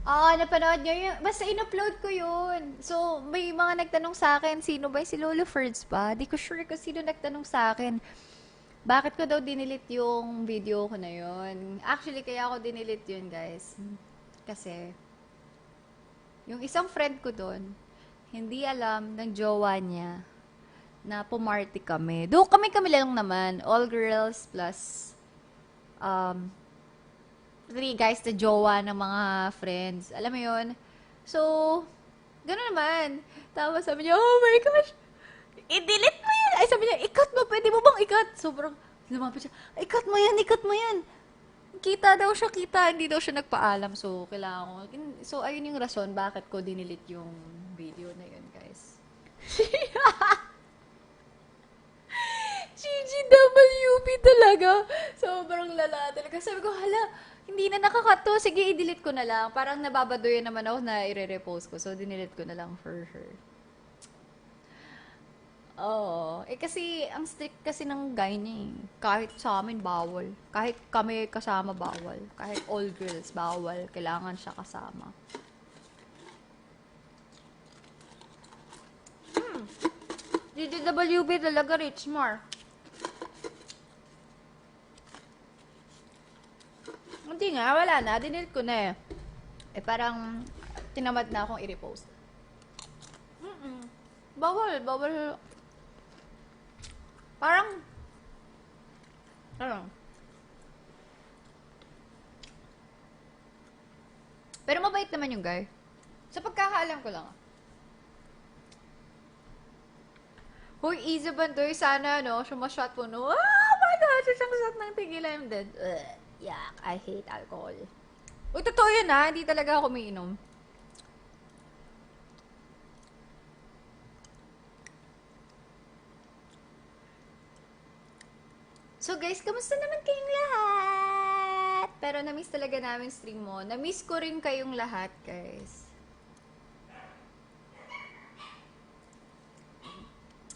Napanood nyo yun. Basta in-upload ko yun. So, may mga nagtanong sa akin, sino ba? Si Lolo Ferds ba? Di ko sure kung sino nagtanong sa akin. Bakit ko daw dinilit yung video ko na yun? Actually, kaya ako dinilit yun, guys. Kasi, yung isang friend ko doon, hindi alam ng jowa niya na pumarty kami. Doon kami lang naman. All girls plus um, three guys na jowa ng mga friends. Alam mo yun? So, gano'n naman. Tapos sabi niya, oh my gosh, i-delete mo yan. Ay, sabi niya, ikat mo, pwede mo bang ikat? Sobrang, lumapit siya, ikat mo yan, ikat mo yan. Kita daw siya, kita, hindi daw siya nagpaalam. So, kailangan ko. So, ayun yung rason bakit ko dinilit yung video na yun, guys. GGWP talaga. Sobrang lala talaga. Sabi ko, hala, hindi na nakakato. Sige, i-delete ko na lang. Parang nababadoyan naman ako na i-repost ko. So, dinelete ko na lang for her. Oo. Kasi, ang strict kasi ng guy niya eh. Kahit sa amin, bawal. Kahit kami kasama, bawal. Kahit all girls, bawal. Kailangan siya kasama. GGWB talaga, Richmar. Hindi nga, wala na. Dinilete ko na eh. Parang, tinamad na akong i-repost. Bawal, bawal. Parang, ano, pero mabait naman yung guy. Sa pagkakaalam ko lang. Hoy, easy bandoy, sana, no? Sumashot po, no? Ah, my God! Siyang shot ng tigil, I'm dead. Ugh, yuck, I hate alcohol. Uy, totoo yun ha, hindi talaga ako umiinom. So guys, kamusta naman kayong lahat? Pero na-miss talaga namin stream mo. Na-miss ko rin kayong lahat, guys.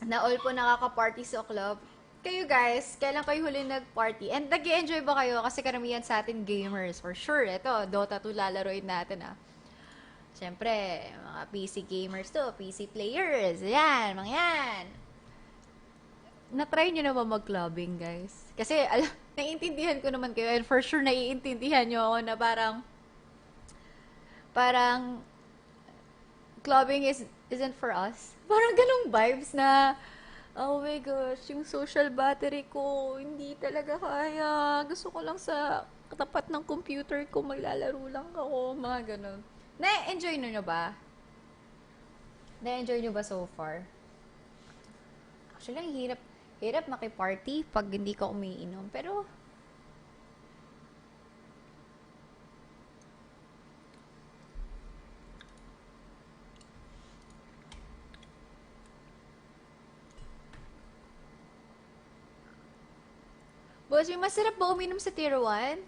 Na all po nakaka-party sa club. Kayo guys, kailan kayo huli nag-party? And nag-enjoy ba kayo? Kasi karamihan sa atin gamers. For sure, ito, Dota 2 lalaroin natin ah. Siyempre, mga PC gamers to, PC players. Yan, mga yan. Na-try nyo na ba mag-clubbing, guys? Kasi, naiintindihan ko naman kayo and for sure naiintindihan nyo ako na parang clubbing isn't for us. Parang ganong vibes na, oh my gosh, yung social battery ko, hindi talaga kaya. Gusto ko lang sa katapat ng computer ko, maglalaro lang ako, mga ganon. Na-enjoy nyo ba? Na-enjoy nyo ba so far? Actually, ang hirap makiparty pag hindi ka umiinom. Pero, boss, may masarap ba uminom sa tier 1?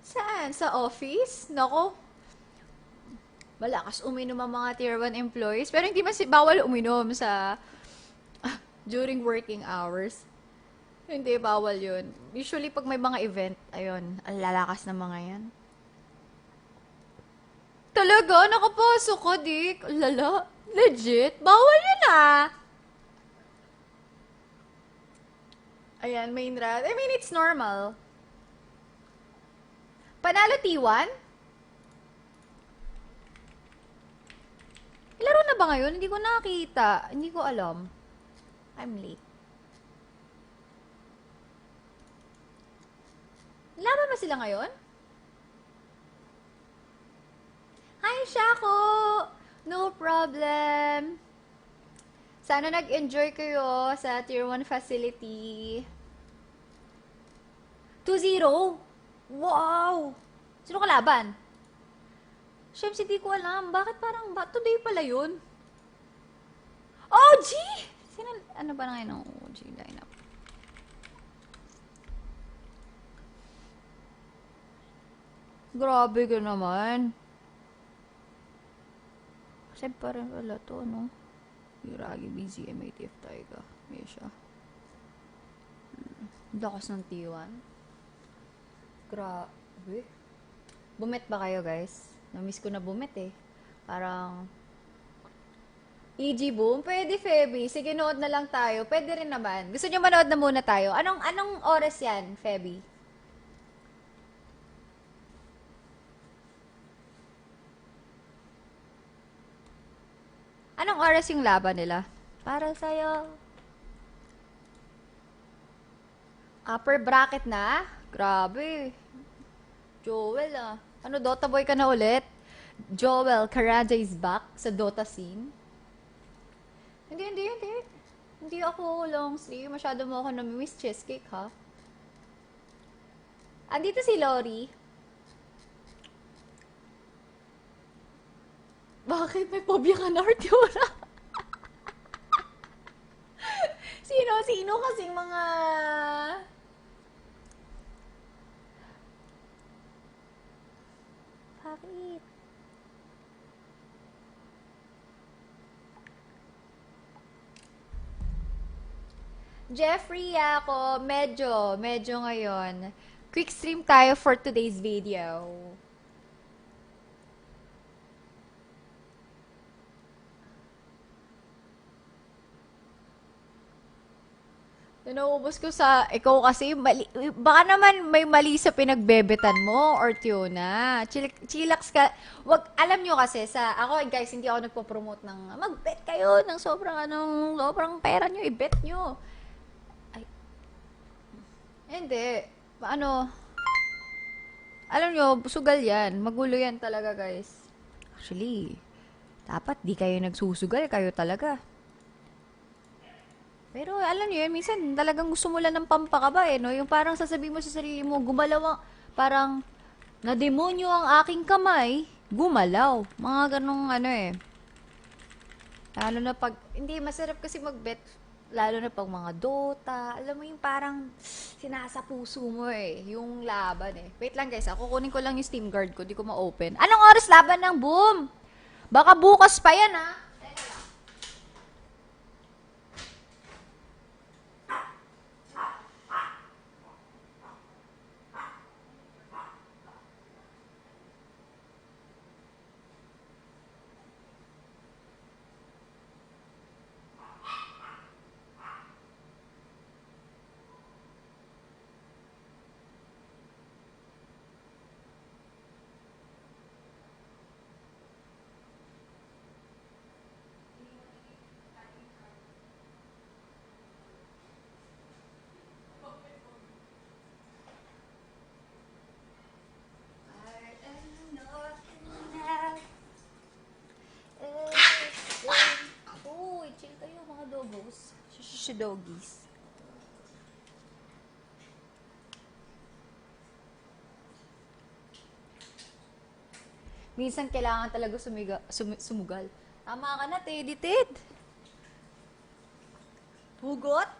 Saan? Sa office? Nako, malakas uminom ang mga tier 1 employees. Pero hindi bawal uminom sa during working hours. Hindi, bawal yun. Usually, pag may mga event, ayun, ang lalakas ng mga yan. Talaga? Nakapasok ka, Dick? Lala? Legit? Bawal yun ah! Ayan, main rat. I mean, it's normal. Panalo T1? Laro na ba ngayon? Hindi ko nakita. Hindi ko alam. I'm late. Laban ba sila ngayon? Hi, Shako! No problem. Sana nag-enjoy kayo sa Tier 1 facility. 2-0? Wow! Sino kalaban? Siyempre, hindi ko alam. Bakit parang ba? Today pala yun. OG! Sino, ano ba na ngayon ang OG lineup? Grabe ka naman. Kasi parang wala to, no? Yuragi, BZM, ATF, Taiga. May siya. Lakas ng T1. Grabe. Bumit ba kayo, guys? Na-miss ko na bumit eh. Parang, EG Boom? Pwede, Feby. Sige, nood na lang tayo. Pwede rin naman. Gusto nyo manood na muna tayo? Anong oras yan, Feby? Anong oras yung laban nila? Para sa'yo. Upper bracket na? Grabe. Joel ah. Ano, Dota boy ka na ulit? Joel Karanja is back sa Dota scene? Hindi. Hindi ako long sleeve. Masyado mo ako nami-miss cheesecake, ha? Andito si Lori. Bakit? May phobia ka na, Artiora? Sino kasing mga... Bakit? Jeffrey ako, medyo ngayon. Quick stream tayo for today's video. Naubos ko sa, ikaw kasi, mali, baka naman may mali sa pinagbebetan mo, or Tiona. Chillax ka. Wag, alam nyo kasi, ako guys, hindi ako nagpo-promote ng, mag-bet kayo ng sobrang pera nyo, i-bet nyo. Ay, hindi. Alam nyo, sugal yan. Magulo yan talaga, guys. Actually, dapat di kayo nagsusugal, kayo talaga. Pero alam niyo yun, minsan talagang gusto mo lang ng pampakaba eh, no? Yung parang sasabihin mo sa sarili mo, parang nademonyo ang aking kamay, gumalaw. Mga ganong eh. Lalo na pag, hindi, masarap kasi mag-bet. Lalo na pag mga Dota. Alam mo yung parang sinasa puso mo eh, yung laban eh. Wait lang guys, kukunin ko lang yung Steam Guard ko, di ko ma-open. Anong oras laban ng Boom? Baka bukas pa yan ah. Uy, chill kayo mga dogos. Doggies. Minsan kailangan talaga sumugal. Tama ka na, Teddy. Hugot?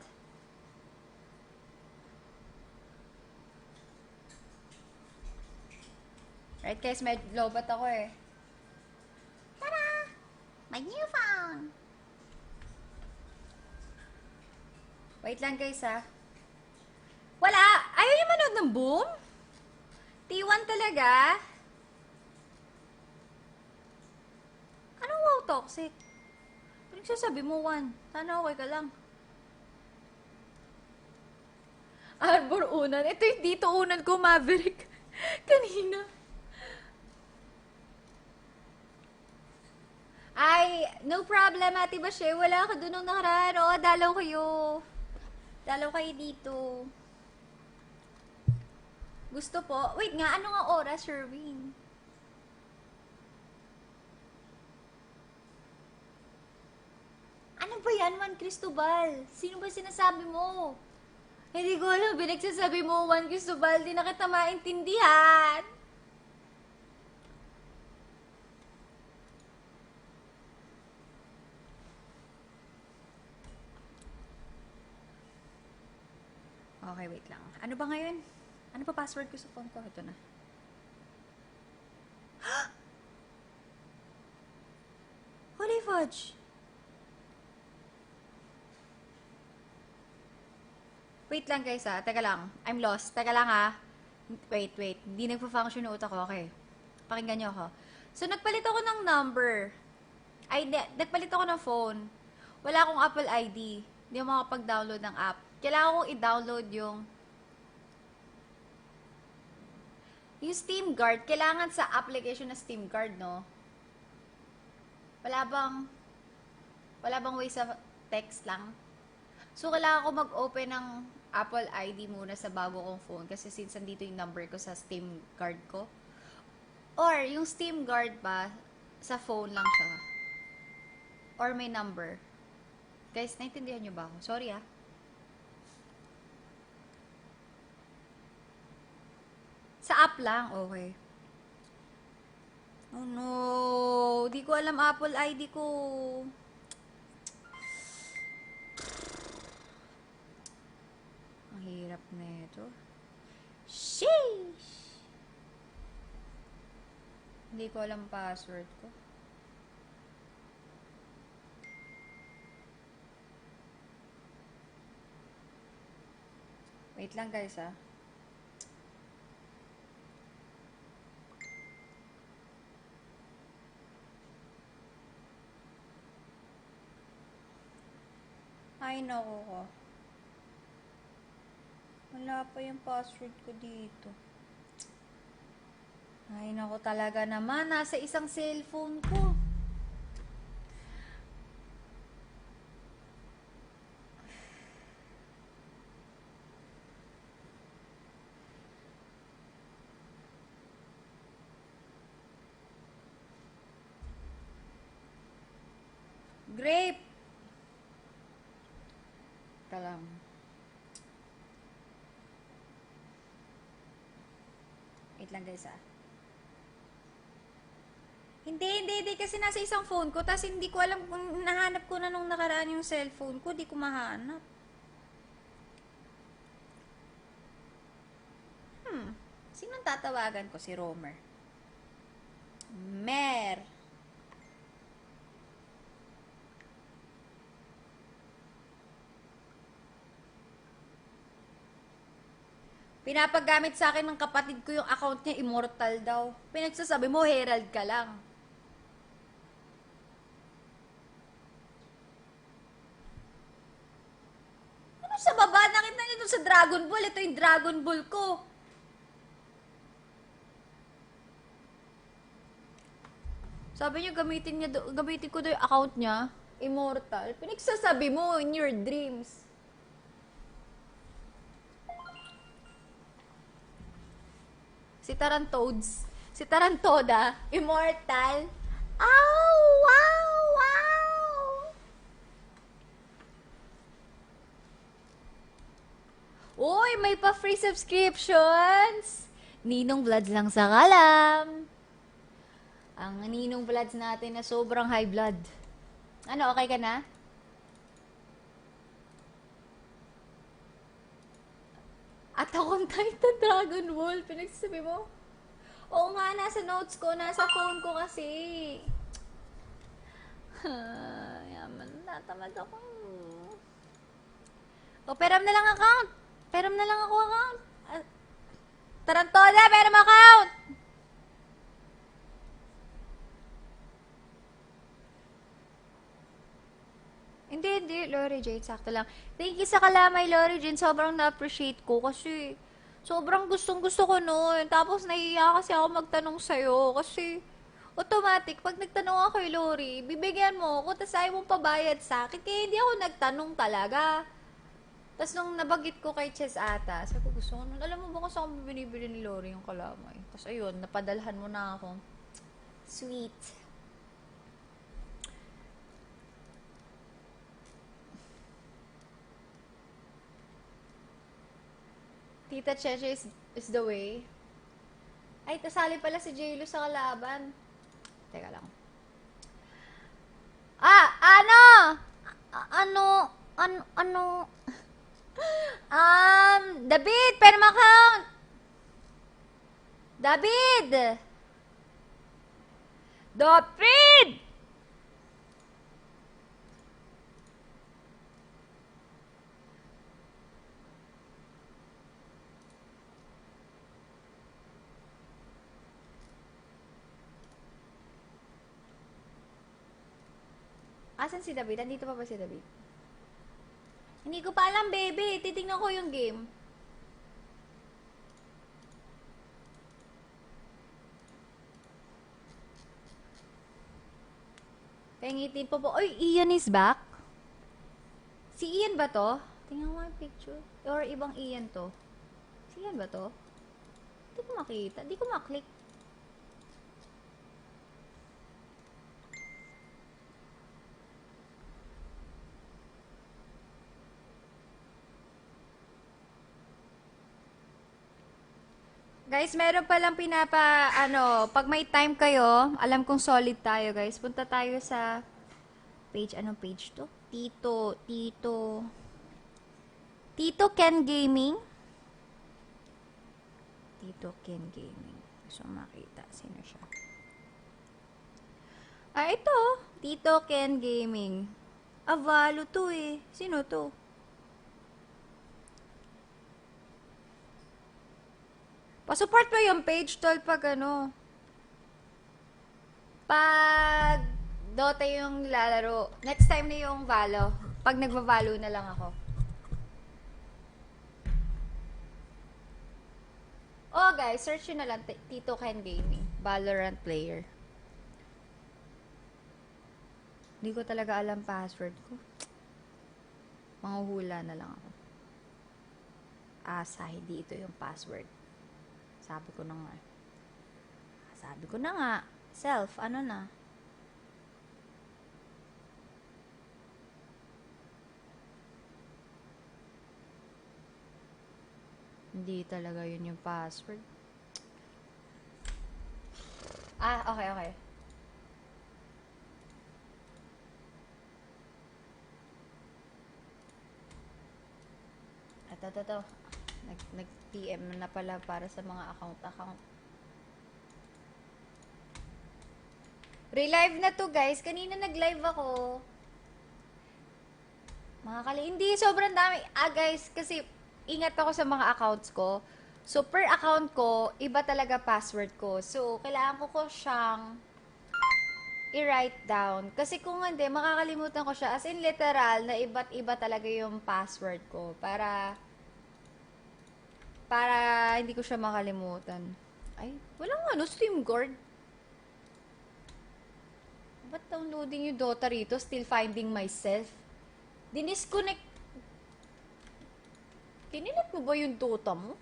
Right guys, may lobat ako eh. Tada! My new phone! Wait lang guys ha. Wala! Ayaw niyo manood ng Boom? T1 talaga? Anong wow toxic? Pinagsasabi mo, Juan. Sana okay ka lang. Arbor unan. Ito yung dito unan ko, Maverick. Kanina. Ay, no problem, Ate Bashe. Wala ka dun nung nakaraan. Oo, dalaw kayo. Dalaw kayo dito. Gusto po? Wait nga, ano nga oras, Sherwin? Ano ba yan, Juan Cristobal? Sino ba sinasabi mo? Hindi ko alam, binagsasabi mo, Juan Cristobal. Di na kita maintindihan. Okay, wait lang. Ano ba ngayon? Ano pa password ko sa phone ko? Ito na. Holy fudge! Wait lang guys ha. Teka lang. I'm lost. Teka lang ha. Wait. Hindi nagpa-function yung utak ko. Okay. Pakinggan nyo ako. So, nagpalit ako ng number. Ay, nagpalit ako ng phone. Wala akong Apple ID. Hindi ako makapag-download ng app. Kailangan kong i-download yung Steam Guard. Kailangan sa application na Steam Guard, no? Wala bang way sa text lang? So, kailangan ko mag-open ng Apple ID muna sa bago kong phone kasi since nandito yung number ko sa Steam Guard ko. Or, yung Steam Guard ba, sa phone lang siya. Or may number. Guys, naintindihan nyo ba ako? Sorry ah. Sa app lang? Okay. Oh no! Di ko alam Apple ID ko. Ang hirap na ito. Sheesh! Hindi ko alam password ko. Wait lang guys ah. Ay naku ko. Wala pa yung password ko dito. Ay naku talaga naman. Nasa isang cellphone ko. Grape! Ito lang. Wait lang guys ah. Hindi. Kasi nasa isang phone ko. Tapos hindi ko alam kung nahanap ko na nung nakaraan yung cellphone ko. Di ko mahanap. Sinong tatawagan ko? Si Romer. Mer. Pinapagamit sa akin ng kapatid ko yung account niya, immortal daw. Pinagsasabi mo, Herald ka lang. Ano sa baba? Nakita niyo dun sa Dragon Ball. Ito yung Dragon Ball ko. Sabi niyo, gamitin ko daw yung account niya. Immortal. Pinagsasabi mo in your dreams. Si Tarantoads. Si Tarantoda. Immortal. Ow! Wow! Wow! Uy, may pa free subscriptions! Ninong Vlogs lang sa kalam. Ang Ninong Vlogs natin na sobrang high blood. Ano, okay ka na? Attack on Titan Dragon Ball. Pinagsasabi mo? Oo nga, nasa notes ko. Nasa phone ko kasi. Yaman, natamad ako. O, peram na lang account. Peram na lang ako account. Tarantoda, peram account! Hindi, Lori Jane, sakto lang. Thank you sa kalamay, Lori Jane. Sobrang na-appreciate ko kasi sobrang gustong-gusto ko nun. Tapos nahiya kasi ako magtanong sa'yo kasi automatic, pag nagtanong ako kay Lori, bibigyan mo ako, tapos ayaw mong pabayad sa akin. Kaya hindi ako nagtanong talaga. Tapos nung nabagit ko kay Ches ata, sabi ko gusto ko nun, alam mo ba kung saan ko binibili ni Lori yung kalamay? Tapos ayun, napadalhan mo na ako. Sweet. Tita Cheche is the way. Ay, tasali pala si J-Lo sa kalaban. Teka lang. Ano? Ano? David, perma account. David! Asan si David? Andito pa ba si David? Hindi ko pa alam, baby. Titingnan ko yung game. Pengitin po po. Oy, Ian is back. Si Ian ba to? Tingnan mo yung picture. Or ibang Ian to. Si Ian ba to? Hindi ko makita. Hindi ko maklik. Guys, meron palang pag may time kayo, alam kong solid tayo, guys. Punta tayo sa page, anong page to? Tito Ken Gaming. Tito Ken Gaming. So, makita. Sino siya? Ito. Tito Ken Gaming. Avalo to eh. Sino to? Pasupport mo yung page, tol, pag pag Dota yung lalaro. Next time na yung Valo. Pag nagva-Valo na lang ako. Oh, guys, search yun na lang. Tito Ken Gaming. Valorant player. Hindi ko talaga alam password ko. Manghuhula na lang ako. Hindi ito yung password. Sabi ko na nga. Self, ano na? Hindi talaga yun yung password. Okay. Ito. Nag-PM na pala para sa mga account. Relive na to, guys. Kanina nag-live ako. Hindi, sobrang dami. Guys, kasi ingat ako sa mga accounts ko. So, per account ko, iba talaga password ko. So, kailangan ko siyang i-write down. Kasi kung hindi, makakalimutan ko siya. As in, literal, na iba't iba talaga yung password ko. Para hindi ko siya makalimutan. Walang Steam Guard. Ba't downloading yung Dota rito? Still finding myself. Dinisconnect. Kinilat mo ba yung Dota mo?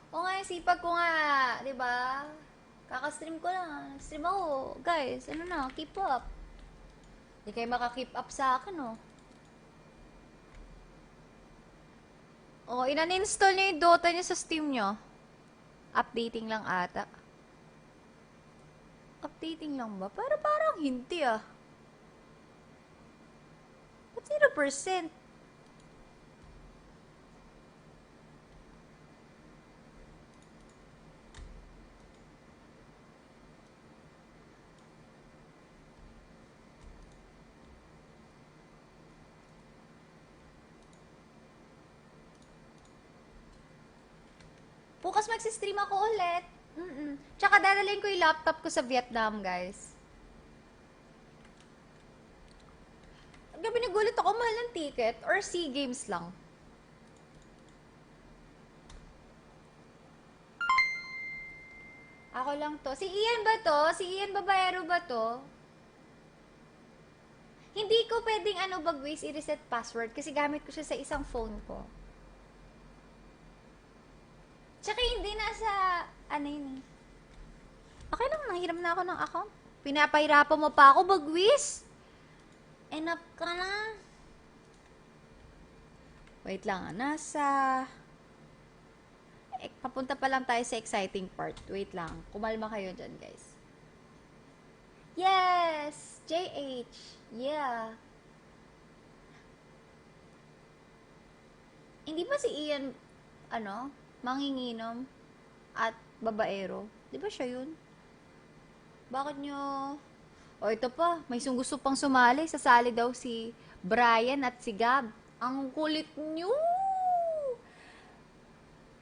O nga, sipag ko nga, di ba? Kaka-stream ko lang. Stream ako. Guys, keep up. Di kayo maka-keep up sa akin, oh. Inan-install niyo yung Dota niyo sa Steam niyo. Updating lang ata. Updating lang ba? Parang hindi, ah. Ba't 0%? Bukas magsistream ako ulit. Tsaka dadalhin ko yung laptop ko sa Vietnam, guys. Gabi nagulat ako, mahal ng ticket or SEA Games lang. Ako lang to. Si Ian ba to? Si Ian Babayero ba to? Hindi ko pwedeng bagwis i-reset password kasi gamit ko siya sa isang phone ko. Tsaka hindi nasa, yun eh. Okay lang, nanghiram na ako ng account. Pinapahirapan mo pa ako, bagwis. Enough ka na. Wait lang, papunta pa lang tayo sa exciting part. Wait lang, kumalma kayo dyan, guys. Yes! JH! Yeah! Hindi ba si Ian, manginginom at babaero? Di ba siya yun? Bakit nyo... ito pa. May gusto pang sumali. Sasali daw si Brian at si Gab. Ang kulit nyo!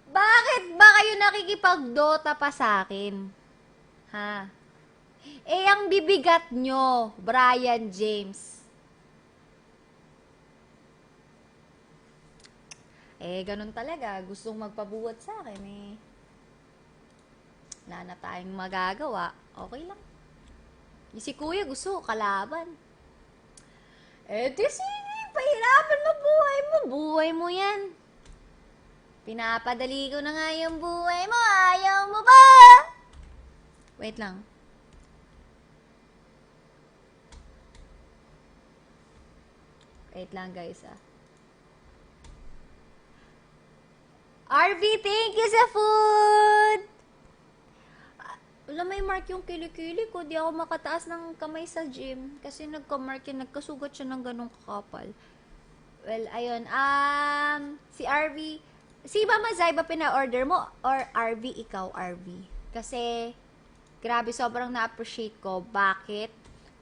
Bakit ba kayo nakikipag-Dota pa sa akin? Ha? Eh, ang bibigat nyo, Brian James. Eh, ganun talaga. Gustong magpabuhat sa akin eh. Wala na tayong magagawa. Okay lang. Si kuya gusto kalaban. Eh, di sige, pahirapan mo buhay mo. Buhay mo yan. Pinapadali ko na nga yung buhay mo. Ayaw mo ba? Wait lang. Wait lang guys ah. RV, thank you sa food! Wala, may mark yung kilikili ko. Di ako makataas ng kamay sa gym. Kasi nagka-mark yun. Nagkasugat siya ng ganong kakapal. Well, ayun. Si RV. Si Mama Zai ba pina-order mo? Or RV, ikaw RV? Kasi, grabe, sobrang na-appreciate ko. Bakit?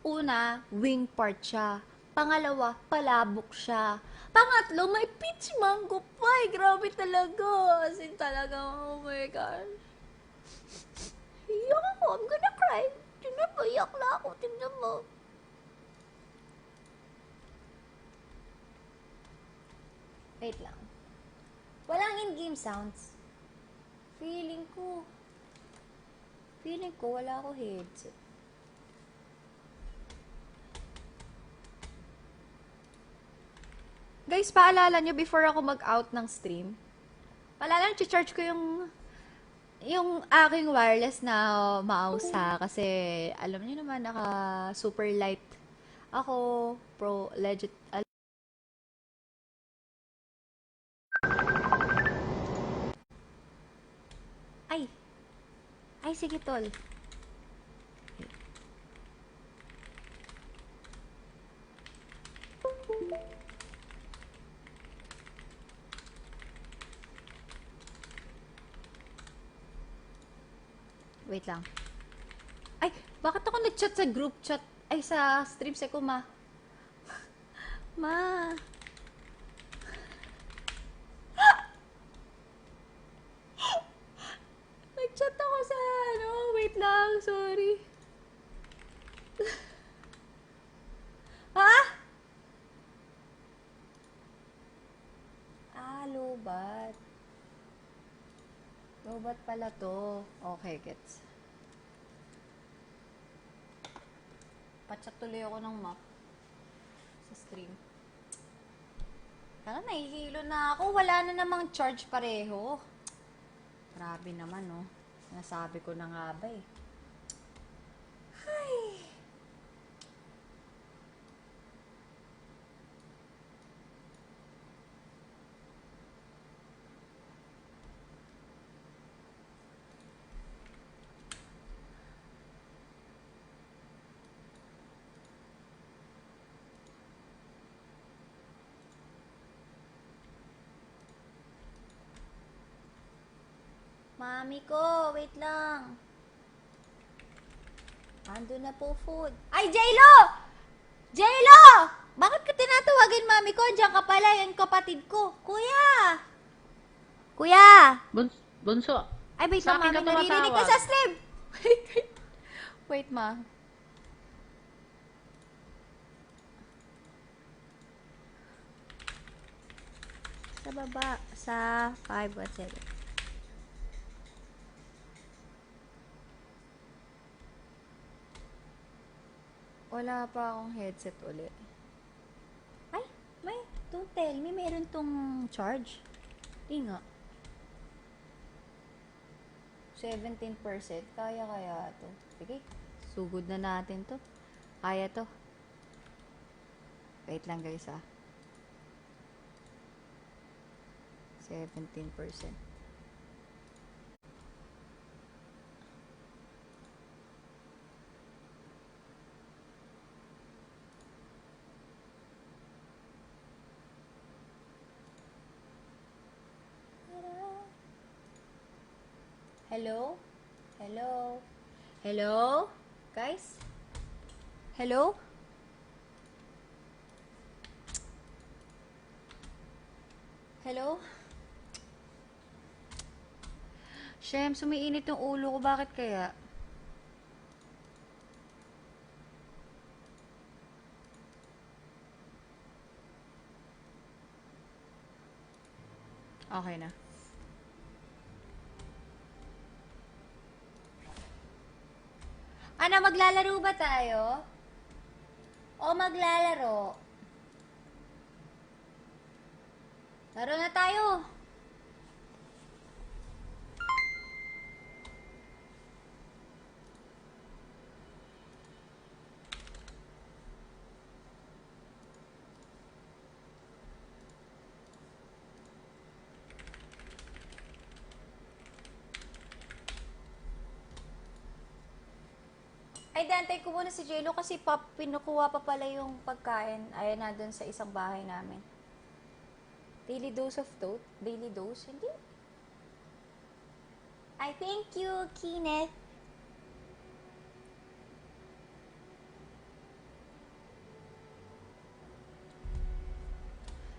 Una, wing part siya. Pangalawa, palabok siya. Pangatlo, may peach mango pie. Grabe talaga. As in talaga, oh my God. Iyak ako. I'm gonna cry. Tingnan mo, iyak na ako. Tingnan mo. Wait lang. Walang in-game sounds. Feeling ko wala ako headset. Guys, paalala nyo before ako mag-out ng stream. Paalala nyo, charge ko yung aking wireless na mouse ha. Kasi, alam niyo naman, naka super light ako, pro, legit. Ay, sige tol. Wait lang. Ay, bakit ako nag-chat sa group chat? Ay, sa stream sa ko, ma. Ma. Nag-chat ako sa, wait lang, sorry. Ha? Lobat. Lobat pala to. Okay, gets. Patchat tuloy ako ng map sa stream. Kala nahihilo na ako. Wala na namang charge pareho. Grabe naman, no? Nasabi ko na nga ba eh. Ay. Mami ko, wait lang. Ando na po food. Ay, J-Lo! J-Lo! Bakit ka tinatawagin mami ko? Diyan ka pala, yung kapatid ko. Kuya! Kuya! Bunso, Ay, wait sa lang, akin mami. ka Naririnig ka tumatawag. sa stream. Wait, ma. Sa baba. Sa 517. Wala pa akong headset ulit. Ay, don't tell me, meron tong charge. Di nga. 17%. Kaya to. Sige, sugod na natin to. Kaya to. Wait lang guys ah. 17%. Hello? Hello? Hello? Guys? Hello? Hello? Shem, sumiinit yung ulo ko. Bakit kaya? Okay na. Ano, maglalaro ba tayo? O maglalaro? Laro na tayo. Ay, dantay ko muna si Jello kasi pinukuha pa pala yung pagkain. Ayan na dun sa isang bahay namin. Daily dose of tote? Daily dose? Hindi. I thank you, Kenneth.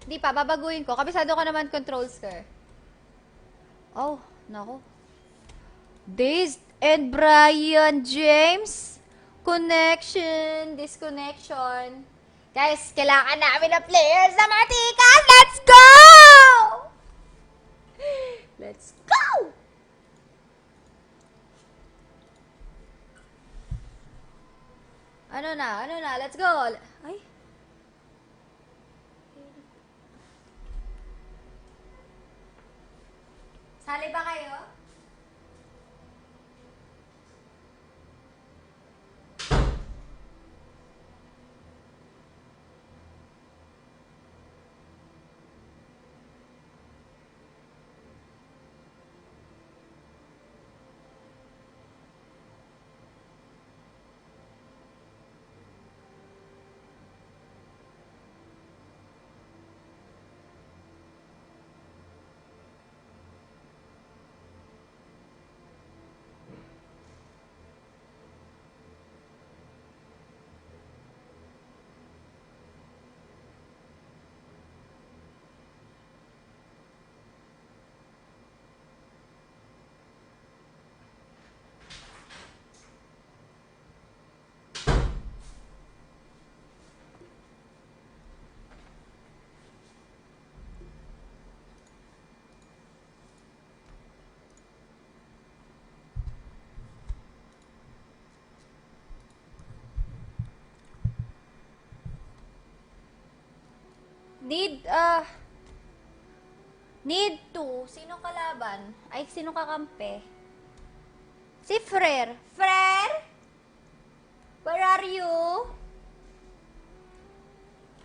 Hindi pa, babaguhin ko. Kabisado ko naman controls ko. Oh, nako. Dazed and Brian James. Connection, disconnection. Guys, kailangan namin ng players na matikas. Let's go! Let's go! Ano na? Let's go! Ay. Sali ba kayo? Need to. Sino kalaban? Ay, sino kakampi? Si Frer. Frer? Where are you?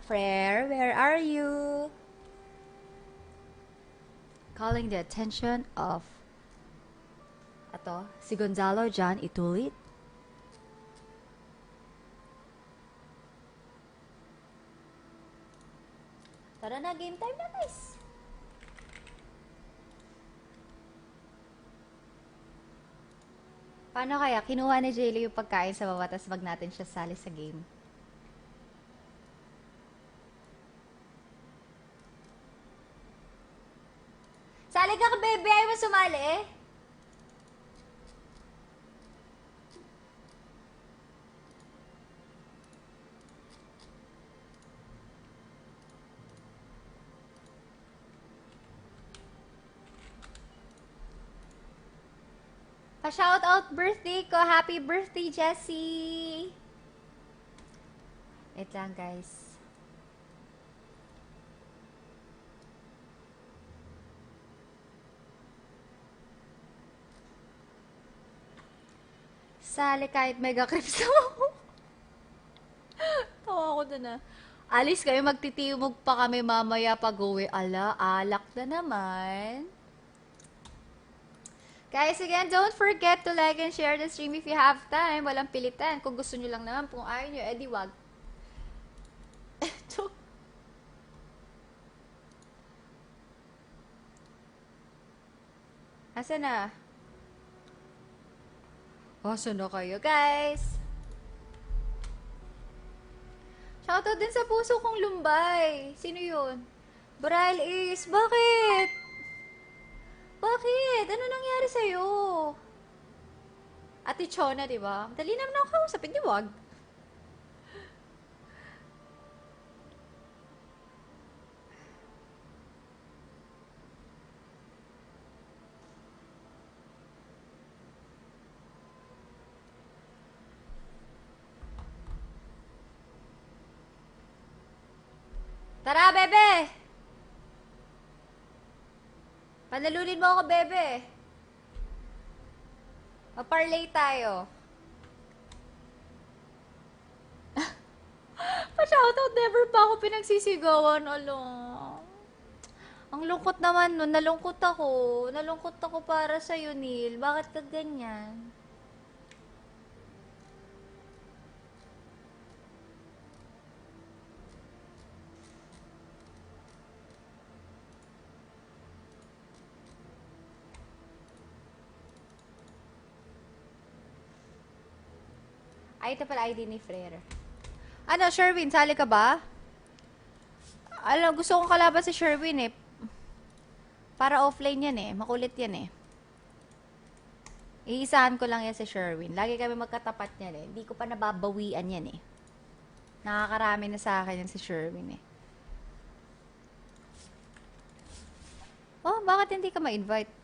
Frer, where are you? Calling the attention of si Gonzalo John Itulit. Tara na, game time na guys. Paano kaya? Kinuha ni Jaylee yung pagkain sa baba, tapos wag natin siya sali sa game. Sali ka, bebe! Ayaw mo sumali? Pa-shout out birthday ko. Happy birthday, Jessie! Wait lang, guys. Sali kahit mega crips ako. Tawa ko dun ah. Alis kayo, magtitimog pa kami mamaya pag-uwi. Ala, alak na naman. Guys, again, don't forget to like and share the stream if you have time. Walang pilitan. Kung gusto nyo lang naman, kung ayaw nyo, edi wag. Asa na? Asa na kayo, guys? Shoutout din sa puso kong lumbay. Sino yun? Braille is, bakit? Bakit? Ano nangyari sa'yo? Ate Chona, di ba? Dali naman ako kausapin, di wag. Tara, bebe! Panalunin mo ako, bebe. Maparlay tayo. Pa-shoutout, never pa ako pinagsisigawan. Alam. Ang lungkot naman nun. Nalungkot ako. Nalungkot ako para sa'yo, Neil. Bakit ka ganyan? Ay, ito pala ID ni Frere. Ano, Sherwin, sali ka ba? Alam, gusto kong kalaban si Sherwin eh. Para offline yan eh. Makulit yan eh. Iisahan ko lang yan si Sherwin. Lagi kami magkatapat niyan eh. Hindi ko pa nababawian yan eh. Nakakarami na sa akin yan si Sherwin eh. Oh, bakit hindi ka ma-invite?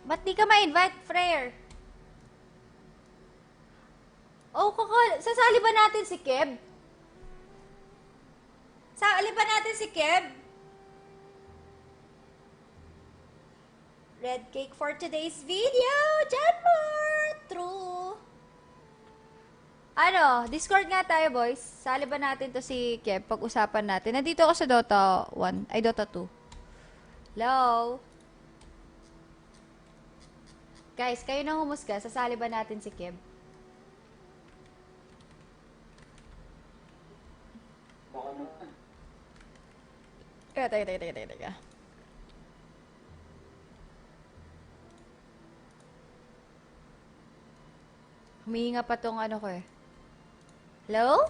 Ba't di ka ma-invite, Frere? Oh, sasali ba natin si Keb? Sasali ba natin si Keb? Red cake for today's video! Janmar! True! Ano, Discord nga tayo, boys. Sali ba natin to si Keb? Pag-usapan natin. Nandito ako sa Dota 1. Ay, Dota 2. Hello? Guys, kayo nang humusga. Sasali ba natin si Keb? Teka. Humihinga pa tong ano ko eh. Hello?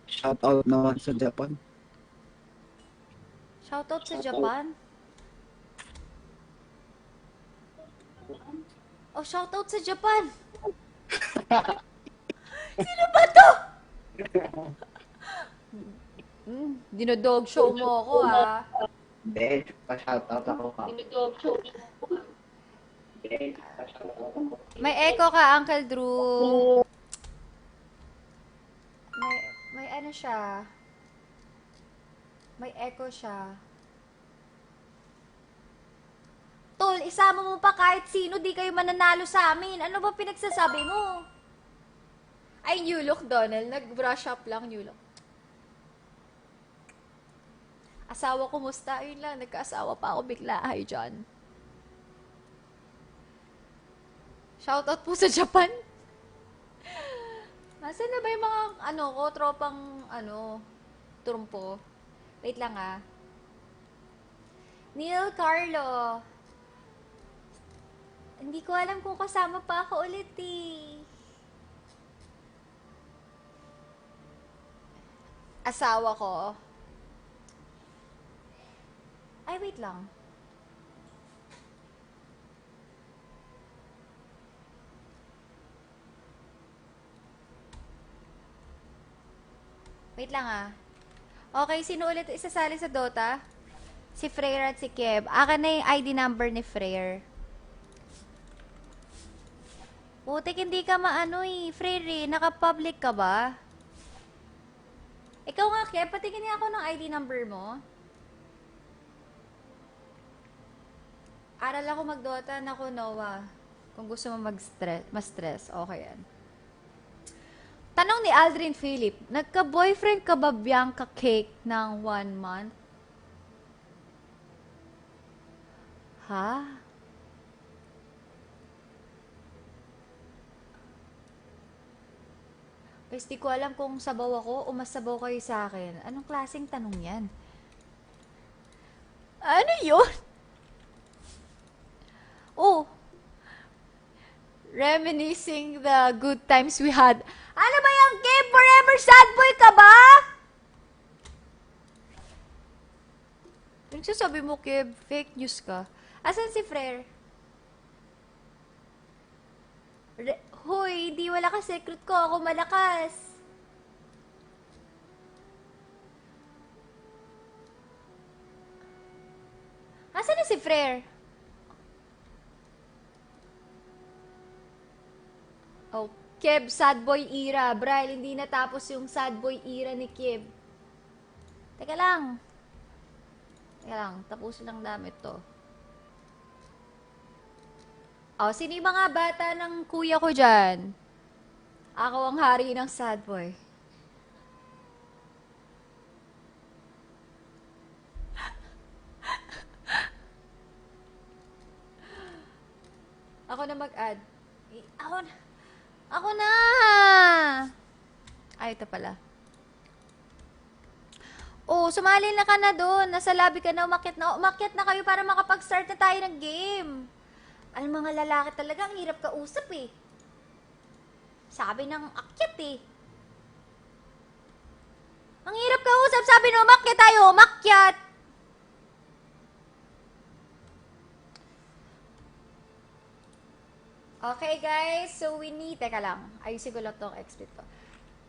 Shoutout naman sa Japan. Shoutout sa Japan? Oh, shoutout sa Japan! Sino ba to? Dinodog show mo ako, ha? Hindi, pa-shoutout ako ka. May echo ka, Uncle Drew. May ano siya. May echo siya. Tol, isama mo pa kahit sino, di kayo mananalo sa amin. Ano ba pinagsasabi mo? Ay, new look, Donald. Nag-brush up lang, new look. Asawa ko, musta? Yun lang, nagka-asawa pa ako bigla. Ay, John. Shoutout po sa Japan. Nasaan na ba yung mga, tropang, trumpo? Wait lang, ah. Neil Carlo. Hindi ko alam kung kasama pa ako ulit, eh. Asawa ko. Ay, wait lang. Wait lang, ah. Okay, sino ulit isasali sa Dota? Si Frere at si Keb. Akin na yung ID number ni Frere. Putik, hindi ka maano eh. Frere, naka-public ka ba? Ikaw nga, Keb, patingin niya ako ng ID number mo. Aral ako mag-Dota na ko, Noah. Kung gusto mo ma-stress, okay yan. Tanong ni Aldrin Philip, nagka-boyfriend ka ba Biancake ng 1 month? Ha? Guys, di ko alam kung sabaw ako o mas sabaw kayo sa akin. Anong klaseng tanong yan? Ano yun? Oh, reminiscing the good times we had. Ano ba yung Game Forever Sad Boy ka ba? Yung sasabi mo, Kev, fake news ka. Asan si Frere? Hoy, hindi wala ka secret ko. Ako malakas. Asan na si Frere? Oh, Kev, sad boy era. Brian, hindi natapos yung sad boy era ni Kev. Teka lang. Teka lang, tapusin lang namin to. Oh, sino yung mga bata ng kuya ko dyan? Ako ang hari ng sad boy. Ako na mag-add. Ako na. Ako na! Ay, ito pala. Oh, sumali na ka na doon. Nasa lobby ka na, umakyat na. Umakyat na kayo para makapag-start na tayo ng game. Ang mga lalaki talaga, ang hirap kausap eh. Sabi ng akyat eh. Ang hirap kausap, sabi ng umakyat tayo, umakyat. Okay guys, so we need, teka lang, ayusin ko lang tong explit ko.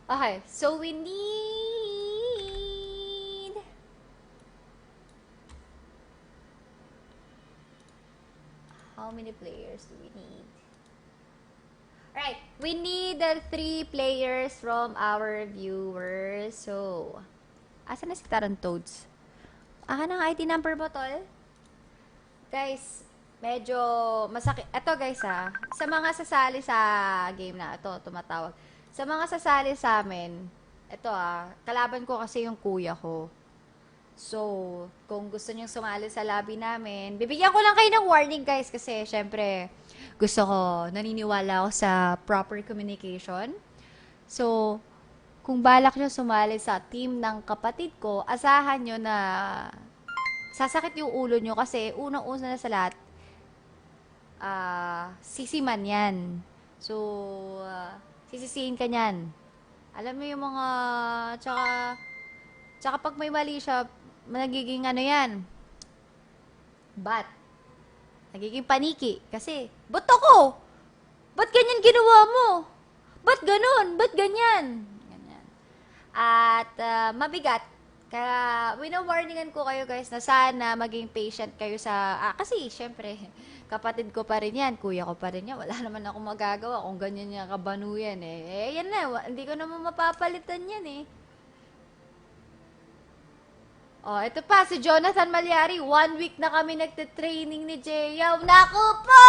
Okay, so we need how many players do we need? Alright, we need 3 players from our viewers. So, asan na si Tarantoads? Aka ng ID number mo, tol? Guys, medyo masakit. Ito guys sa mga sasali sa game na ito, tumatawag. Sa mga sasali sa amin, ito kalaban ko kasi yung kuya ko. So, kung gusto niyo sumali sa lobby namin, bibigyan ko lang kayo ng warning guys kasi syempre gusto ko, naniniwala ako sa proper communication. So, kung balak nyo sumali sa team ng kapatid ko, asahan nyo na sasakit yung ulo nyo kasi unang-una na sa lahat, sisiman yan. So, sisisihin ka nyan. Alam mo yung mga, tsaka pag may mali siya, nagiging ano yan, bat. Nagiging paniki. Kasi, ba't ako? Ba't ganyan ginawa mo? Ba't ganun? Ba't ganyan? Ganyan. At mabigat. Kaya, winawarningan ko kayo guys na sana maging patient kayo sa... kasi, syempre, kapatid ko pa rin yan. Kuya ko pa rin yan. Wala naman akong magagawa kung ganyan niya kabanu yan eh. Yan na. Hindi ko naman mapapalitan yan eh. Oh, ito pa, si Jonathan Malyari. 1 week na kami nagte-training ni Jayaw. Naku po!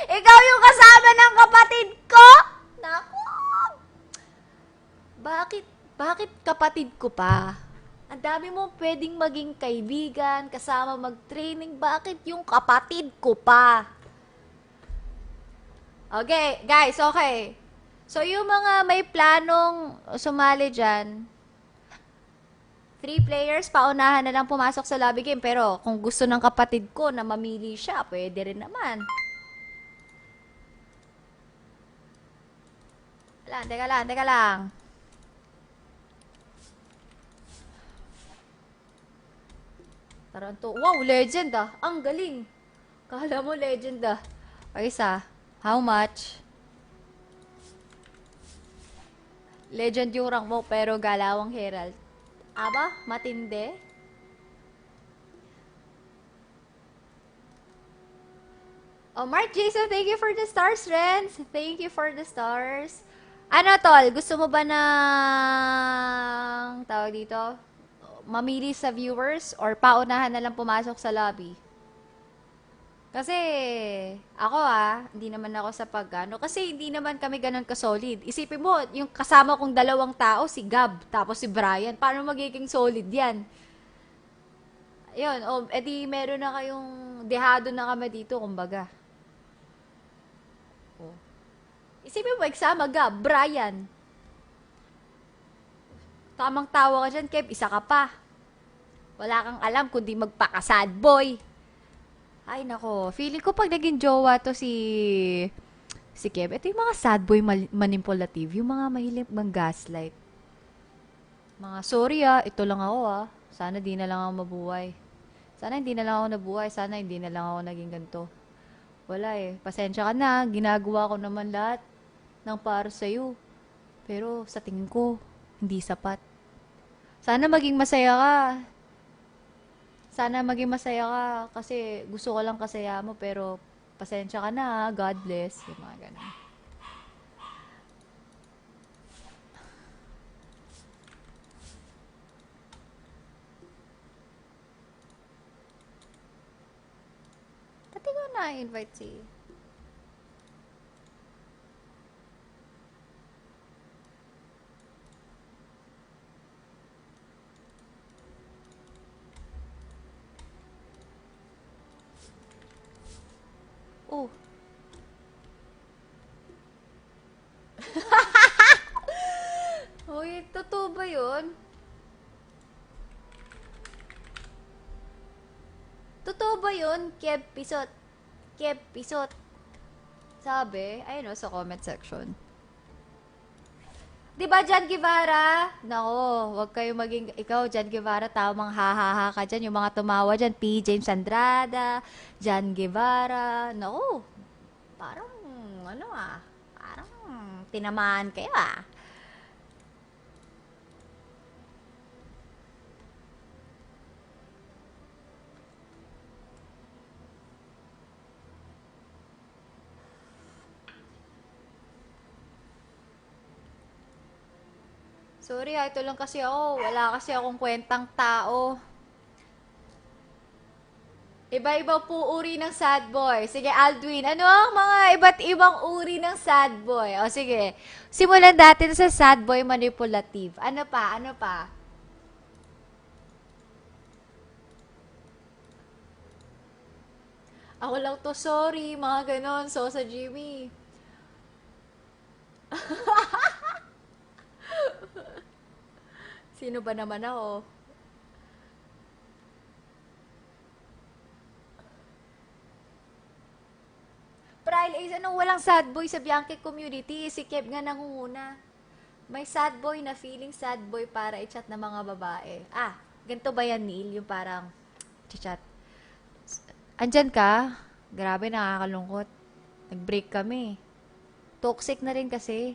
Ikaw yung kasama ng kapatid ko? Naku! Bakit kapatid ko pa? Ang dami mo pwedeng maging kaibigan, kasama mag-training. Bakit yung kapatid ko pa? Okay, guys, okay. So, yung mga may planong sumali dyan, 3 players, paunahan na lang pumasok sa lobby game. Pero kung gusto ng kapatid ko na mamili siya, pwede rin naman. Teka lang. Taranto. Wow, legend Ang galing. Kala mo legend Okay, how much? Legend yung rank mo, pero galawang herald. Aba, matindi. Oh, Mark Jason, thank you for the stars, friends. Thank you for the stars. Ano, tol? Gusto mo ba ng tawag dito? Mamili sa viewers or paunahan na lang pumasok sa lobby? Kasi, ako hindi naman ako sa pagano. Kasi hindi naman kami ganun ka-solid. Isipin mo, yung kasama kong 2 tao, si Gab, tapos si Brian. Paano magiging solid yan? Ayun, edi meron na kayong dehado na kami dito, kumbaga. Oh. Isipin mo, eksama Gab, Brian. Tamang tawa ka dyan, Kev, isa ka pa. Wala kang alam kundi magpaka-sad boy. Ay, nako. Feeling ko pag naging jowa to si Kev, ito yung mga sad boy manipulative, yung mga mahilig mang-gaslight. Mga, sorry ito lang ako Sana di na lang ako mabuhay. Sana hindi na lang ako nabuhay. Sana hindi na lang ako naging ganito. Wala Pasensya ka na. Ginagawa ko naman lahat ng para sa'yo. Pero sa tingin ko, hindi sapat. Sana maging masaya ka. Sana maging masaya ka kasi gusto ko lang kasaya mo pero pasensya ka na, ha? God bless. Yung mga ganun. Pati ko na-invite si... Oh, uy, totoo ba yun? Totoo ba yun? Keb Pisot. Keb Pisot. Sabi, ayun o, sa comment section. Di ba, Jan Guevara? Nako, wag kayo maging, ikaw, Jan Guevara, tamang ha-ha-ha ka dyan. Yung mga tumawa dyan, P. James Andrada, Jan Guevara. Nako, parang, ano parang tinamaan kayo Sorry ito lang kasi ako. Wala kasi akong kwentang tao. Iba-iba po uri ng sad boy. Sige, Aldwin, ano ang mga iba't ibang uri ng sad boy? O sige, simulan natin sa sad boy manipulative. Ano pa? Ano pa? Ako lang to, sorry, mga ganon. So, sa Jimmy. Sino ba naman ako? Pryle Ace, anong walang sad boy sa Biancake community? Si Kev nga nangunguna. May sad boy na feeling sad boy para i-chat ng mga babae. Ganito ba yan, Neil? Yung parang, chat. Andyan ka? Grabe, nakakalungkot. Nag-break kami. Toxic na rin kasi.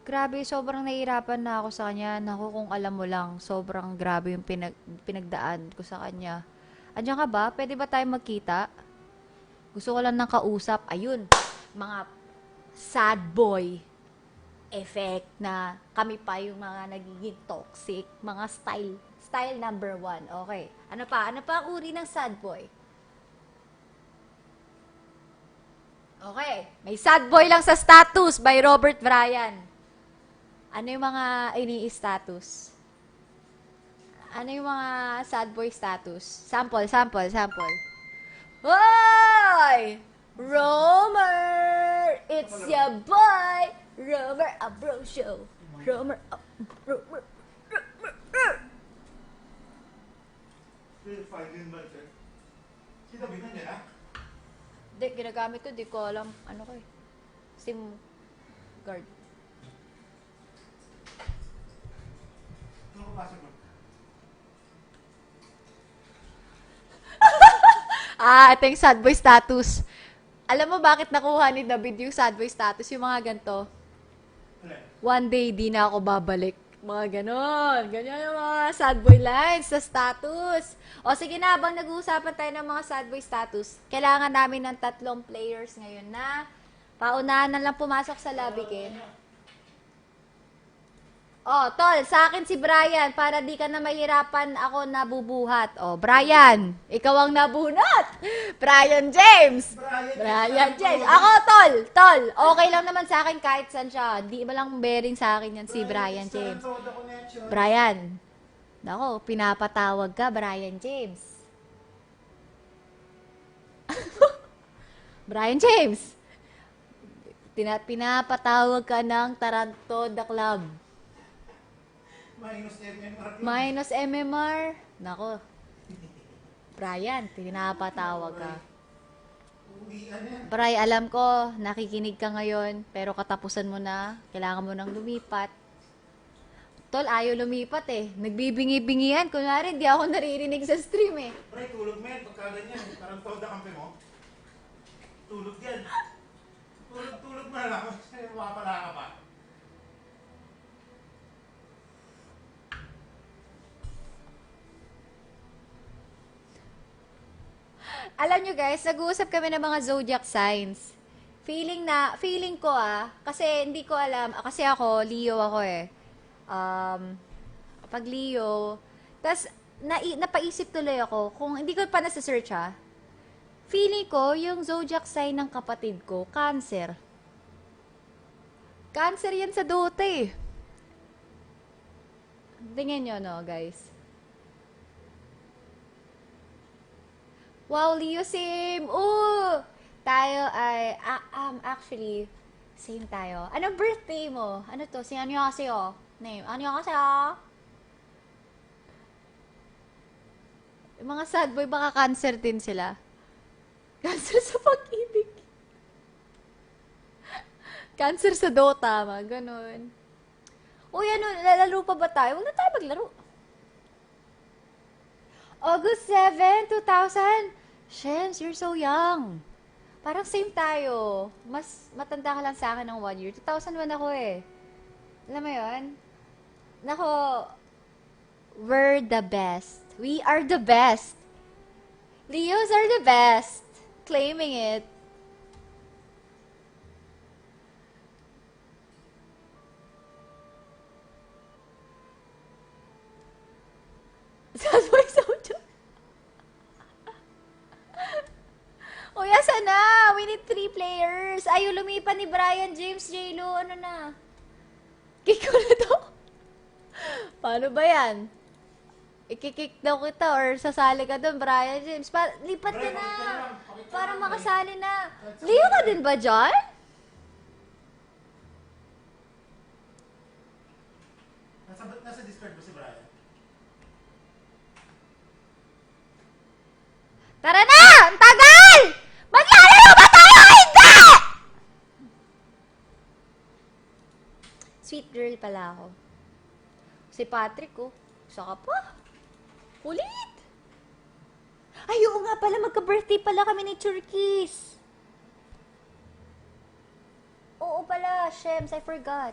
Grabe, sobrang nahihirapan na ako sa kanya. Naku, kung alam mo lang, sobrang grabe yung pinagdaan ko sa kanya. Andiyan ka ba? Pwede ba tayo magkita? Gusto ko lang ng kausap. Ayun, mga sad boy effect na kami pa yung mga nagiging toxic. Mga style. Style number 1. Okay. Ano pa? Ano pa ang uri ng sad boy? Okay. May sad boy lang sa status by Robert Bryan. Ano yung mga ini-status? Ano yung mga sad boy status? Sample, sample, sample. Hoy! Romer! It's your boy! Romer a bro show. Romer a Romer. Verified din ba ito? Sinabihan niya na? Hindi, ginagamit ko. Di ko alam. Ano ko eh. SIM card. Ano ko pasok mo? Ito yung sad boy status. Alam mo bakit nakuha ni David yung sad boy status? Yung mga ganito. Alin? One day, di na ako babalik. Mga ganon. Ganyan yung mga sad boy lines sa status. O sige na, habang nag-uusapan tayo ng mga sad boy status, kailangan namin ng 3 players ngayon na paunahan na lang pumasok sa lobby, Ken. Tol, sa akin si Brian para di ka na mahirapan ako nabubuhat. Brian, ikaw ang nabunot. Brian James. Brian James. Ako, Tol. Okay lang naman sa akin kahit saan siya. Di ba lang bearing sa akin yan si Brian James. Brian. Nako, pinapatawag ka, Brian James. Brian James. Pinapatawag ka ng Taranto the Club. Minus MMR. Minus MMR. Nako. Brian, pinapatawag ka. Uwian yan. Bray, alam ko, nakikinig ka ngayon, pero katapusan mo na, kailangan mo nang lumipat. Tol, ayaw lumipat eh. Nagbibingi-bingihan. Kunwari, di ako naririnig sa stream eh. Pre, tulog mo yan. Pagka ganyan, parang toda kampi mo. Tulog yan. Tulog mo na lang. Mapapala ka pa. Alam nyo guys, nag-uusap kami ng mga zodiac signs. Feeling ko kasi hindi ko alam, kasi ako, Leo ako eh. Pag Leo, tas napaisip tuloy ako, kung hindi ko pa nasa-search feeling ko, yung zodiac sign ng kapatid ko, Cancer. Cancer yan sa Dota eh. Tingnan nyo, no, guys. Wow, Leo, same! Ooh! Tayo ay, actually, same tayo. Anong birthday mo? Ano to? Si ano kasi name? Ano kasi Yung mga sad boy, baka cancer din sila. Cancer sa pag-ibig. Cancer sa Dota, mga ganun. Uy, ano, lalaro pa ba tayo? Huwag na tayo maglaro. August 7, 2000. Shems, you're so young. Parang same tayo. Mas matanda ka lang sa akin ng 1 year. 2001 ako eh. Alam mo yun? Nako, we're the best. We are the best. Leos are the best. Claiming it. Sad boy soldier. Uy, asa na? We need 3 players. Ayaw lumipan ni Brian James J. Lo. Ano na? Kick ko na to. Paano ba yan? Ikikik daw kita or sasali ka doon, Brian James. Lipat ka na. Para makasali na. Leo ka din ba dyan? Nasa Discord ba si Brian? Tara na! Ang tagal! Maglalaro ba tayo o hindi? Sweet girl pala ako. Si Patrick, saka pa. Ulit! Ay, oo nga pala, magka-birthday pala kami ni Turkish. Oo pala, Shems, I forgot.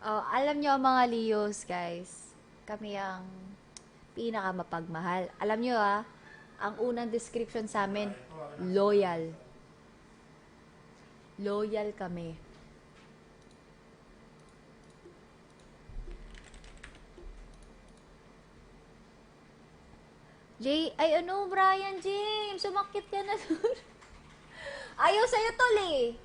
Oh, alam nyo mga Leos, guys, kami ang pinakamapagmahal. Alam nyo ang unang description sa amin, loyal. Loyal kami. Brian James, sumakit ka na doon. Ayaw sa'yo tol eh.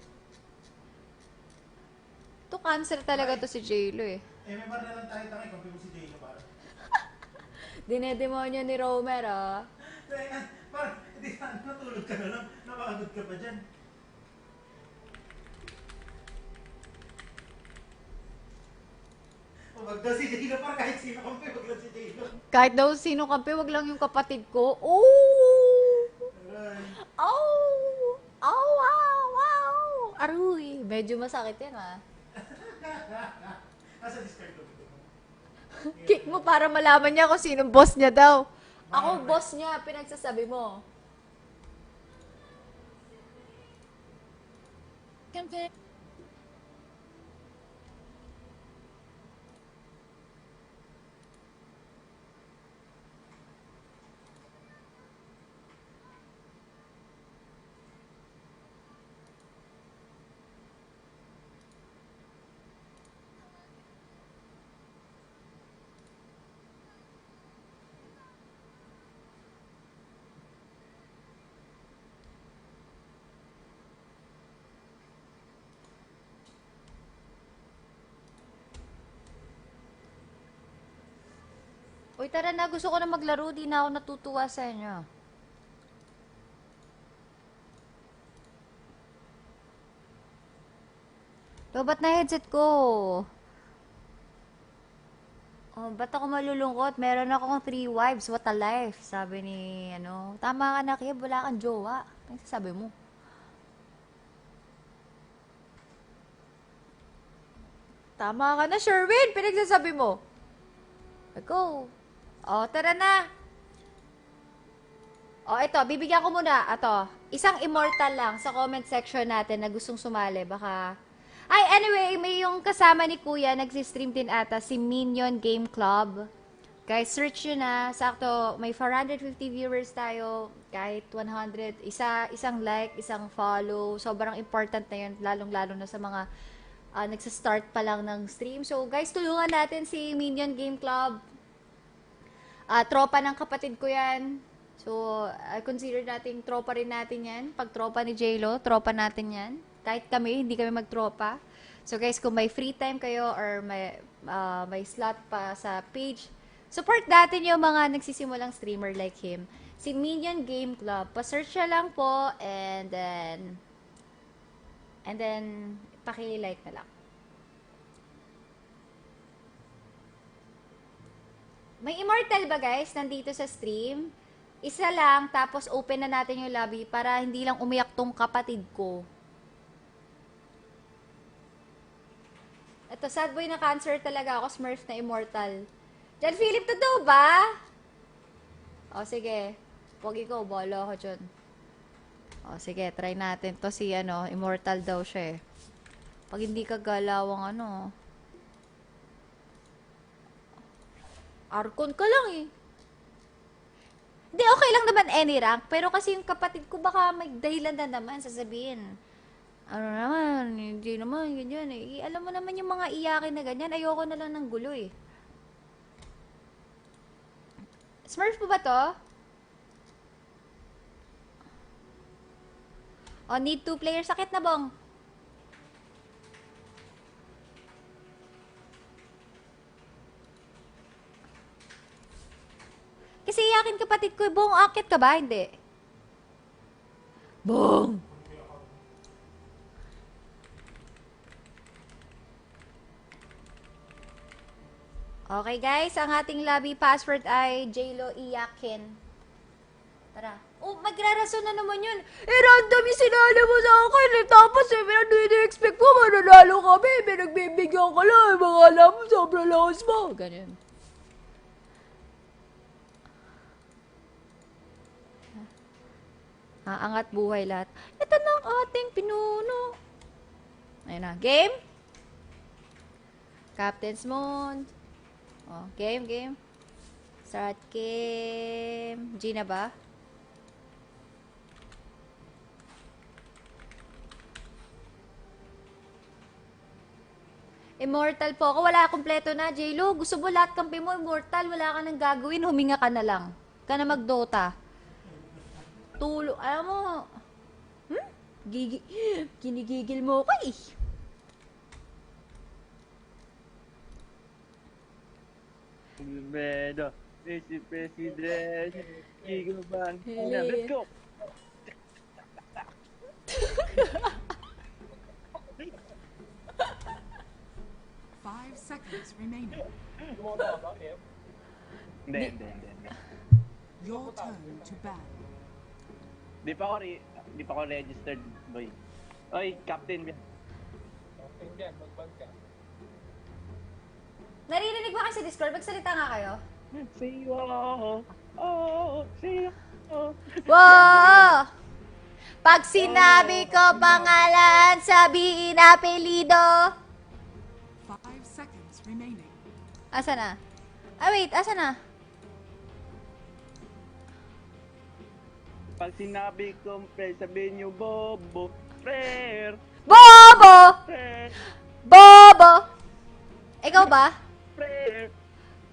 To cancer talaga to si J-Lo eh. May bar na lang tayo tangay, kampi mo si J-Lo para. Dinedemonyo ni Romer Parang, hindi natulog ka na lang, napakagod ka pa dyan. Wag daw si J-Lo para kahit sino kampi, wag lang si J-Lo. Kahit daw sino kampi, wag lang yung kapatid ko. Oh! Oh! Oh, wow! Wow! Aruy! Medyo masakit yan Nasa Discord ko. Kick mo para malaman niya kung sinong boss niya daw. Ako boss niya, pinagsasabi mo. Uy, tara na. Gusto ko na maglaro. Di na ako natutuwa sa inyo. Ba't na headset ko? Oh, ba't ako malulungkot? Meron akong 3 wives. What a life. Sabi ni, Tama ka na, Kib. Wala kang jowa. Ano sabi mo? Tama ka na, Sherwin. Pinagsasabi mo. Go. Oh, tara na. Oh, ito. Bibigyan ko muna. Ito. Isang immortal lang sa comment section natin na gustong sumali. Baka... Ay, anyway, may yung kasama ni Kuya, nagsi-stream din ata, si Minion Game Club. Guys, search nyo na. Sakto, may 450 viewers tayo. Kahit 100, isang like, isang follow. Sobrang important na yun, lalong-lalo na sa mga nagsa-start pa lang ng stream. So, guys, tulungan natin si Minion Game Club. Tropa ng kapatid ko yan. So, consider nating tropa rin natin yan. Pag tropa ni JLo, tropa natin yan. Kahit kami, hindi kami magtropa. So, guys, kung may free time kayo or may slot pa sa page, support natin yung mga nagsisimulang streamer like him. Si Minion Game Club. Pa-search siya lang po and then paki-like na lang. May immortal ba guys nandito sa stream? Isa lang tapos open na natin yung lobby para hindi lang umiyak tong kapatid ko. Ito, sad boy na cancer talaga ako, Smurf na immortal. Jan Philip, totoo ba? O, sige. Pogi ko, bolo ako dyan. O, sige, try natin to si, immortal daw siya eh. Pag hindi ka galawang Archon ka lang eh. Hindi, okay lang naman any rank. Pero kasi yung kapatid ko baka may dahilan na naman sasabihin. Ano naman, hindi naman, ganyan eh. Alam mo naman yung mga iyakin na ganyan. Ayoko na lang ng gulo eh. Smurf po ba to? O, need 2 players. Sakit na bong. Kasi iyakin kapatid ko, bong, akit ka ba? Hindi. Bong! Okay guys, ang ating lobby password ay JLo Iyakin. Tara. Oh, magrarason na naman yun. Random yung sinala mo sa akin eh. Tapos expect mo, mananalo kami. Nagbibigyan ka lang. Mga alam mo, sobrang lakas mo. Ganyan. Angat buhay lahat. Ito na ang ating pinuno. Ayun na. Game? Captain's Moon. Oh, game. Start game. G na ba? Immortal po ako. Wala, kompleto na. JLo, gusto mo lahat kampi mo, immortal. Wala ka nang gagawin. Huminga ka na lang. Ka na mag-Dota. Alam mo. Kinigigil mo ko eh. Medo, Mr. President, Giga Bang, let's go! Five seconds remaining. Hindi. Your turn to ban. Di pa ako registered, boy. Oy, Captain. Naririnig ba kayo sa Discord? Magsalita nga kayo. Say say Wow! Pag sinabi ko pangalan, sabihin apelido. 5 seconds remaining. Asa na? Wait, asa na? Pag sinabi ko, pre, sabihin niyo, Bobo, prayer, Bobo! prayer, Bobo! Ikaw ba? prayer.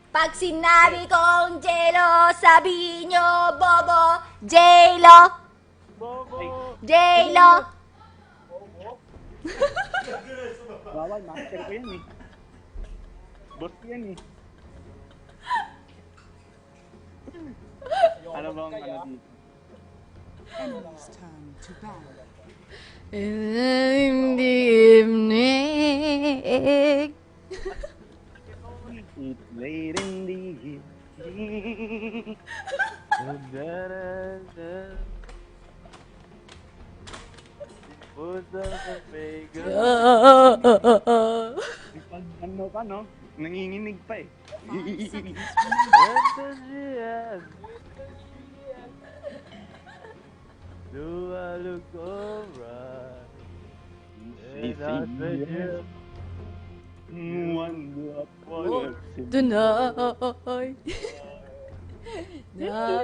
Pag sinabi kong JLo, sabihin nyo, Bobo, JLo! Bobo. JLo! Bawal, master ko yan eh. Boss ko yan eh. Ano bang dito? Enemy's turn to ban. In the evening. It's late in the evening. Put the mega. Pag ano ka, no? Nanginginig pa eh. 5 seconds Do I look alright? One up, Oh, one up. tonight. Na.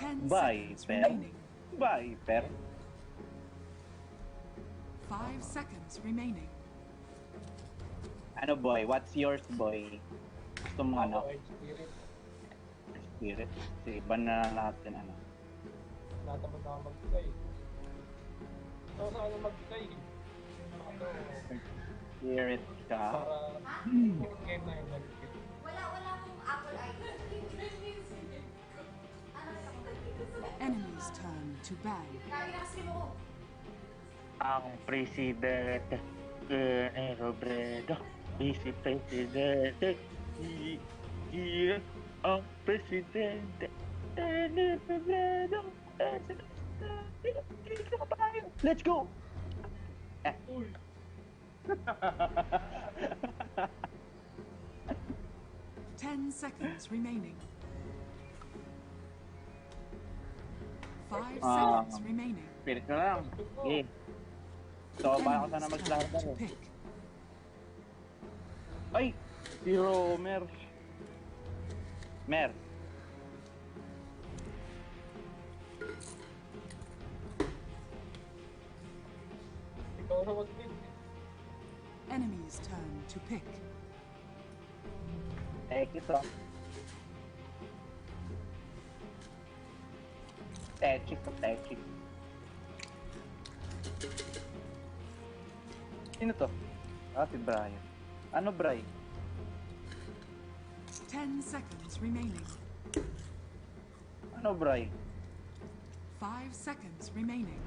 10 Bye, seconds per. remaining. Bye, per. 5 seconds remaining. Ano, boy? What's yours, boy? Gusto mo ano? Spirit. Spirit? Sige, iba na natin ano. Natamad na ako magbigay. Ikaw sa ano magbigay. Ano, Spirit ka. para yung game na yun nagbigay. Wala akong Apple ID. Enemy's turn to ban. Lagi nakaslim ako. Ang presidente ni Robredo, Vice Presidente, ang presidente ni Robredo. Let's go! 10 seconds remaining. 5 seconds remaining. Spirit na lang. Okay. So, ba ako sana Enemy's maglaro turn to ko? pick. Ay! Si Romer. Mer. Ikaw na magbigay. Enemy's turn to pick. Tekis oh. Tekis oh, tekis. Sino to? Ah, si Brian. Ano, Brian? 10 seconds remaining. Ano, Brian? 5 seconds remaining.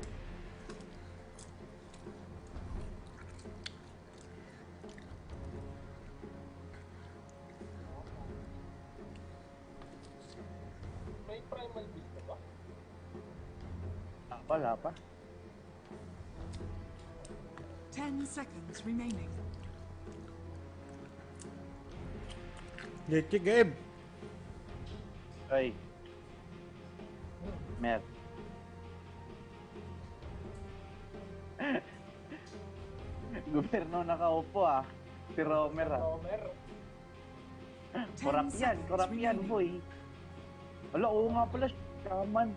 May primal beast na ba? Ah, wala pa. 10 seconds remaining. Leche Gabe. Ay. Mer. Gobyerno nakaupo ah. Si Romer ah. Romer. 10 Korap yan, seconds korap yan, remaining. boy. Wala, oo nga pala, kaman.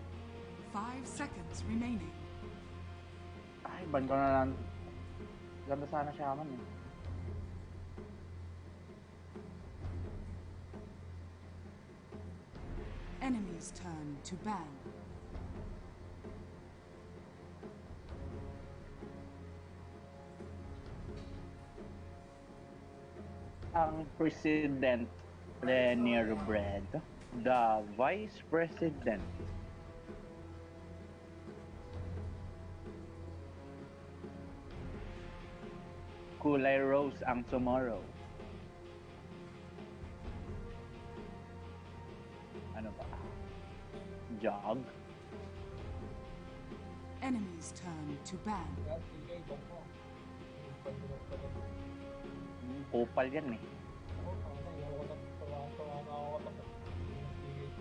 5 seconds remaining. Ay, ban ko na lang. Ganda sana shaman eh. Enemy's turn to ban. Ang President Lenier Bread, the Vice President. Kulay Rose ang tomorrow. Ano ba? Jog? Enemy's turn to ban. Yan, sige, ibang mo. Pag-inom pa rin. Kupal yan eh. Ako, ano, ayoko na. Tawa na ako kapag pinagpigil.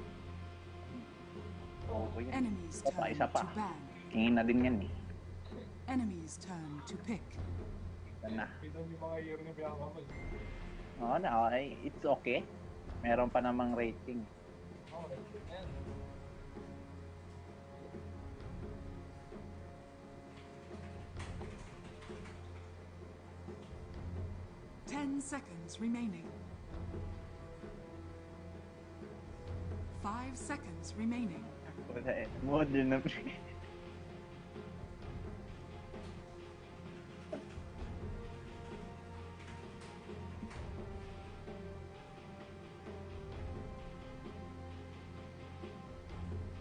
Oo yan. Enemy's Isa pa, turn isa pa. to ban. Tingin na din yan eh. Enemy's turn to pick. Yan na. Pinom yung mga year ni Biancake. Oo na, okay. It's okay. Meron pa namang rating. Oo, right yan. 10 seconds remaining. 5 seconds remaining. Wala eh. Modern na pre.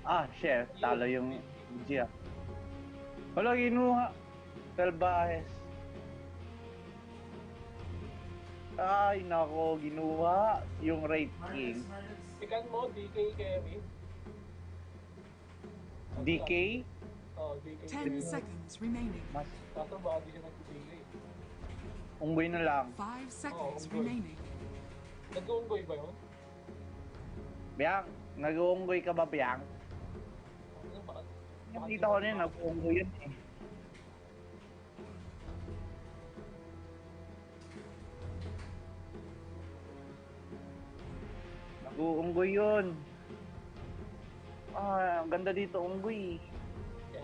Ah, chef. Talo yung Gia. Wala, ginuha. Salbahes. Ay, nako, ginuha yung rating. Pikan mo, DK carry. DK? Oo, DK 10 carry. seconds remaining. Mas Kaso baka di siya nagbibigay. unggoy na lang. 5 seconds Oh, good. remaining. Nag-uunggoy ba yun? Biang, nag-uunggoy ka ba, Biang? Ano ba? Nakita ko na yun, nag-uunggoy yun eh. Unggoy yun. Ang ganda dito, unggoy. Kaya,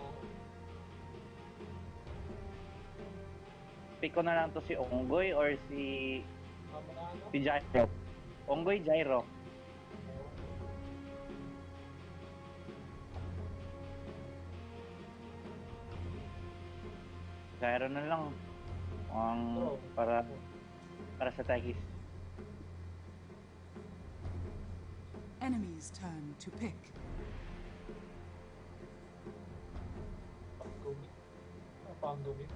Pick ko na lang to si Unggoy or si mama na ano? Gyro. Unggoy, Gyro. Gyro na lang. Para sa tagis. Enemy's turn to pick. Panggumi. Panggumi.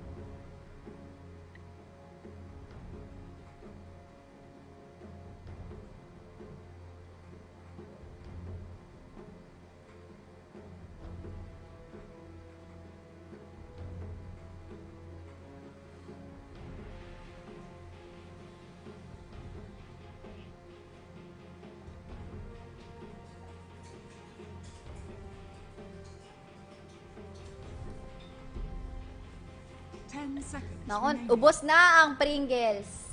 Ten seconds Nakon, remaining. ubos na ang Pringles.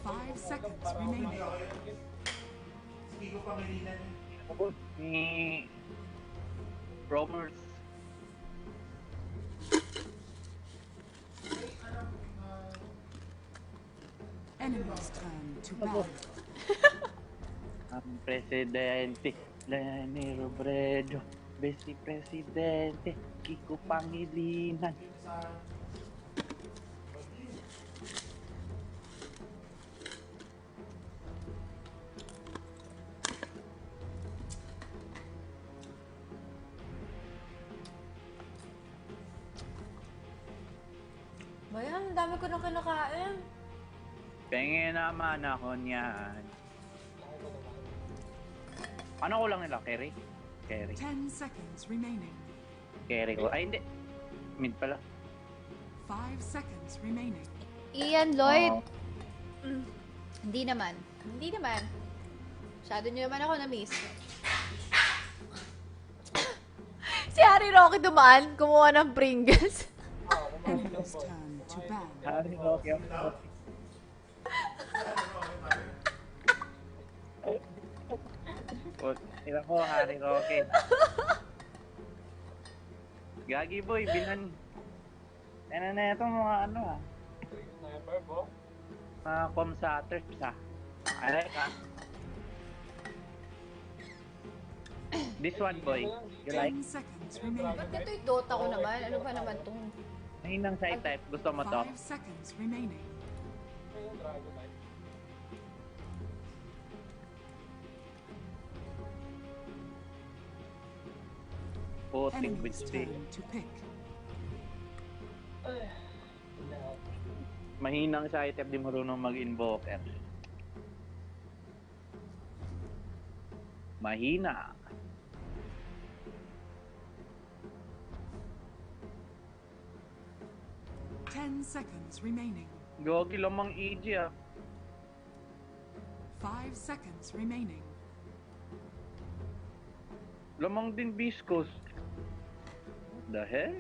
5 seconds remaining. Hindi ko pangilinan. Ni Romers. Enemy's turn to ban. Ang presidente, Lenny Robredo. Besi Presidente, Kiko Pangilinan. Bayan, ang dami ko na kinakain. Pengen naman ako niyan. Ano ko lang nila, Kerry? Kerry. 10 seconds remaining. Kerry ko. Ay, hindi. Mid pala. 5 seconds remaining. Ian Lloyd. Oo. Hindi naman. Hindi naman. Masyado nyo naman ako na-miss. Si Harry Rocky dumaan, kumuha ng Pringles. Enemy's turn to ban. Hari Rocky ako. Tira ko, Hari Rocky. Gagi boy, binan. Ano na itong mga ano ah. Sniper po. Mga comsatters ah. Alay ka. This one boy. You like? 10 seconds remaining. Ba't ito yung Dota ko naman? Ano ba naman itong... Mahinang side type. Gusto mo to? 5 seconds remaining. Yung Dragonite. Puting Enemy's bitch. turn to pick. Ay, lahat. Mahinang side type. Di marunong mag-invoker. Mahina. Ten seconds remaining. Gogi lamang EG ah. 5 seconds remaining. Lamang din viscous. What the hell?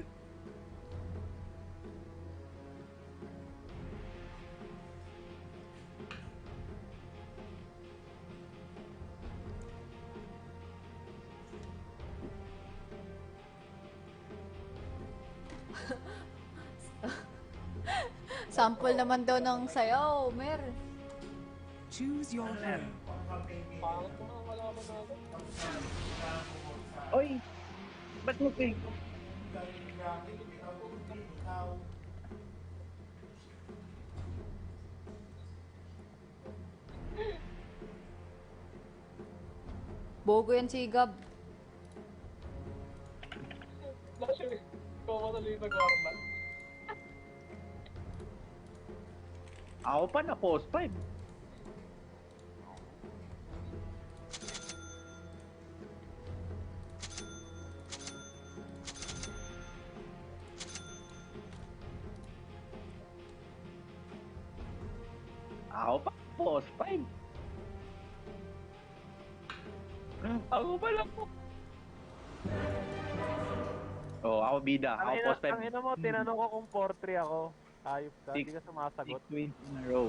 Sample naman daw ng sayaw, Mer. Choose your hero. Pangit ko na malaman natin. Oy! Ba't mo ping? Bogo yan si Gab. Actually, kung ano yung nag-warm lang. Ako pa na post 5. Ako pa post 5. Ako pa lang po. Oh, ako bida. Ako post 5. Ang ina mo, tinanong ko kung 4-3 ako. Ayop ka, hindi ka 6 sumasagot. wins in a row.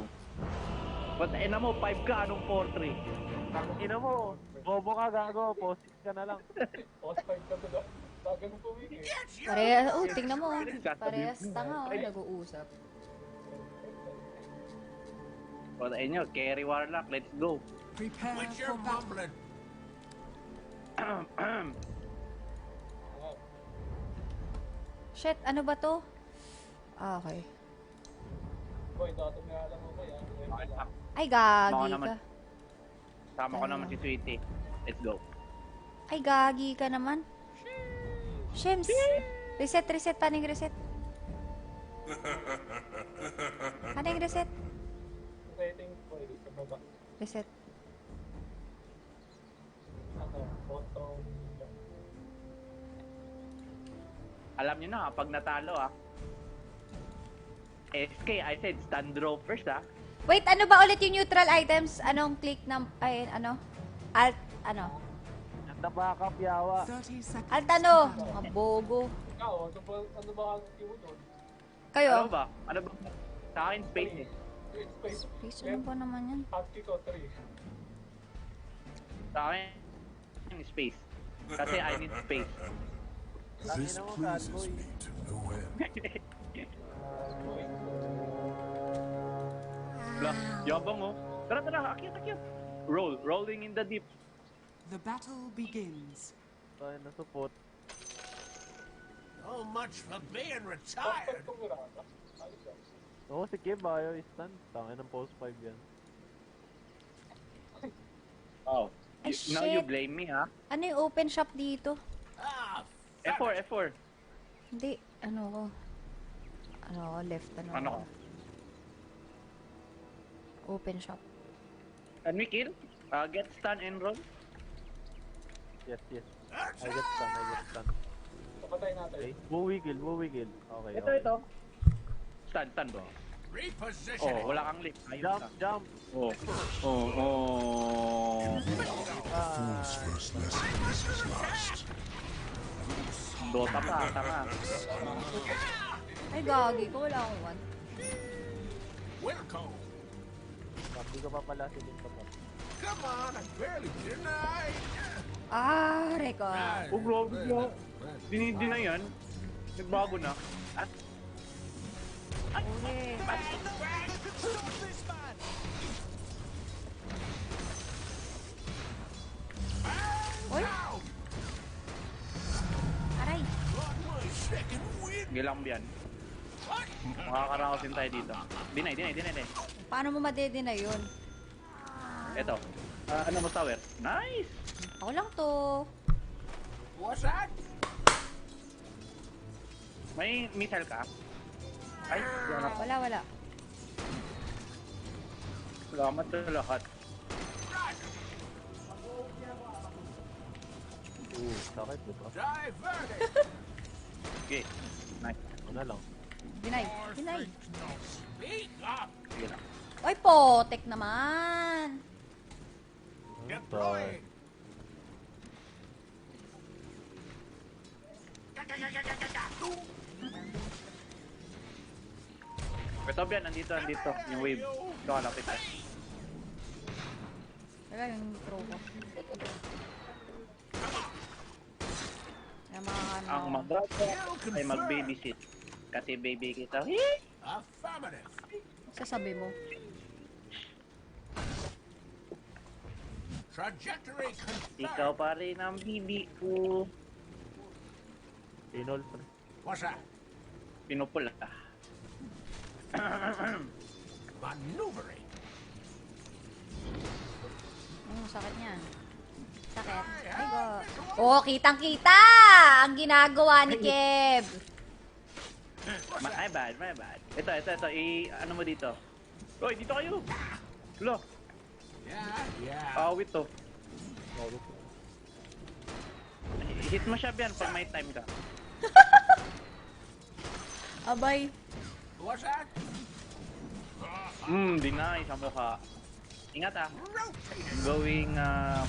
Ba't ina mo, 5 ka, anong 4-3? Ina mo, bobo ka gago, post 6 ka na lang. Post 5 ka to daw. Bago nung pumili. Parehas, tingnan mo. Parehas tanga, nag-uusap. Ba't inyo, carry warlock, let's go. Prepare for battle. Shit, ano ba to? Ah, okay. Boy, dati nga alam mo ba yan? Ay, Ako gagi naman. ka. Sama ko naman si Sweetie. Let's go. Ay, gagi ka naman. Shems. Reset, reset. Paano yung reset? Paano yung reset? Rating boy, sa baba. Reset. Ano, bottom. Alam nyo na, pag natalo SK, I said stand draw first Wait, ano ba ulit yung neutral items? Anong click ng... Ay, ano? Alt, ano? Nanda backup, yawa. 30 seconds. Alt ano? to battle. Mga bogo. Ikaw, ano ba ang mo doon? Kayo? Ano ba? Ano ba? Sa akin, space eh. Space. Space, ano ba naman yan? Husky ko, 3. Sa akin, space. Kasi I need space. This pleases me to no end. Yabang oh. Tara, tara, akyat, akyat. Rolling in the deep. The battle begins. Tayo na support. So much for being retired. Oo, si Kim ayaw i-stand. Tangin ng post 5 yan. Oh. Ay, Now you shit. blame me Ano yung open shop dito? Ah, F4, F4. Hindi, ano ko? Ano ko, left, ano Ano ko? ko? Open shop. Can we kill? Get stun and roll? Yes, yes. I get stun, I get stun. Kapatay natin. Okay. Woo-wiggle. Okay, Ito, okay. ito. Stun ba? repositioning. Oh, wala kang lift. Ayun Jump, ka. jump! Oh. Fool's first lesson is last. Dota pa, tanga. Ay, gagi ko. Wala akong one. Wilco. Hindi ko pa pala silin ka pa. Come on, I barely denied. Ah, reko. Oh, grabe mo. Dinidi na yan. Nagbago na. At... Uy! Aray! Gilang yan. Makakaraos din tayo dito. Dinay. Paano mo madede na yun? Ito. Ano mo tower? Nice! Ako lang to. What's that? May missile ka? Ay, Wala, wala. salamat sa lahat. Sakit dito. Diverted. Okay. Nice. Ano lang. Dinay. Dinay. Speak up. Sige lang. Oy, potek naman. Deploy. Ito Bian, nandito. Yung wave. Ito kalapit eh. Wala yung throw ko. Yung mga ano. Ang madrasa ay mag-babysit. Kasi baby kita. Affirmative. Sasabi mo. Trajectory confirmed. Ikaw pa rin ang bibi ko. Pinol pa. What's that? Pinupula. Maneuvering. Sakit niyan. Sakit. Ay, go. Oh, kitang-kita! Ang ginagawa ni Kev. My bad. Ito. Ano mo dito? Hoy, dito kayo! Lo, Yeah. awit to. Hit mo siya Bian pag may time ka. Abay. What's that? Deny sa mukha. Ingat Rotating. Going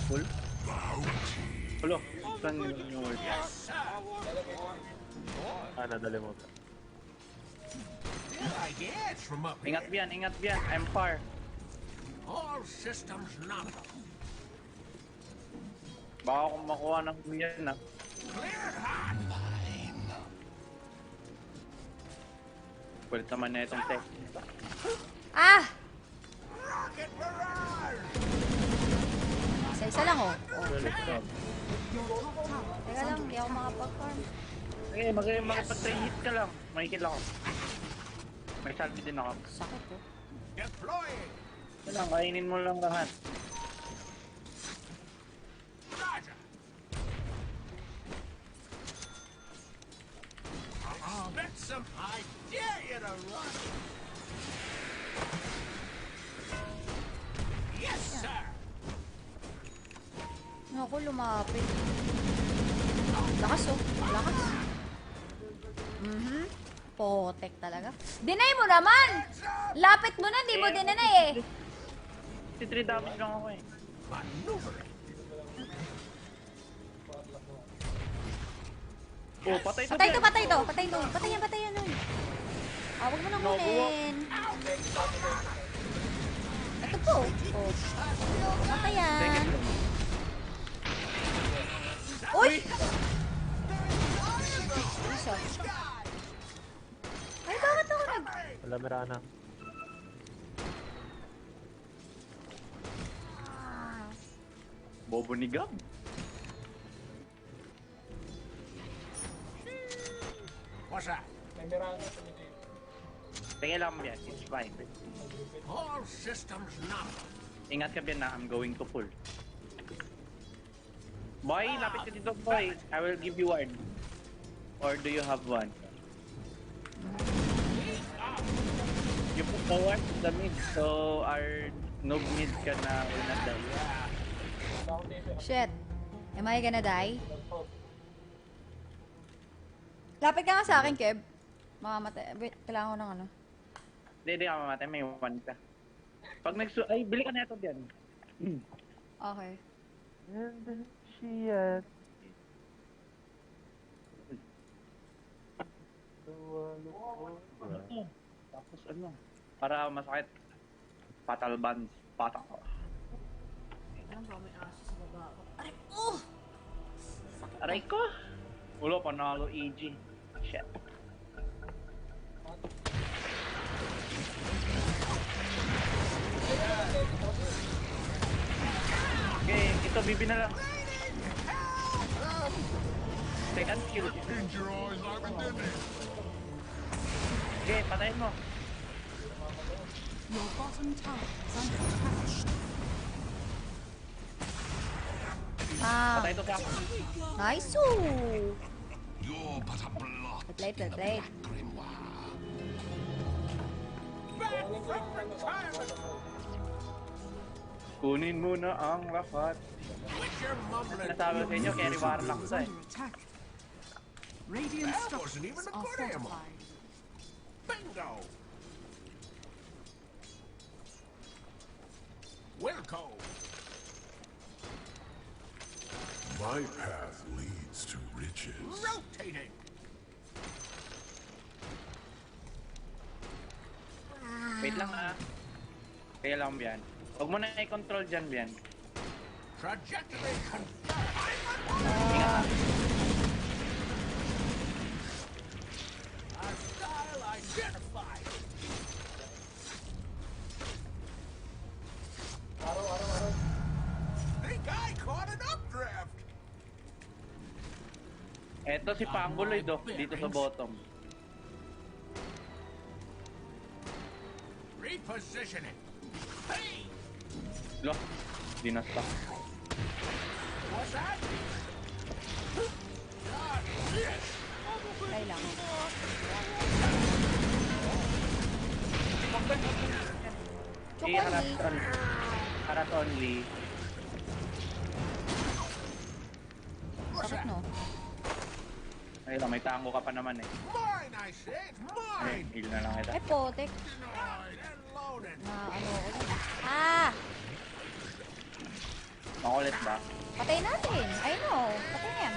full. Hello, saan yung word? Nadali mo. I guess from up here. Ingat Bian. I'm far. All systems nominal. Baka kung makuha ng yan na. Cleared hot. Kulit naman na itong tech. Ah! Rocket barrage. Isa-isa lang, oh. Your top tower Teka lang, hindi ako makapag-farm. Okay, makipag-train hit ka lang. Makikil ako. May salvi din ako. Sakit, oh. Deploying. Ito lang, kainin mo lang lahat. Roger. Expect some. I dare you to run. Yes, sir. Ako, lumapit. Lakas, oh. Lakas. Potek talaga. Deny mo naman! Lapit mo na, di mo dinanay eh. 53 damage lang ako eh. Maneuver. Oh, patay to. Patay to, dyan. patay to. Patay to. Patay yan, patay yan. Uy. Ah, huwag mo nang kunin. Ito po. Oh. Patay yan. Uy! Isa. Ay, bakit ako nag... Wala Mirana. Bobo ni Gab. What's that? Tingnan lang yan, it's fine. All systems nominal. Ingat ka bien na, I'm going to pull. Boy, lapit ka dito boy. I will give you one. Or do you have one? You put forward to the mid, so our noob mid ka na will not die. Shit. Am I gonna die? Lapit ka nga sa akin, Kev. Makamatay. Wait, kailangan ko ng ano. Hindi ka mamatay, may one ka. Pag ay, bili ka na ito diyan. Okay. And she has... Tapos ano, para masakit. Fatal bands. Patak. Oh! Aray ko! Ulo, panalo EG. Shit. Okay, ito bibi na lang. Second kill. In your eyes, I'm a dimmy. Okay, patayin mo. Your bottom tower is under attack. Ah, Patay to sa akin. nice! Ooh. You're but a blot. Well played, well played. Back from retirement. Kunin mo na ang lahat. Quit your mumbling. Nasabi ko sa inyo, carry warlock Is to eh. under attack. Radiant That wasn't even structures a are good ammo. fortified. Bingo. Wilco. My path leads to riches. Rotating. Wait lang ah. Kaya lang Bian. Huwag mo na i-control dyan, Bian. Trajectory confirmed. Ingat ah. Hostile identified. Think I caught an updraft. Eto si Panguloy do, dito sa bottom. Repositioning. Hey! Lo, dinasta. What's that? God, yes! Ay lang. I-haras Chocolate. haras only. Sakit, no? Ay lang, may tango ka pa naman eh. Mine, I say! It's Ay, mine! heal na lang kita. Ay, potek. Denied and loaded. Na ano ko dun. Ah! Makulit ba? Patay natin. I know. Patay na yan.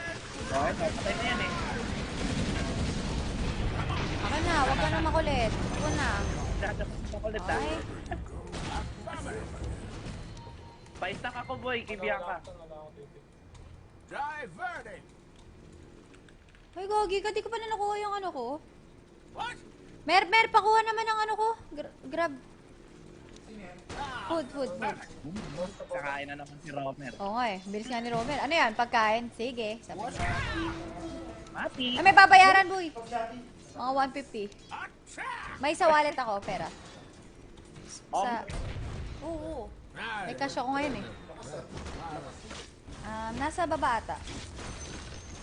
Okay, patay na yan eh. Akin na. Huwag ka na makulit. Huwag na. Makulit ah. Okay. Pa-stack ako, boy, kay Bianca. Diverted! Ay, gogi ka. Di ko pa na nakuha yung ano ko. Mer, pakuha naman ang ano ko. Grab. Food. Kakain na naman si Romer. Oo nga eh. Bilis nga ni Romer. Ano yan? Pagkain? Sige. Sabi niya. Mati. Ay, may babayaran, boy. Mga 150. May sa wallet ako, pera. Sa... Oo. May cash ako ngayon eh. Nasa baba ata.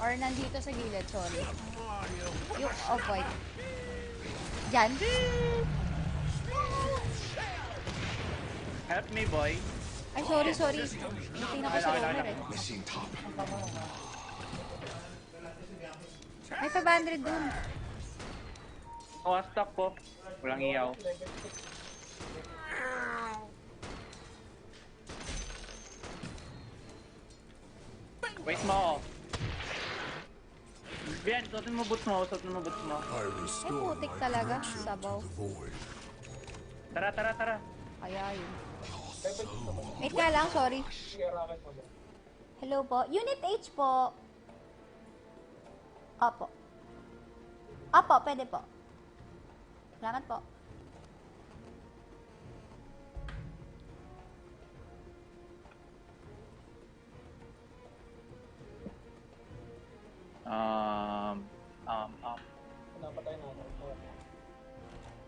Or nandito sa gilid, sorry. Yung off-white. Diyan. Help me, boy. Ay, sorry. Natin ako sa Romer eh. May 500 dun. Oh, stock po. Walang iyaw. Wait mo. Bian, suotin mo boots mo. I Ay, restore putik my talaga. connection Sabaw. to the void. Tara. Kaya yun. Wait nga lang, sorry. Hello po. Unit H po. Opo. Pwede po. Salamat po.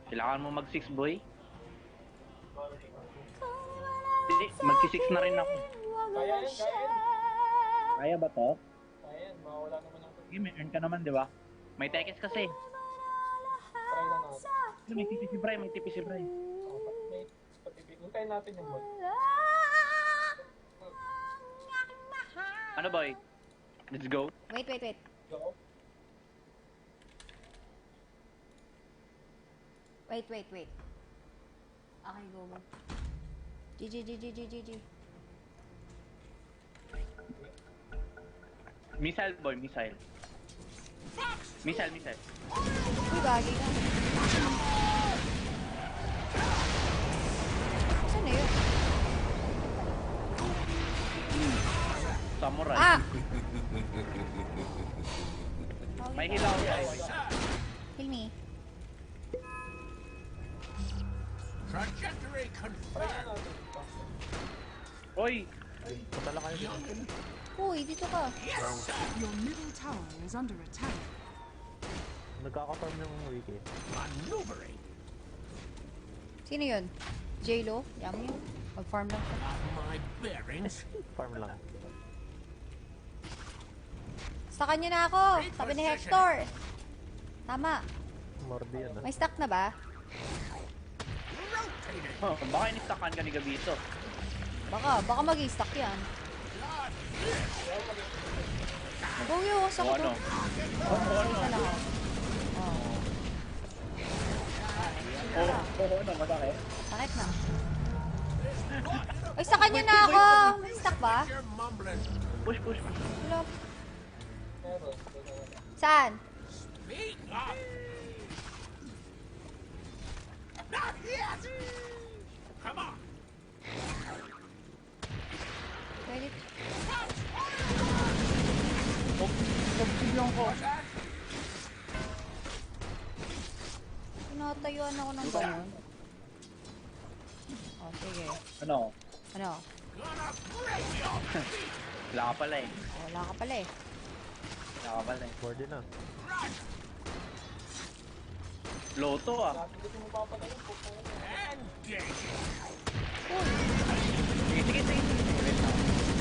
Kailangan mo mag-6, boy? Hindi, mag-6 na rin ako. Kaya ba to? Kaya yan, mawala naman ang Sige, may earn ka naman, di ba? May tekes kasi. try lang natin. May tipi si Bray. May patipig. Hintayin natin yung boy. Ano, boy? Let's go. Wait. Go. Wait. Okay, go. GG. Missile, boy, missile. Missile. Uy, bagay ka. Saan na yun? Samurai. Ah! May hilaw guys. Heal me. Trajectory confirmed. Oy! Patala kayo dito. Uy, dito ka. Your middle tower is under attack. Nagkaka-farm ng wiki. Maneuvering. Sino yun? J-Lo? Yum. Mag-farm lang siya. My bearings. Farm lang. Sa kanya na ako. Sabi ni Hector. Tama. Mordi yan May stock na ba? Oh, baka inistakan ka ni Gabito. Baka mag-i-stock yan. Nag-uwi ako sa O ano? Isa lang ako. Ano, masakit? Sakit na. Ay, sa kanya na ako. May stock ba? You're mumbling. Push. Hello. Saan? Speak up. Not yet. Come on. Pwede. Pagsigyan ko. Tinatayuan ako ng gano'n. Oh, sige. Ano? Ano? Wala ka pala eh. Wala ka pala eh. Mordi na. Loto ah. Sige.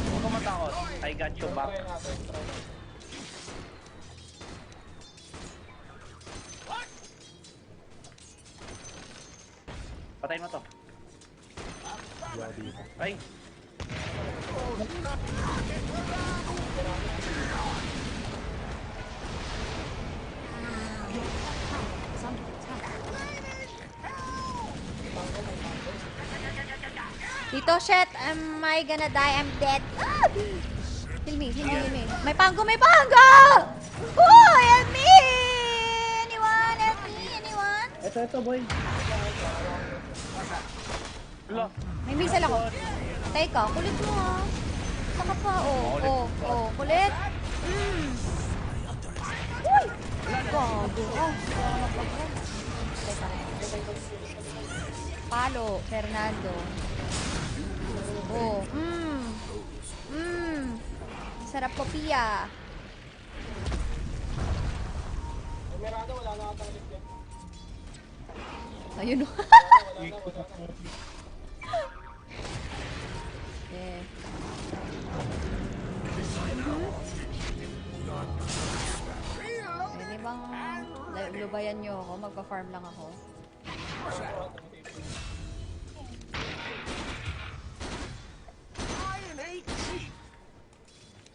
Huwag ka matakot. I got you back. Try natin. Patayin mo to. Yadi. Ay! Is under attack. Dito, shit. Am I gonna die? I'm dead. Ah! Heal me. May panggo! Oh, help me! Anyone? Ito boy. Wala. May missile ako. Teka, kulit mo ah. Saka pa, kulit. Uy! Gago. Wala ka magpag-run. Teka. Palo, Fernando. Sarap po, Pia. Ayun o. Yeah. Pwede bang lubayan nyo ako? Magpa-farm lang ako.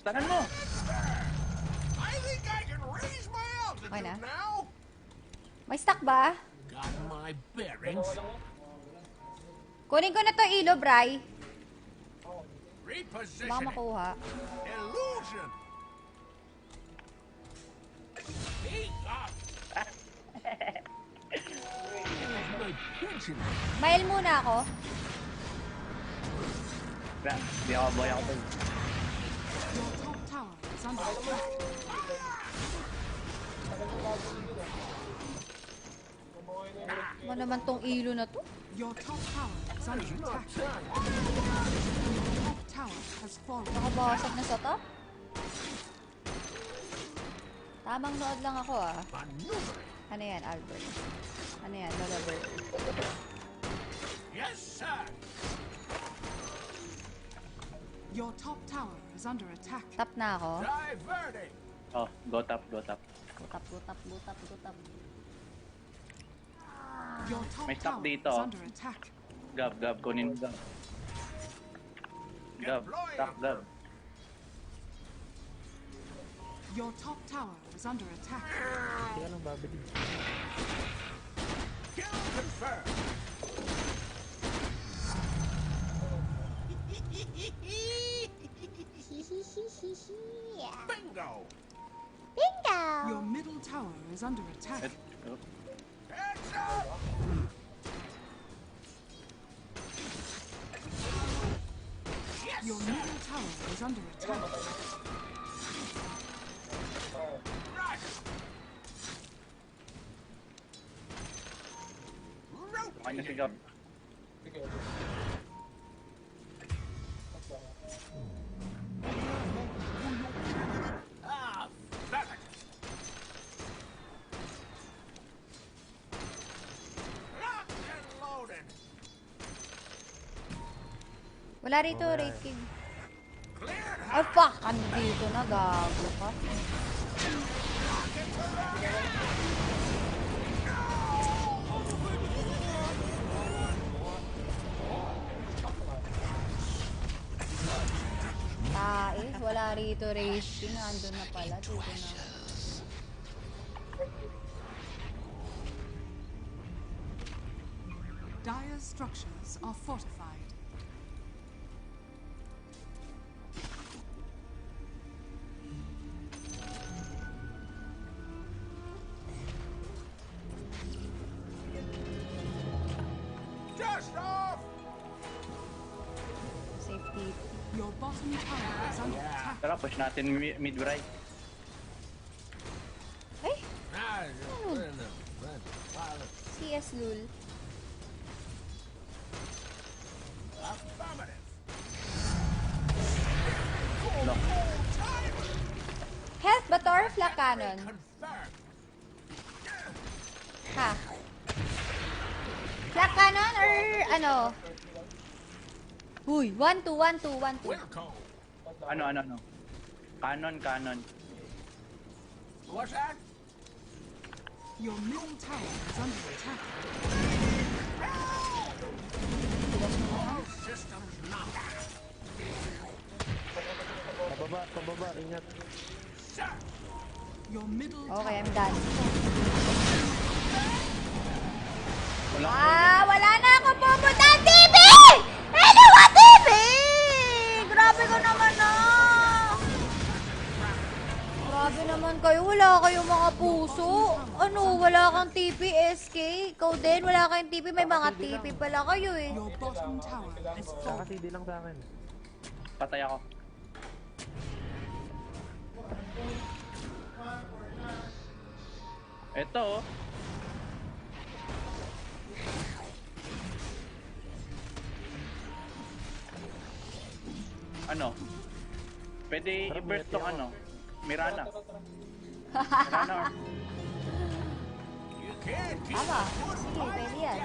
Tanan mo! Okay na? May stock ba? Kunin ko na to ilo, Bri. Baka makuha. Mail muna ako. Di ako boy ako. Your top tower is under attack. Ano naman tong ilo na to? Your top tower is under attack. Your top tower has fallen. Nakabasag na sa top? Tamang nood lang ako ah. Ano yan, Albert? Ano yan, Albert? Your top tower is under attack. Tap na ako. Oh, go top, go top. Gutap. Your top May stock tower dito. is under attack. Gab, kunin mo gab. Gab. Your top tower is under attack. Kaya lang babili. Your middle tower is under attack. Oh. Your middle tower is under attack. Okay na si Gab. Wala rito, Raid King. Ay, fuck! Andito na, gago ka. Wala rito, Raid King. Andun na pala, dito na. Dire's structures are fortified. Safety. Your bottom tower is under attack. Tara, push natin mid-right. Ay! Ano? CS Lul. No. Health ba to or flak cannon? Ha? Flak cannon or ano? Uy, 1-2, 1-2, 1-2. Ano? Canon. Your middle tower is under attack. Pababa, ingat. Your middle Okay, I'm tower. done. Wala na ako pupunta ang TV! Ano ba TV? Grabe ko naman na! Grabe Grabe naman kayo. Wala kayong mga puso. Ano, wala kang TP, SK? Ikaw din, wala kayong TP. May mga TP pala kayo eh. Your bottom tower is falling. Kaka-CD lang sa akin. Patay ako. Ito oh. Ano? Pwede i-burst tong ano? Mirana. Mirana or... Tama. Sige, pwede yan.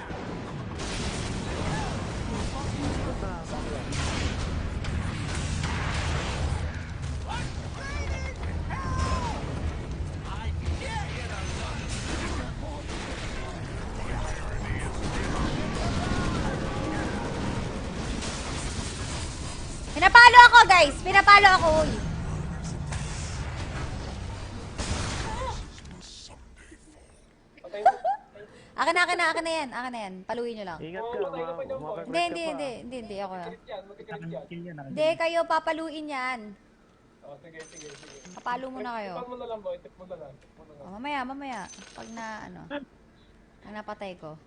Pinapalo ako, guys! Pinapalo ako, uy! Akin na yan. Akin na yan. Paluin nyo lang. Ingat ka, Hindi, ako na. Hindi, kayo papaluin yan. Papalo muna kayo. Oh, mamaya. Pag na, pag napatay ko.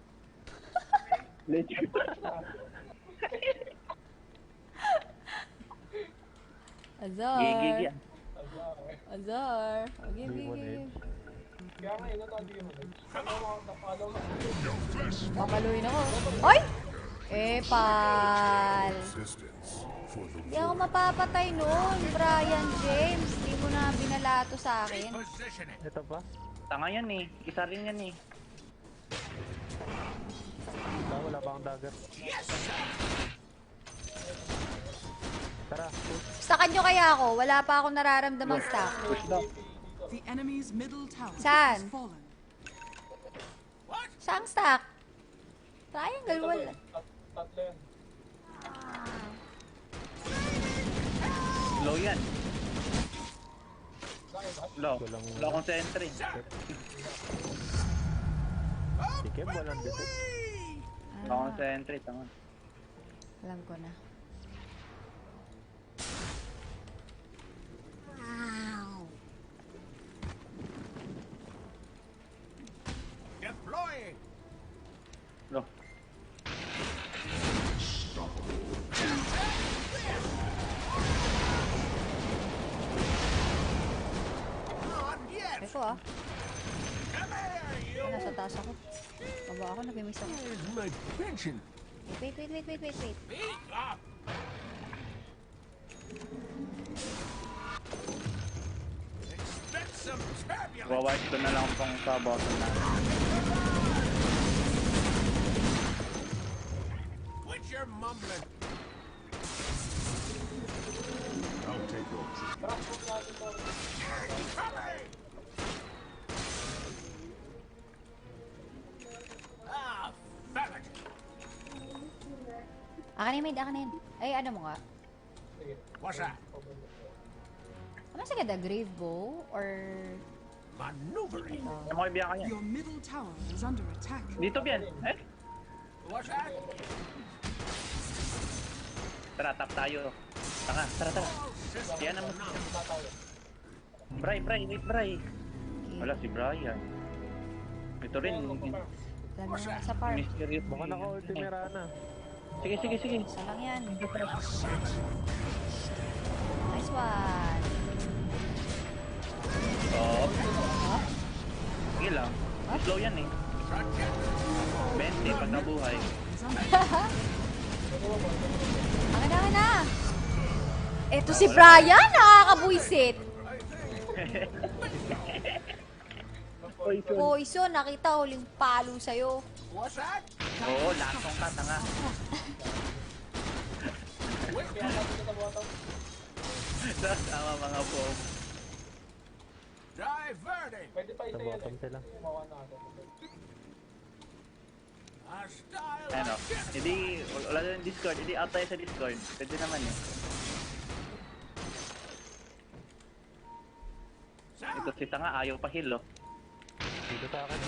Azar. Gigi. Azar. Give. Papaluin ako. Hoy! Epal. Resistance for the Hindi ako mapapatay nun, Brian James. Hindi mo na binalato sa akin. Ito pa? Tanga yan eh. Isa rin yan eh. Wala pa akong dagger. Tara, push. Stakan nyo kaya ako. Wala pa akong nararamdamang stack. Push daw. The enemy's middle tower Saan? has fallen. Saan stack? Triangle, wala. Low yan. Low. Low akong sentry. Tikim, walang detect. Low akong sentry. Tanga. Alam ko na. Low. Eko ah. Nasa taas ako. Baba ako, nag-miss ako. Wait. Wawipe ko na lang pang sa bottom na. I'll take over. Akin na yun. Ay, ano mo nga? What's that? Ano sa ganda? Grave bow? Or... Maneuvering. Ano mo ibiyan ka yan? Your middle tower is under attack. Dito biyan. Eh? What's that? Tara, tap tayo. Tara. Yan naman. Bray. Wala si Brian. Ito rin. Alam mo sa farm. Mysterious. Baka naka-ulti Mirana. Sige. Isa lang yan. Nice one. Oo. Sige lang. Slow yan eh. 20 pag nabuhay. Akin na. Eto si Brian, nakakabuisit. Poison, nakita huling palo sa'yo. What's that? Oo, lasong ka, tanga. Tama mga po. Diverting. Sa bottom sila. A style. Ano, hindi, wala na yung Discord, hindi out tayo sa Discord. Pwede naman eh. Ito si Tanga, ayaw pa heal oh. Dito sa akin.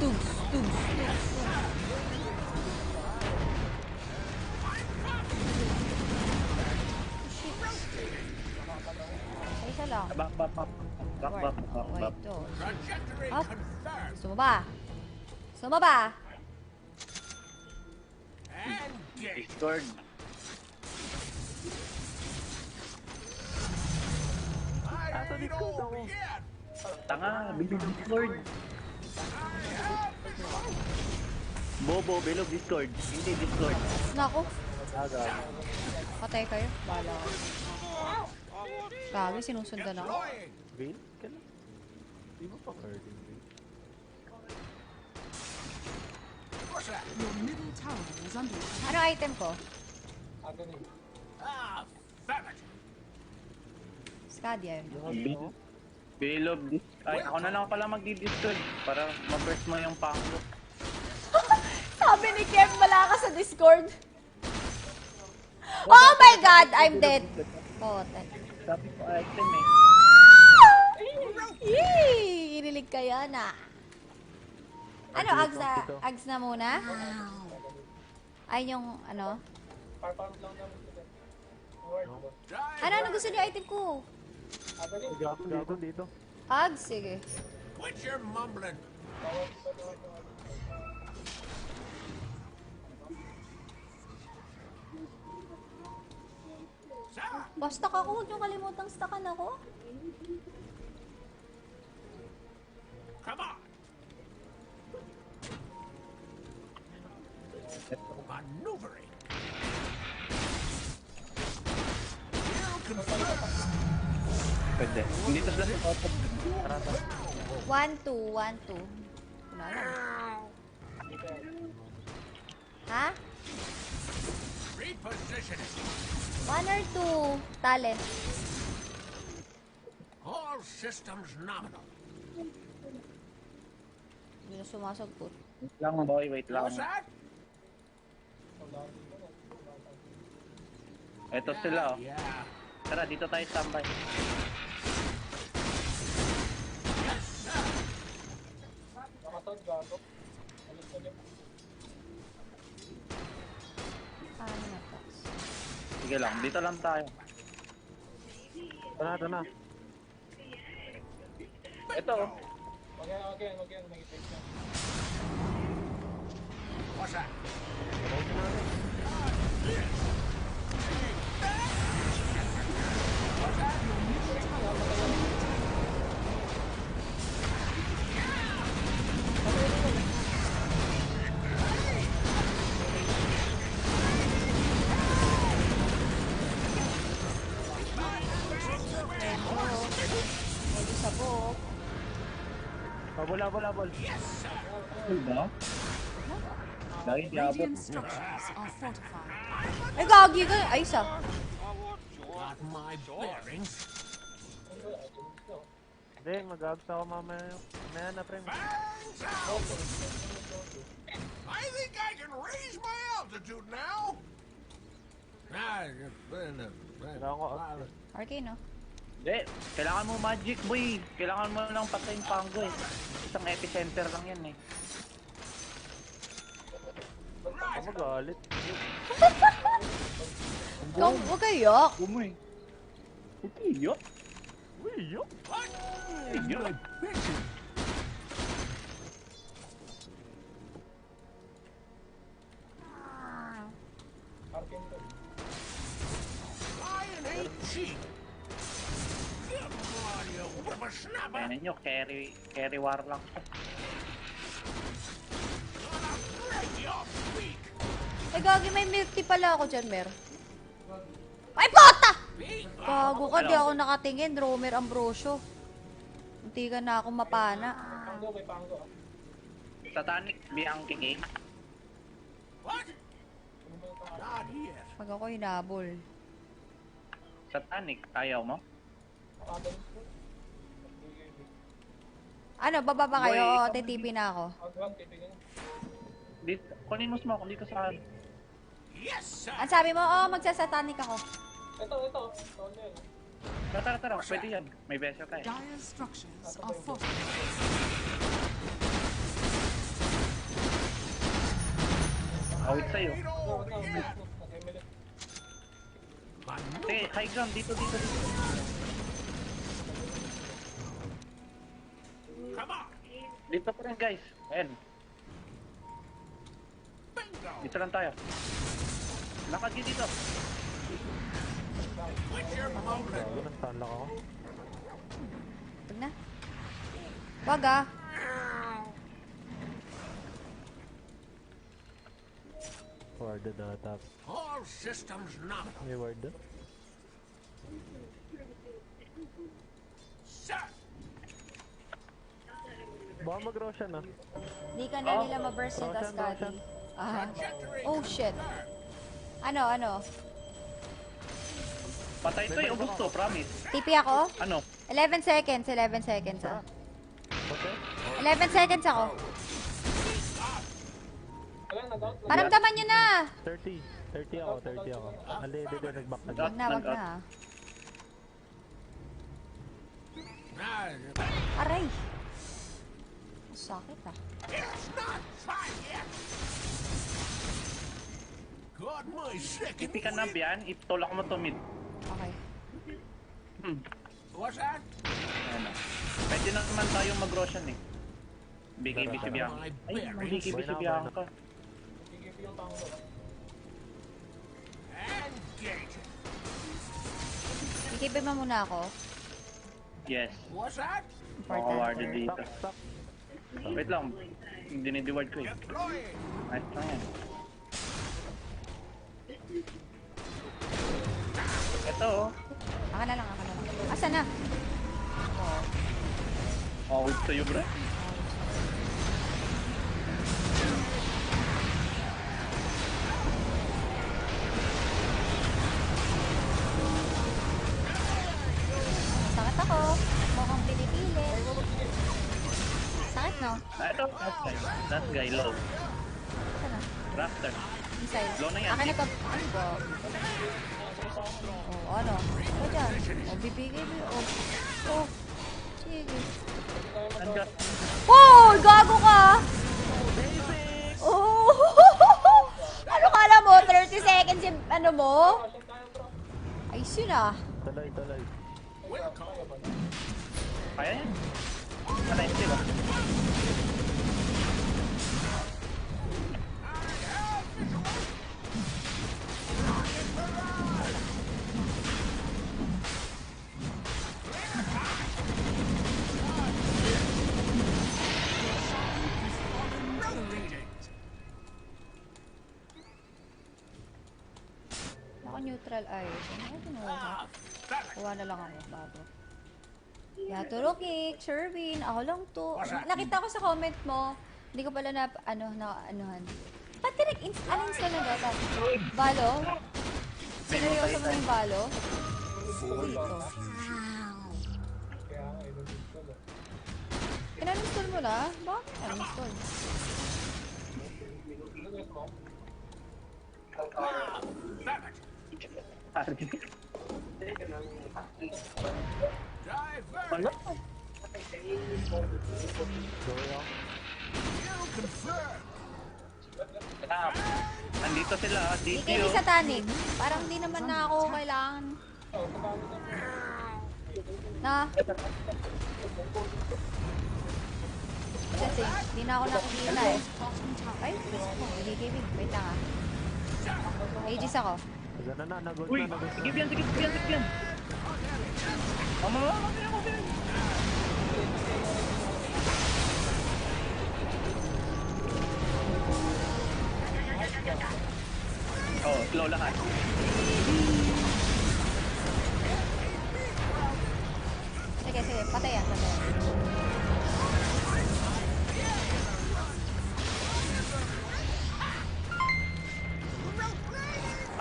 tugs, tugs. Ay, isa lang. Back, back, back. Back, Wait, back, back, wait, back. to. Up. Gusto mo ba? Gusto mo ba? Discord. Asa Discord ako? Tanga, bilog Discord. Bobo, bilog Discord. Hindi Discord. Nako. Aga. Patay kayo. Bahala kayo. Gagi, sinusundan ako. Veil? Kailan? Di ba pang early veil? Your middle tower is under attack. Ano item ko? Scadia yun. Bilog Ay, ako na lang pala magdi-Discord para ma-burst mo yung panglo. Sabi ni Kev, wala ka sa Discord. Oh my God! I'm dead. Pote. Sabi ko item eh. Yee! Inilig kaya na. Ano, Dito, Ags na, dito. Ags na muna? Ay, yung ano? Ano gusto niyo item ko? Dito, dito. Ags, sige. Quit your mumbling. Basta ako, huwag niyo kalimutang stackan ako. Come on. Maneuvering. Pwede. Dito sila sa top. 1, 2, 1, 2. Wala lang. Ha? Repositioning. 1 or 2 talent. All systems nominal. Hindi na sumasagot. Wait lang boy, wait lang. What's that? Ito sila oh. Yeah. Tara, dito tayo standby. Paano na to? Sige lang, dito lang tayo. Ito na. Ito oh. What's that? Medyo sabog. Labol. Diba? Dahil di abot. Radiant structures are fortified. Ay, gagi ka. Ay, isa. Got my bearings. Hindi, mag-abs ako mamaya. Mamaya na, pre. Bangs out. I think I can raise my altitude now. Kailangan ko abs. Arcane, no? Hindi, kailangan mo magic boy. Kailangan mo lang patayin panggo eh. Isang epicenter lang yan eh. Ako magalit. Huwag kayo yak. Gumoy. Iyo. Uy, yo! Iyo. Lion ain't cheap. Come on, you whippersnapper. Kaya ninyo, carry war lang siya. Gonna break your beak. Ay, gagi, may milk tea pala ako dyan, Mer. Ay, pota! Gago ka, di ako nakatingin. Romer Ambrosio. Hindi ka na ako mapana. Satanic, Biancake. What? Not here. Pag ako hinabol. Satanic, ayaw mo? Ano, baba ba kayo? Boy, O, titipi na ako. Dito, kunin mo smoke dito sa akin. Yes, sir. Ang sabi mo, magsasatanik ako. Tara, pwede yan. May beso tayo. Dire structures are fortified. Awit sa'yo. Sige, high ground. Dito. Dito pa rin guys. Ayan. Dito lang tayo. Lakad kayo dito. Gago, nag-stun lock ako. Wag na. Wag ah. Warded na tap. All systems not May ward doon. set. Baka mag-Roshan na. Di ka na nila ma-burst yung Roshan, Cascadi. Roshan. Ah. Oh shit. Ano? Patay to yung gusto, promise. TP ako? Ano? 11 seconds ah. Okay. 11 seconds ako. Paramdaman nyo na! 30 ako. Ali, dito, nag-back na Wag na. Aray! Ang sakit ah. Got my second. Ipi ka na, Bian. Itulak mo to mid. Okay. What's that? Ayan na. Pwede na naman tayong mag-Roshan eh. BKB si Bianca. Ay, BKB si Bianca. Engage. BKB mo muna ako. Yes. What's that? Awarded dito. Stop. Wait lang. Dinideward ko eh. Deploying. Nice lang yan. Ito oh. Aka na lang. Asa na? Awit sa'yo bro. Sakit ako. Mukhang pinipili. Sakit no? Ito. That guy low. Asa na? Raptor. Missile. Low na yan. Akin na to. Ay, go. Oh, ano? Ito dyan. Oh, BKB. Oh. Sige. Nandyan. Oh, gago ka! Oh! Ano kala mo? 30 seconds yung ano mo? Ayos yun ah. Talay. Kaya yan. Malay sila. Naka-neutral ayos. Ano kinuha? Kuha na lang ako bago. Yaturo Cake, Sherwin, ako lang to. Nakita ko sa comment mo, hindi ko pala na, anuhan. Ba't ka uninstall na Dota? Balo? Sineryoso mo yung Balo? Dito. Inan-install mo na? Bakit inan-install? Wala. Nandito sila, BKB DPO. sa tanig. Parang hindi naman na ako kailangan. Na? Kasi, hindi na ako nakikita eh. Ay, BKB. Wait lang ah. Aegis ako. Nagod Uy, na. sige Bian. Mama. Oh, slow lang ah. Sige, patay yan.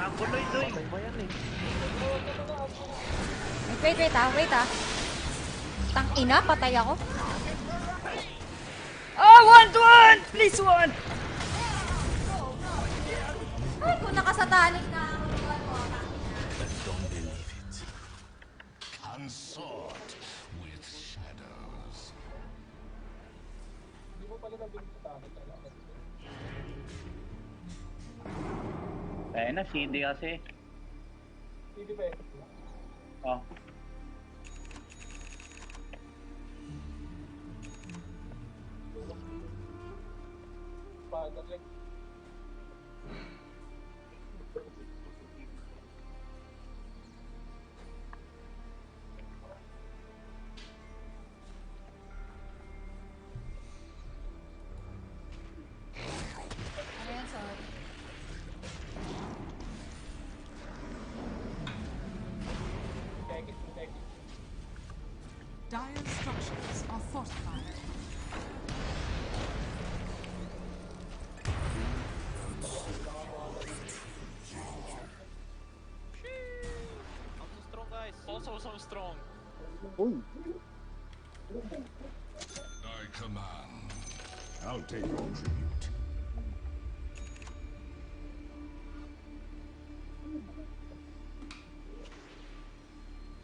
Ang kuloy-doy. Patay mo yan eh. Wait ah. Tang ina, patay ako. Oh, one! Please, one! Ay, kung nakasatanik na ako. Don't believe it. Consort with shadows. Eh na, CD kasi. Hindi pa eh. Oh. Paano like? Ano yan, sorry? Dire structures are fortified. Uy, I command. I'll take your tribute.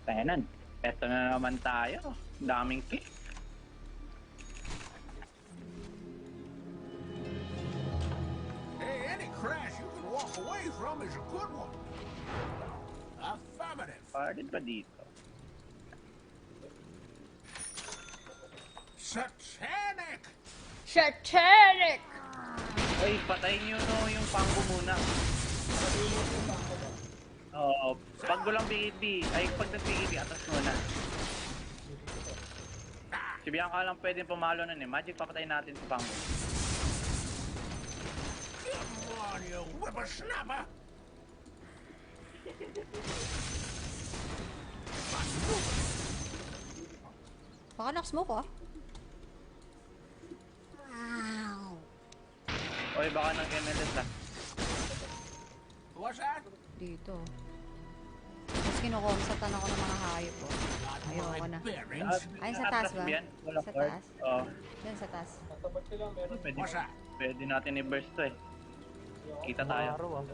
Tenan. Eto na naman tayo. Daming kick. Hey, any crash you can walk away from is a good one. Affirmative. Pardon ba dito? Satanic. Satanic! Uy, patayin nyo no, yung panggo muna. Oo, pag gulang BKB, ay pag nag-BKB, atas muna. Si Bianca lang pwedeng pumalo nun eh. Magic, papatayin natin si panggo. Come on, you whippersnapper. Baka nak-smoke ah. Uy, baka nang MLS ah. What's that? Dito. Tapos kinukomsatan ako ng mga hayop ko. Ayoko na. Bearings. Ay, sa taas ba? Wala Sa card. taas? Oo. Yan sa taas. Natapat sila, meron. What's that? Pwede natin i-burst to eh. Kita tayo. Araw ah.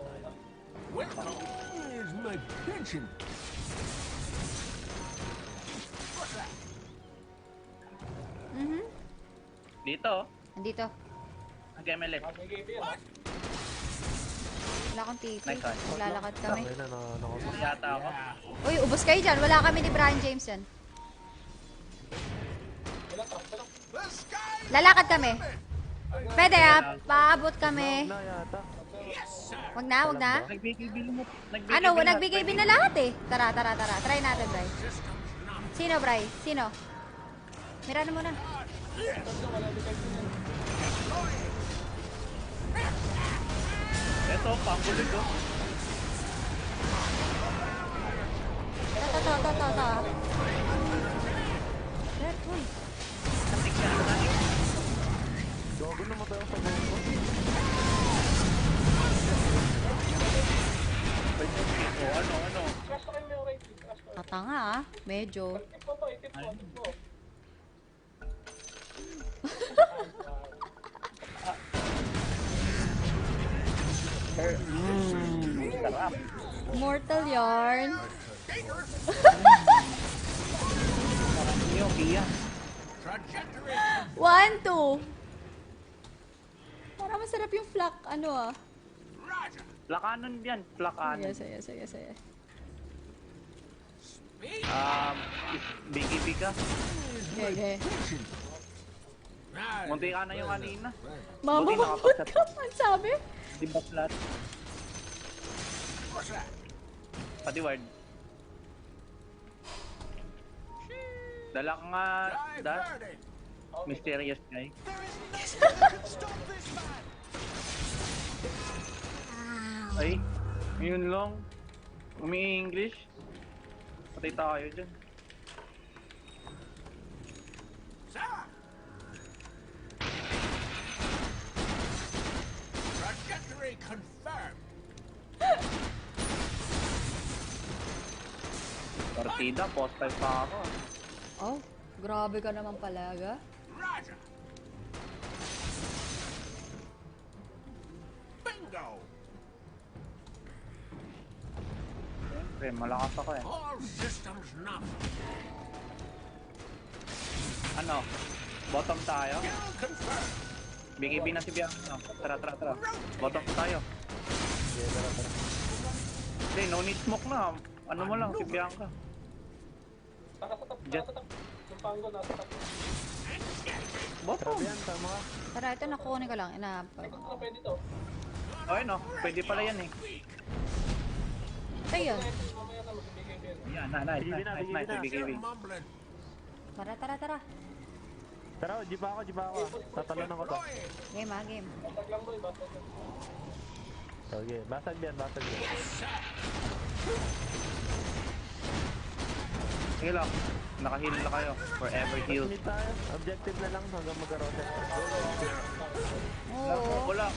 Welcome. Here's my pension. What's that? Dito, Nandito. nag-MLS. Nag-game yan. Wala akong tipi. Nice one. Maglalakad kami. Ay na, nakapag. Yata ako. Yeah. Uy, ubos kayo dyan. Wala kami ni Brian James yan. The sky. Lalakad kami. Pwede ah. Paabot kami. Na yata. Yes, sir. Wag na, wag na. Nag-BKB mo. Ano, nagbigay bin na lahat eh. Tara. Try natin, Bray. Sino, Bray? Sino? Mira na muna. Ito, panggulig ko. To. Red, uy. Natik siya. Natik. Gago namatay ako sa bomba. Ano? Crash na kayo may right. Crash na. Tatanga ah. Medyo. Tip mo to, itip mo, tip mo. Sarap. Mortal yarn. Yung Pia. Trajectory. 1, 2. Parang masarap yung flak. Ano ah. Roger. Plakanon yan. Plakanon. Sige. Speed. BKB ka. Okay. Right. Munti ka na yung kanina. Mama, Buti mabot nakapagkat. ka. Ang sabi? Di ba flat? What's that? Pati ward. Dala ka nga, Drive Dash. dirty. Mysterious guy. There is nothing that can stop this man. Ay, yun lang. Umi-English. Patay tayo dyan. Sir. Trajectory confirmed. Partida, post 5 pa ako. Oh, grabe ka naman palaga. Roger. Bingo. Siyempre, malakas ako eh. All systems not. Ano? Bottom tayo? Kill confirmed. BKB na si Bianca. Tara. Bottom tayo. Yeah, tara, tara. Hindi, no need smoke na. Ano mo lang, si Bianca. Jet. Boto. Grabe yan, tama ka. Tara, ito nakukunin ko lang. Inaapag. Okay no, pwede pala yan eh. Ito yun. Yan, nice, Bigay nice, na, nice, bigay nice, na. bigay, bigay. Mumbling. Tara, tara, tara. Tara, jeep ako. Tatalunan ko to. Game ha, game. Okay, basag yan. Sige lang, naka-heal na kayo. Forever heal. Mid tayo. Objective na lang hanggang magka-rotate. Oo. Wala.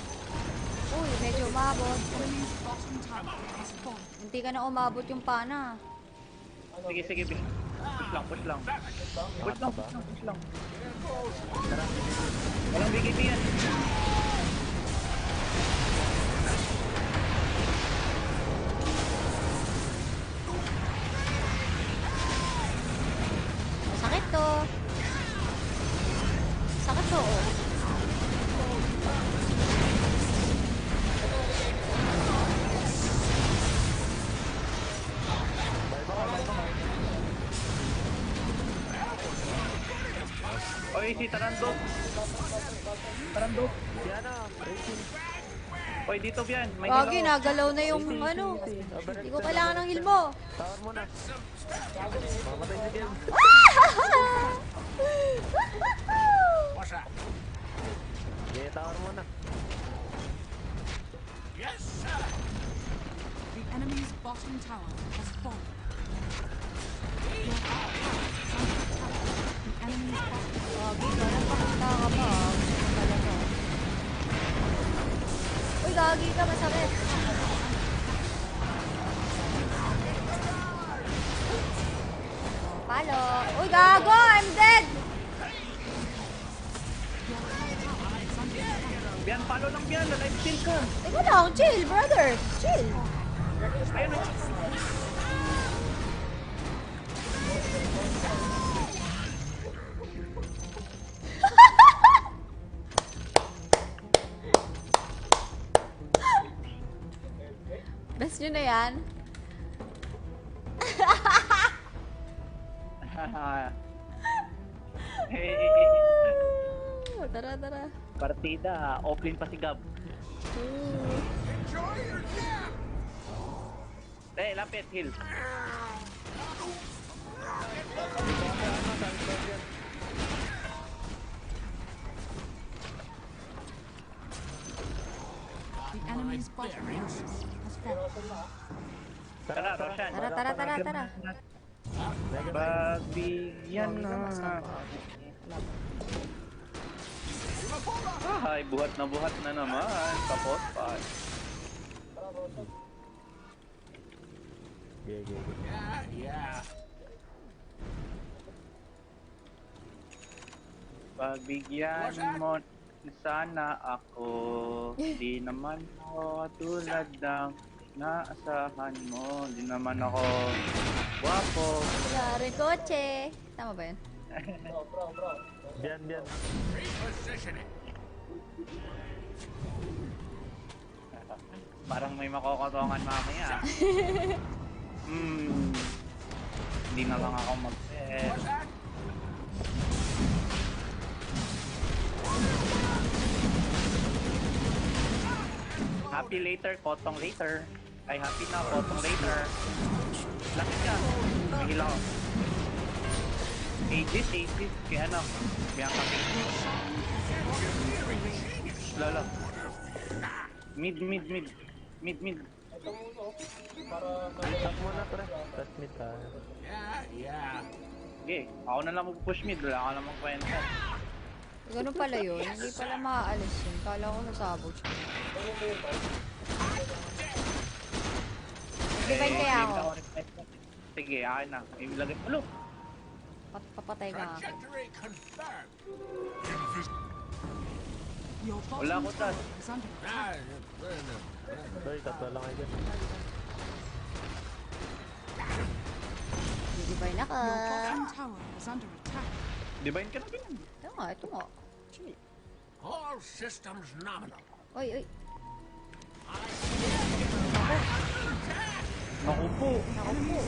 Uy, medyo umabot. Enemy's bottom tower has fallen. Hindi ka na umabot yung pana. Sige, sige, push lang, push lang. Push lang, push lang, push lang. Walang BKB yan. Sakit to. Sakit to, oh. Oy, si Tarando. Tarando. Si ano, Racing. Oy, dito yan. May Gagi, heal ako. nagalaw na yung ano. Hindi ko kailangan ng heal mo. Tower mo na. Mamatay si game. What's that? Yeah, tower mo na. Yes, sir. The enemy's bottom tower has fallen. Your top tower is under attack. The enemy's bottom Gagi, parang pakita ka pa. Talaga. Uy, gagi ka, masakit. Oh, palo. Uy, gago! I'm dead! Bian, palo lang Bian. Life steal ka. Teka lang, chill, brother. Chill. Ayun o. Best nyo na yan. Oh, tara, tara. Partida. Offlane pa si Gab. Enjoy your nap. Lapit, heal. The enemy's bottom tower has fallen. Tara, Roshan. Tara, tara, tara, tara. Pagbigyan na. Ay, buhat na naman. Tapos pa. Yeah. Yeah. Pagbigyan mo sana ako. Di naman ako tulad ng naasahan mo. Di naman ako guwapo. Yari, kotse. Tama ba yun? Diyan. Repositioning. Parang may makokotongan mamaya. Hindi na lang ako mag-set. What's that? Happy later, kotong later. Ay, happy na, kotong later. Laki ka. Mahila ko. Aegis. Kaya ano, Biancake. Lalo. Mid. Tap mo na, pre. Touch mid tayo. Yeah. Okay, ako na lang mag-push mid. Wala ka namang kwenta. Ganun pala yun. Hindi pala maaalis yun. Kala ko nasabot siya. Divine kaya ako. Sige, akin na. Ilagay. Alo! Papatay ka ako. Trajectory confirmed. Your Wala bottom ko tas. tower is under attack. Sorry, tatlo lang kayo dyan. Divine ako. Your bottom tower is under attack. Divine ka na din. Ito nga. Chill. All systems nominal. Oy. I stand Naku po. Naku po.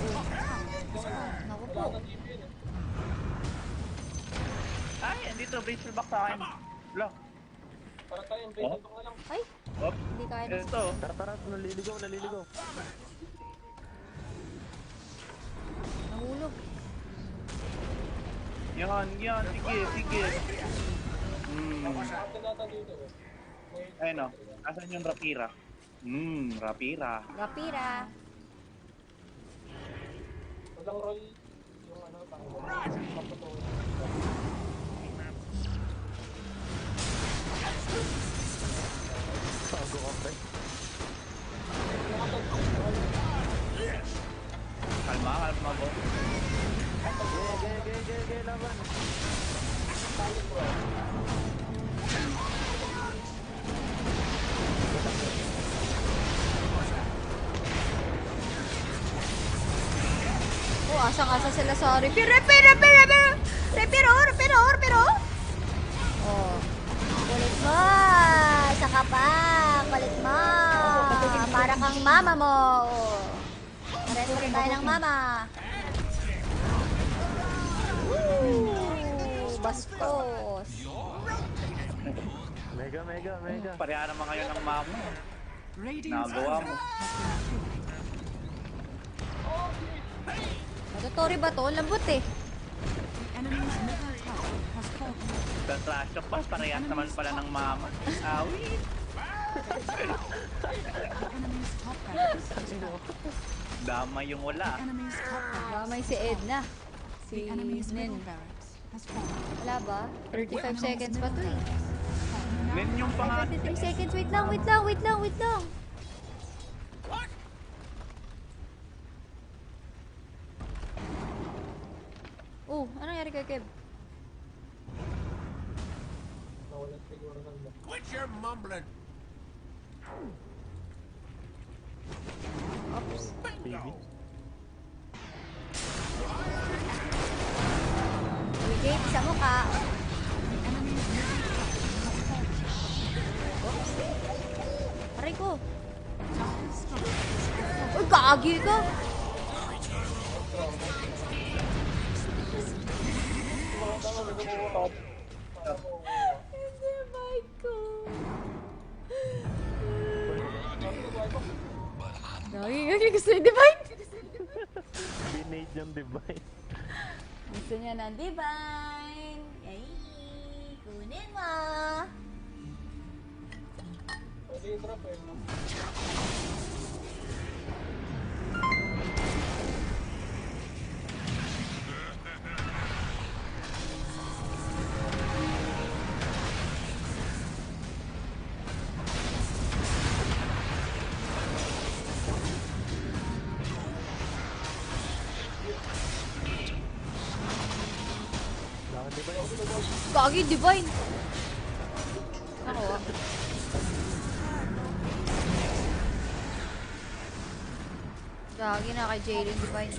Naku po. Ay, andito, bracer back sa akin. Wala. Ay, Oh, hindi kaya na. ito. Tara, tara, naliligaw, naliligaw. Nahulog. Yan, sige, sige. Ayun o, asan yung rapira? Rapira. Rapira. Bago ka, pre. Kalma po. Gaya, laban. Oh, asang-asa sila sa Repiro. Oh. Kulit mo. Saka pa. Kulit mo. Para kang mama mo. Oh. Pareho rin tayo ng mama. Woo! Bastos. Mega. Pareha naman kayo ng mama. Radiant's Nagawa mo. Matotori ba to? Lambot eh. The enemy's middle tower has fallen. Sa trash talk pa, parehas naman pala ng mama. Awi. The enemy's top barracks has fallen. Dama yung wala. The enemy's top barracks. Gamay si Edna. Si The enemy's Nen. middle barracks has fallen. Wala ba? 35 seconds pa to eh. Nen yung pang... 33 seconds. Wait lang. Oh, ano nangyari kay Kev? Quit your mumbling. Oops. Bingo. Bigay sa mukha. The enemy's middle tower has fallen. Oops. Aray ko. Tower structures Uy, kagi ka. Hindi, mic ko. Gagi, gusto yung divine. Binade yung divine. Gusto niya ng divine. Ay, kunin mo. Lakad divine. Gagi, divine. Ako ah. Gagi na kay Jalen divine.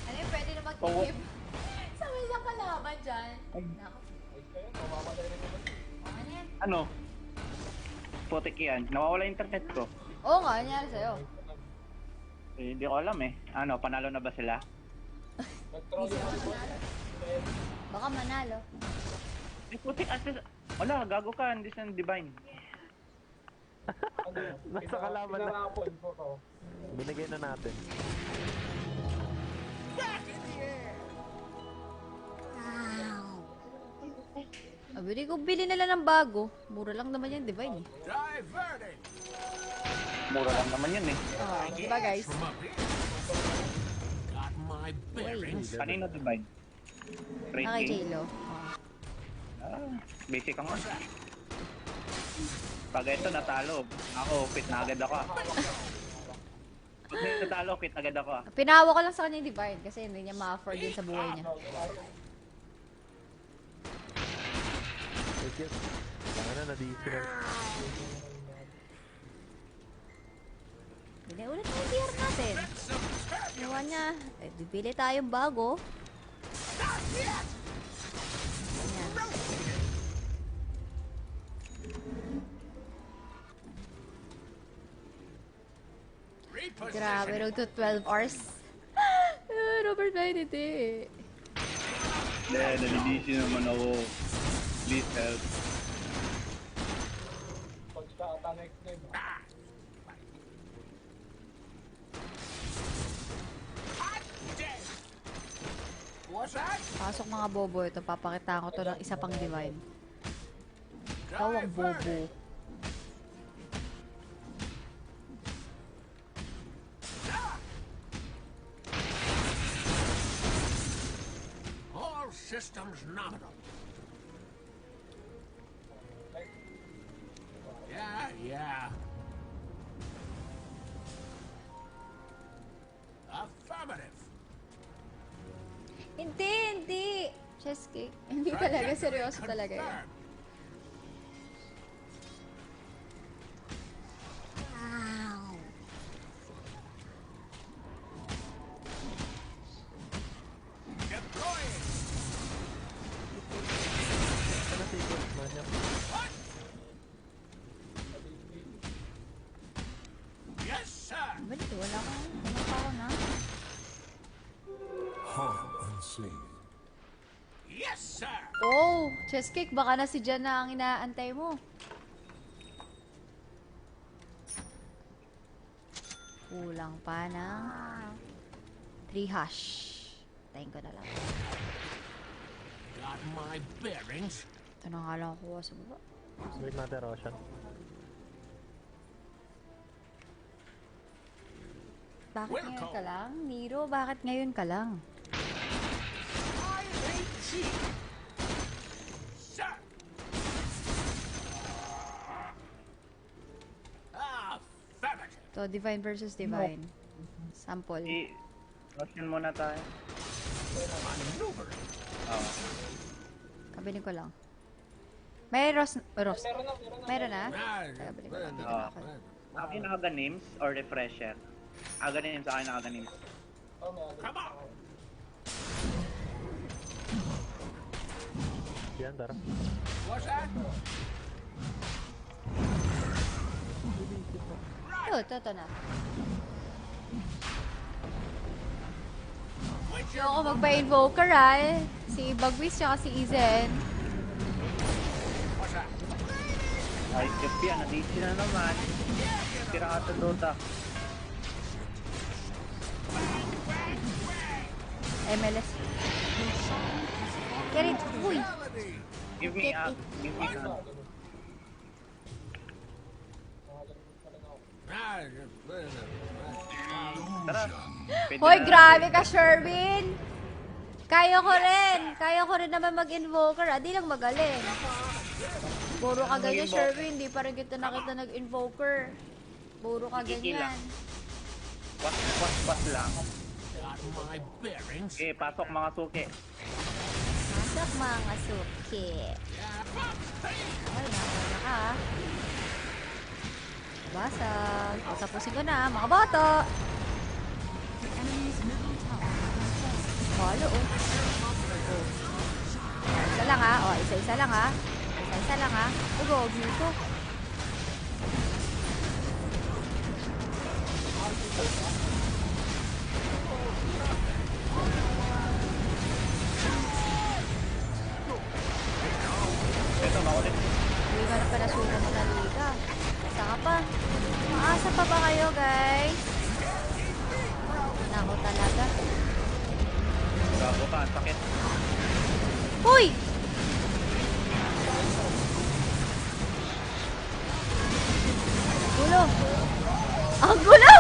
Ano yung pwede na mag-keep? Sa may isang kalaban dyan. Nako. Ano yan? Ano? Putik yan. Nawawala internet ko. Oo nga, ano nangyari sa'yo? Eh, hindi ko alam eh. Ano, panalo na ba sila? Baka manalo. Eh, putik at wala, gago ka. Hindi siya divine. Nasa kalaban na. Binigay na natin. Abili ko, bili na lang ng bago. Mura lang naman yan, divine eh. Diverting. Mura lang naman yun eh. Oh, diba guys? From up here. Got my bearings. Kanino divine? Great Kay game. J-Lo. Basic ang mas. Pag ito natalo, ako, fit na agad ako. Pag natalo, fit agad ako. Pinawa ko lang sa kanya yung divine kasi hindi niya ma-afford yun sa buhay niya. Thank you. Tangan na, na-DC na. Bili ulit yung tier natin. Gawa niya, bibili tayong bago. Ganyan. Grabe, road to 12 hours. Robert Benedict eh. Nalilisi naman ako. Please help. What's that? Pasok mga bobo ito. Papakita ko to ng isa pang divine. Ikaw ang bobo. All systems nominal. Yeah. Affirmative. Hindi. Chess cake. Hindi talaga. Seryoso talaga yan. Confirmed. Deploying. Ano si Ikot ba niya? Yes, sir. Ba dito? Wala akong pa na. Harm unseen. Yes, sir. Oh! Chess cake. Baka na si Jan na ang inaantay mo. Kulang pa na 3 hash. Tayin ko na lang. Got my bearings. Ito na nga lang kuha sa baba. Wait natin, Roshan. Bakit ngayon ka lang? Nero, bakit ngayon ka lang? I ain't cheap. Sir. Affirmative. To divine versus divine. Sample. Roshan muna tayo. Maneuver. Oo. Kabilin ko lang. May Ros. Meron na? Kabilin ko lang. Dito na ako. Akin nakaga names or refresher? Aga names, akin nakaga names. Come on. Yan, tara. What's that? Ito na. Yung ako magpa-invoker si Bagwis tsaka si Izen. What's that? Ay, Kepi, na-DC na naman. Pirata Dota. MLS. Get it! Uy! Give me a... Tara. Pwede Hoy, na- grabe ka, Sherwin! Kaya ko rin naman mag-invoker, di lang magaling. Puro ka ganyan, Sherwin, di pa rin kita nakita nag-invoker. Puro ka ganyan. Pas lang. Got my bearings. Okay, pasok mga suki. Masok mga suki. Ay, nakawala ka. Basag. O, tapusin ko na, mga boto. The enemy's middle tower Halo, oh. Isa lang ha. O, isa-isa lang ha. Isa-isa lang ha. Ugog, nito. Ito, makulit. Hindi ka na pa nasuko mo na liga. Basta ka pa. Maasa pa ba kayo, guys? Nako talaga. Gago ka, ang sakit. Uy! Gulo! Ang gulo!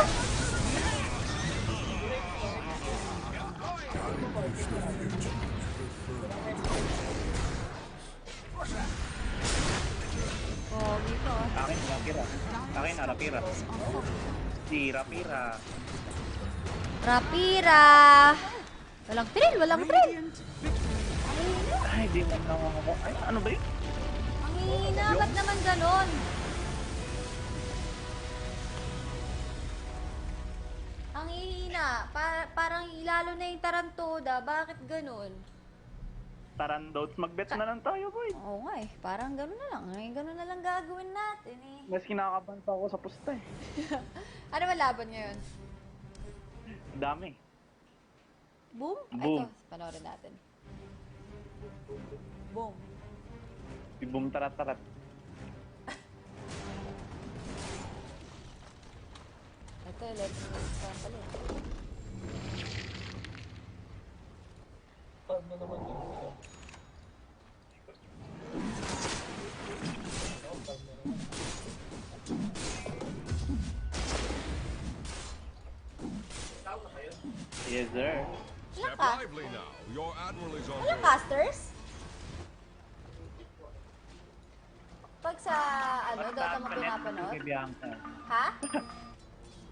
Pogi ko. Akin, Rapira. Akin, Rapira. Si Rapira. Rapira! Walang thrill, walang thrill. Ay, di man lang ako. Ay, ano ba yun? Ang hihina, ba't naman ganon? Ang hihina, parang lalo na yung tarantoda, bakit ganon? Tarandots, mag-bet na lang tayo, boy. Oo nga eh, parang ganon na lang. Ngayon ganon na lang gagawin natin eh. Mas kinakabahan pa ako sa pusta eh. Ano ba laban ngayon? Dami. Boom? Boom. Ito, panoorin natin. Boom. Si Boom tarat-tarat. Ito, 11 minutes pa pala. Yes, sir. Step Laka. lively now. Your admiral is on Walang board. casters? Pag sa, ano, Dota mo pa network pinapanood? kay Bianca. Ha?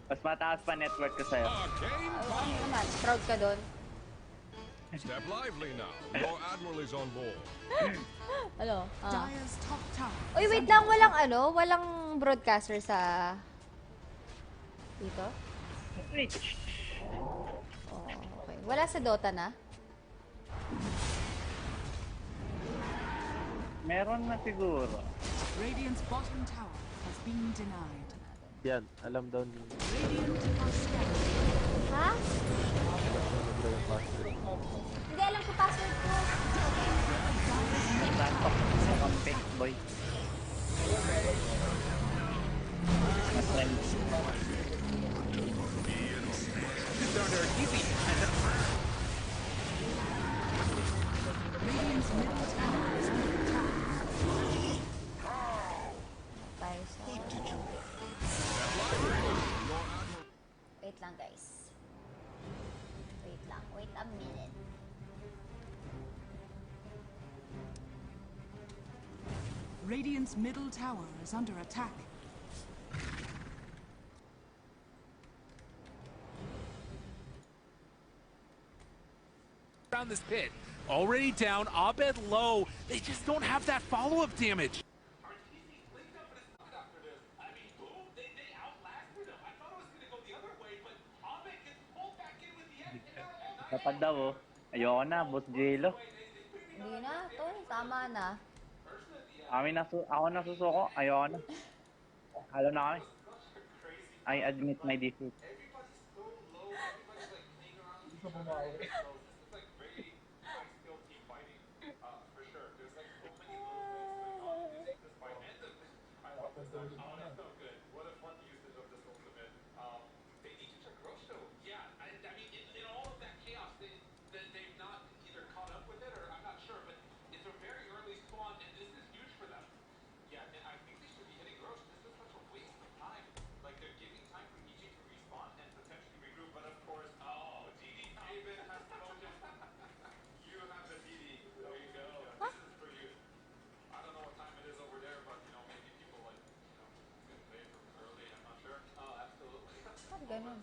Mas mataas pa network ko sa'yo. Arcane Ano power. naman? Proud ka doon? Step lively now. Your admiral is on board. Ano? Dire's top tower. Uy, wait lang. Walang ano? Walang broadcaster sa... Dito? Rich. Oh, okay. Wala sa Dota na? Meron na siguro. Radiant's bottom tower has been denied. Yan, alam daw ni... Radiant are scared. Ha? Alam daw yung password. Hindi alam ko password ko. Laptop sa kampe, boy. Mas lang. Radiant's middle tower is under attack. Tayo sa... Wait lang, guys. Wait lang. Wait a minute. Radiant's middle tower is under attack. Around this pit. Already down, Abed low. They just don't have that follow-up damage. Dapat daw, oh. Ayoko na, boss Jelo. Hindi na. Tol, tama na. Ako na susuko, ayoko na. Halo na kami. I admit my defeat. Ba't ganun?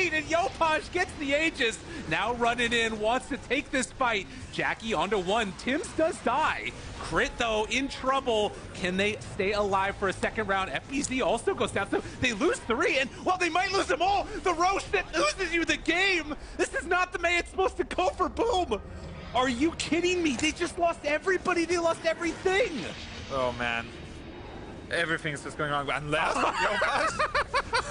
And Yopaj gets the Aegis. Now running in, wants to take this fight. Jackie onto one. Tim's does die. Crit, though, in trouble. Can they stay alive for a second round? FBZ also goes down. So they lose 3, and, well, they might lose them all. The Roche that loses you the game. This is not the way it's supposed to go for Boom. Are you kidding me? They just lost everybody. They lost everything. Oh, man. Everything's just going wrong. Unless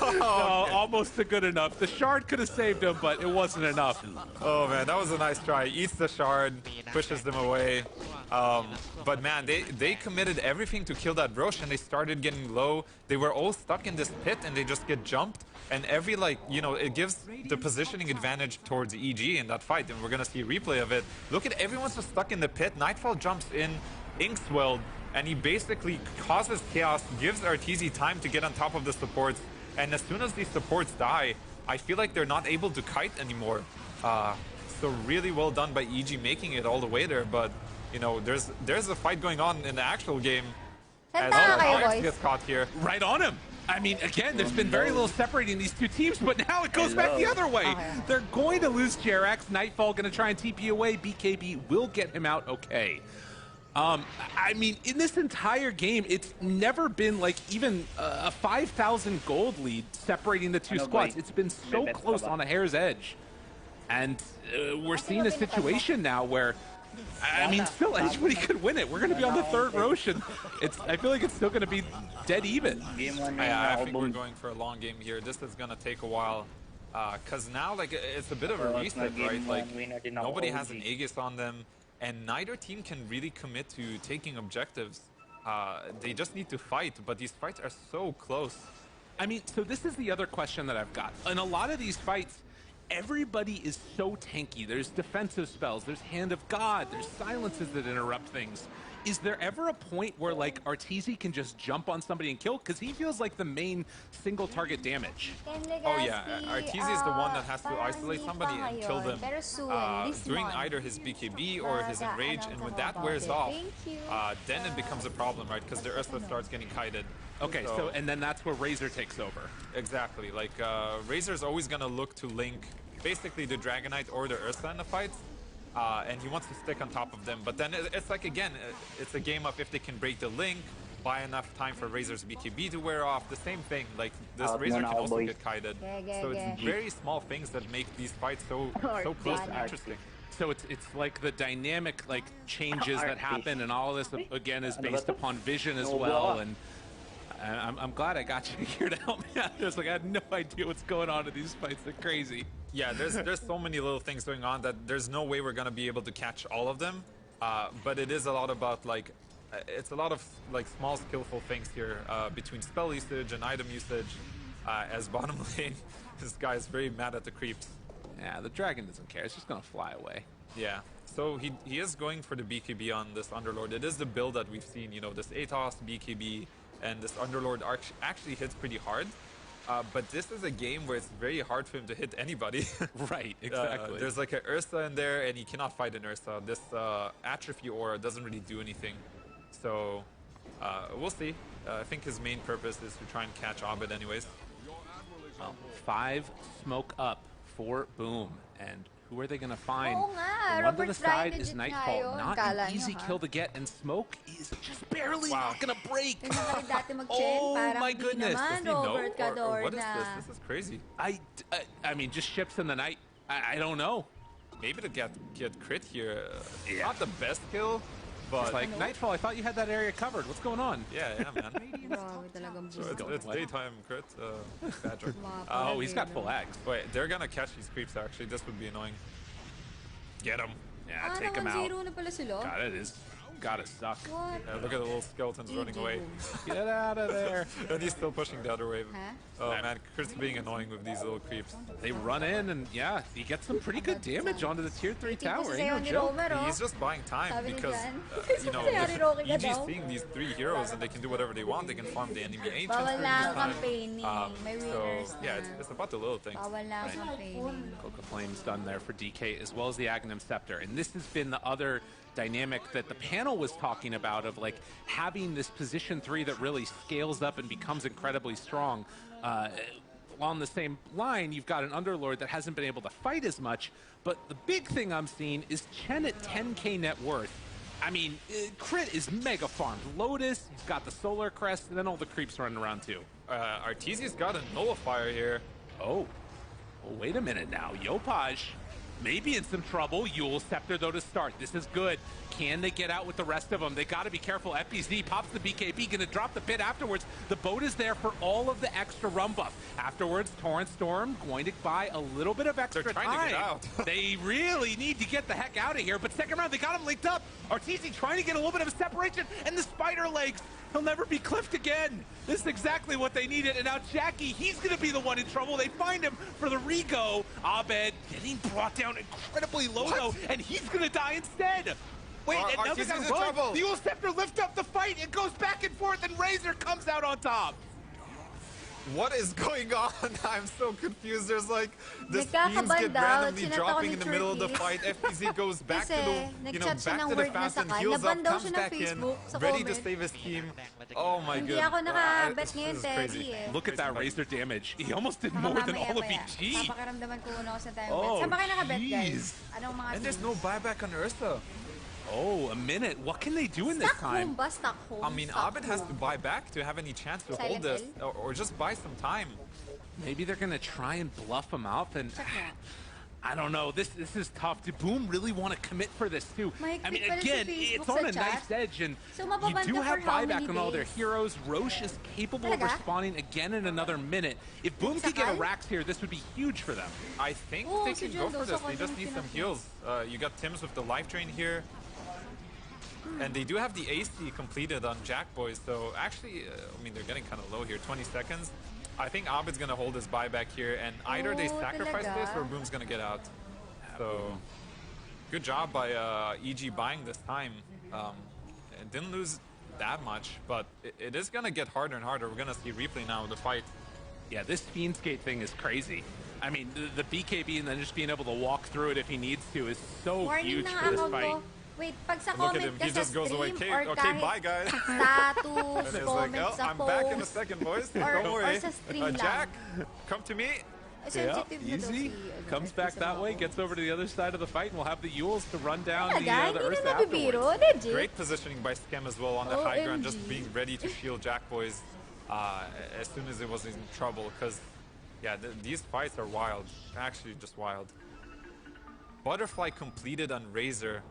No, almost good enough. The shard could have saved him, but it wasn't enough. Oh man, that was a nice try. Eats the shard, pushes them away. But man, they committed everything to kill that Roche, and they started getting low. They were all stuck in this pit, and they just get jumped. And every, like, you know, it gives the positioning advantage towards EG in that fight, and we're gonna see a replay of it. Look at everyone's just stuck in the pit. Nightfall jumps in, Inkswell, and he basically causes chaos, gives Arteezy time to get on top of the supports. And as soon as these supports die, I feel like they're not able to kite anymore. So really well done by EG making it all the way there. But, you know, there's a fight going on in the actual game. As Alex gets caught here. Right on him. I mean, again, there's been very little separating these two teams, but now it goes back the other way. They're going to lose Jerax. Nightfall going to try and TP away. BKB will get him out okay. I mean, in this entire game, it's never been like even a 5,000 gold lead separating the two squads. It's been so close on a hair's edge. And we're seeing a situation now where, I mean, still anybody could win it. We're going to be on the third Roshan. I feel like it's still going to be dead even. Game 1 I think we're going for a long game here. This is gonna take a while. Cause now like it's a bit of a reset, right? Like nobody has an Aegis on them, and neither team can really commit to taking objectives. They just need to fight, but these fights are so close. I mean, so this is the other question that I've got. In a lot of these fights, everybody is so tanky. There's defensive spells, there's Hand of God, there's silences that interrupt things. Is there ever a point where like Arteezy can just jump on somebody and kill? Because he feels like the main single target damage. Oh yeah, Arteezy is the one that has to isolate somebody and kill them during either his BKB or his Enrage, and when that wears off, then it becomes a problem, right? Because the Ursa starts getting kited. Okay, so and then that's where Razor takes over. Exactly, like Razor's always gonna look to link basically the Dragonite or the Ursa in the fights. And he wants to stick on top of them, but then it's like, again, it's a game of if they can break the link, buy enough time for Razor's BKB to wear off, the same thing, like this Razor can also get kited. So it's very small things that make these fights so close and interesting. So it's like the dynamic like changes that happen, and all of this again is based upon vision as well. And I'm glad I got you here to help me out. Just like I had no idea what's going on in these fights. They're crazy. Yeah, there's so many little things going on that there's no way we're gonna be able to catch all of them. But it is a lot about like, it's a lot of like small skillful things here between spell usage and item usage. As bottom lane, this guy is very mad at the creeps. Yeah, the dragon doesn't care. It's just gonna fly away. Yeah. So he is going for the BKB on this Underlord. It is the build that we've seen. You know, this Atos BKB, and this Underlord actually hits pretty hard. But this is a game where it's very hard for him to hit anybody. Right, exactly. There's like an Ursa in there, and he cannot fight an Ursa. This Atrophy Aura doesn't really do anything. So we'll see. I think his main purpose is to try and catch Abed anyways. Well, 5 smoke up for Boom. And who are they going to find? Oo nga, One to the Robert side Bryan is legit Nightfall. nga yun. Not Kala an nyo, easy ha? kill to get, and Smoke is just barely not going to break. Ganyan ka rin dati mag-chen, Oh parang my di goodness. naman, Does he know? Robert Or what is Cadorna. this? This is crazy. I mean, just ships in the night. I don't know. Maybe to get crit here. Not the best kill, but It's like, Nightfall, I thought you had that area covered. What's going on? yeah, man. Grabe talagang So bull. it's daytime crit. Badger. Oh, he's got full ags. Wait, they're gonna catch these creeps actually. This would be annoying. Get him. Yeah, take him out. 1-0 na pala sila. God, it is gotta suck. What? Yeah, look at the little skeletons running away. Get out of there. And he's still pushing the other wave. Huh? Oh man, Kurt's being annoying with these little creeps. They run in, and yeah, he gets some pretty good damage onto the tier 3 tower. Ain't no Sayo ni joke. Romer, oh. He's just buying time Sabi ni because, Jan. you know, Sayo ni Rocky ka EG's daw. seeing these 3 heroes and they can do whatever they want. They can farm the enemy ancients Bawal during na this ang time. campaigning. May winners So, yeah, na. it's about the little things. Bawal na ang campaigning. Coca Flame's done there for DK, as well as the Aghanim Scepter. And this has been the other dynamic that the panel was talking about, of like having this position 3 that really scales up and becomes incredibly strong. On the same line, you've got an Underlord that hasn't been able to fight as much, but the big thing I'm seeing is Chen at 10k net worth. I mean, Crit is mega farmed. Lotus, he's got the Solar Crest, and then all the creeps running around too. Arteezy's got a nullifier here. Oh, well, wait a minute now. Yopaj maybe in some trouble. Yule Scepter, though, to start. This is good. Can they get out with the rest of them? They got to be careful. FPZ pops the BKB, going to drop the pit afterwards. The boat is there for all of the extra run buff. Afterwards, Torrent Storm going to buy a little bit of extra They're trying time. to get out. They really need to get the heck out of here. But second round, they got him linked up. Arteezy trying to get a little bit of a separation, and the spider legs. He'll never be clipped again. This is exactly what they needed. And now Jackie, he's going to be the one in trouble. They find him for the rego. Abed getting brought down incredibly low, though, and he's going to die instead. Wait, and now they Arteezy's got in to run. trouble. The Yule Scepter lift up the fight. It goes back and forth, and Razor comes out on top. What is going on? I'm so confused. There's like the Nagkakabal screens get daw. randomly Sinataw dropping ni in the middle of the Turkey. fight. FPZ goes back to Kasi the, you know, nag-chat siya back ng to the word na fast and sakal. heals Naban up, daw comes siya ng back in, Facebook sa ready to comment. save his team. Oh my Hindi god. ako nakabet This ngayon, is Teddy, crazy. eh. Look at that Razor damage. He almost did Baka more than mamaya all of maya. EG. Papakaramdaman ko muna ako sa time Oh, bet. Saan ba kayo nakabet, jeez. guys? Anong mga And there's teams? no buyback on Ursa. Oh, a minute. What can they do in this Stockholm time? ba? Stockholm? I mean, Abed has to buy back to have any chance to hold this, or just buy some time. Maybe they're going to try and bluff him out. And Check nga. I don't know. This is tough. Do Boom really want to commit for this too? May I mean, click pala sa again, Facebook it's on sa a chat. nice edge, and So, you mababanta do have for how many buyback on all their days? heroes. Roche is capable of Talaga? respawning again in another minute. If Boom could get a Sakal? Rax here, this would be huge for them. I think Oh, they si can go Jundo, for this. sakal They just yung need some pinag- heals. You got Tim's with the life drain here. And they do have the AC completed on Jack Boys, so actually, I mean, they're getting kind of low here. 20 seconds. I think Abed's going to hold his buyback here, and either they Oh, sacrifice talaga? this or Boom's going to get out. So, good job by EG buying this time. It didn't lose that much, but it is going to get harder and harder. We're going to see replay now of the fight. Yeah, this Fiendskate thing is crazy. I mean, the BKB and then just being able to walk through it if he needs to is so Warning huge na for this account fight. ko. Wait, pag sa Look at comment him, ka he sa just goes away. stream Okay, or okay, kahit bye guys. status, And it's like, comment oh, sa I'm post. back in a second, boys. Don't or worry. sa stream lang. Jack, come to me. Sensitive na daw Easy. si, ano, Comes back sa that way, mga- gets over to the other side of the fight, and we'll have the Yules to run down the Talaga? Hindi Ursa na nabibiro? afterwards. Legit? Great positioning by Skem as well on the high ground, just OMG. being ready to shield Jack Boys as soon as it was in trouble. Because, yeah, these fights are wild. Actually, just wild. Butterfly completed on Razor.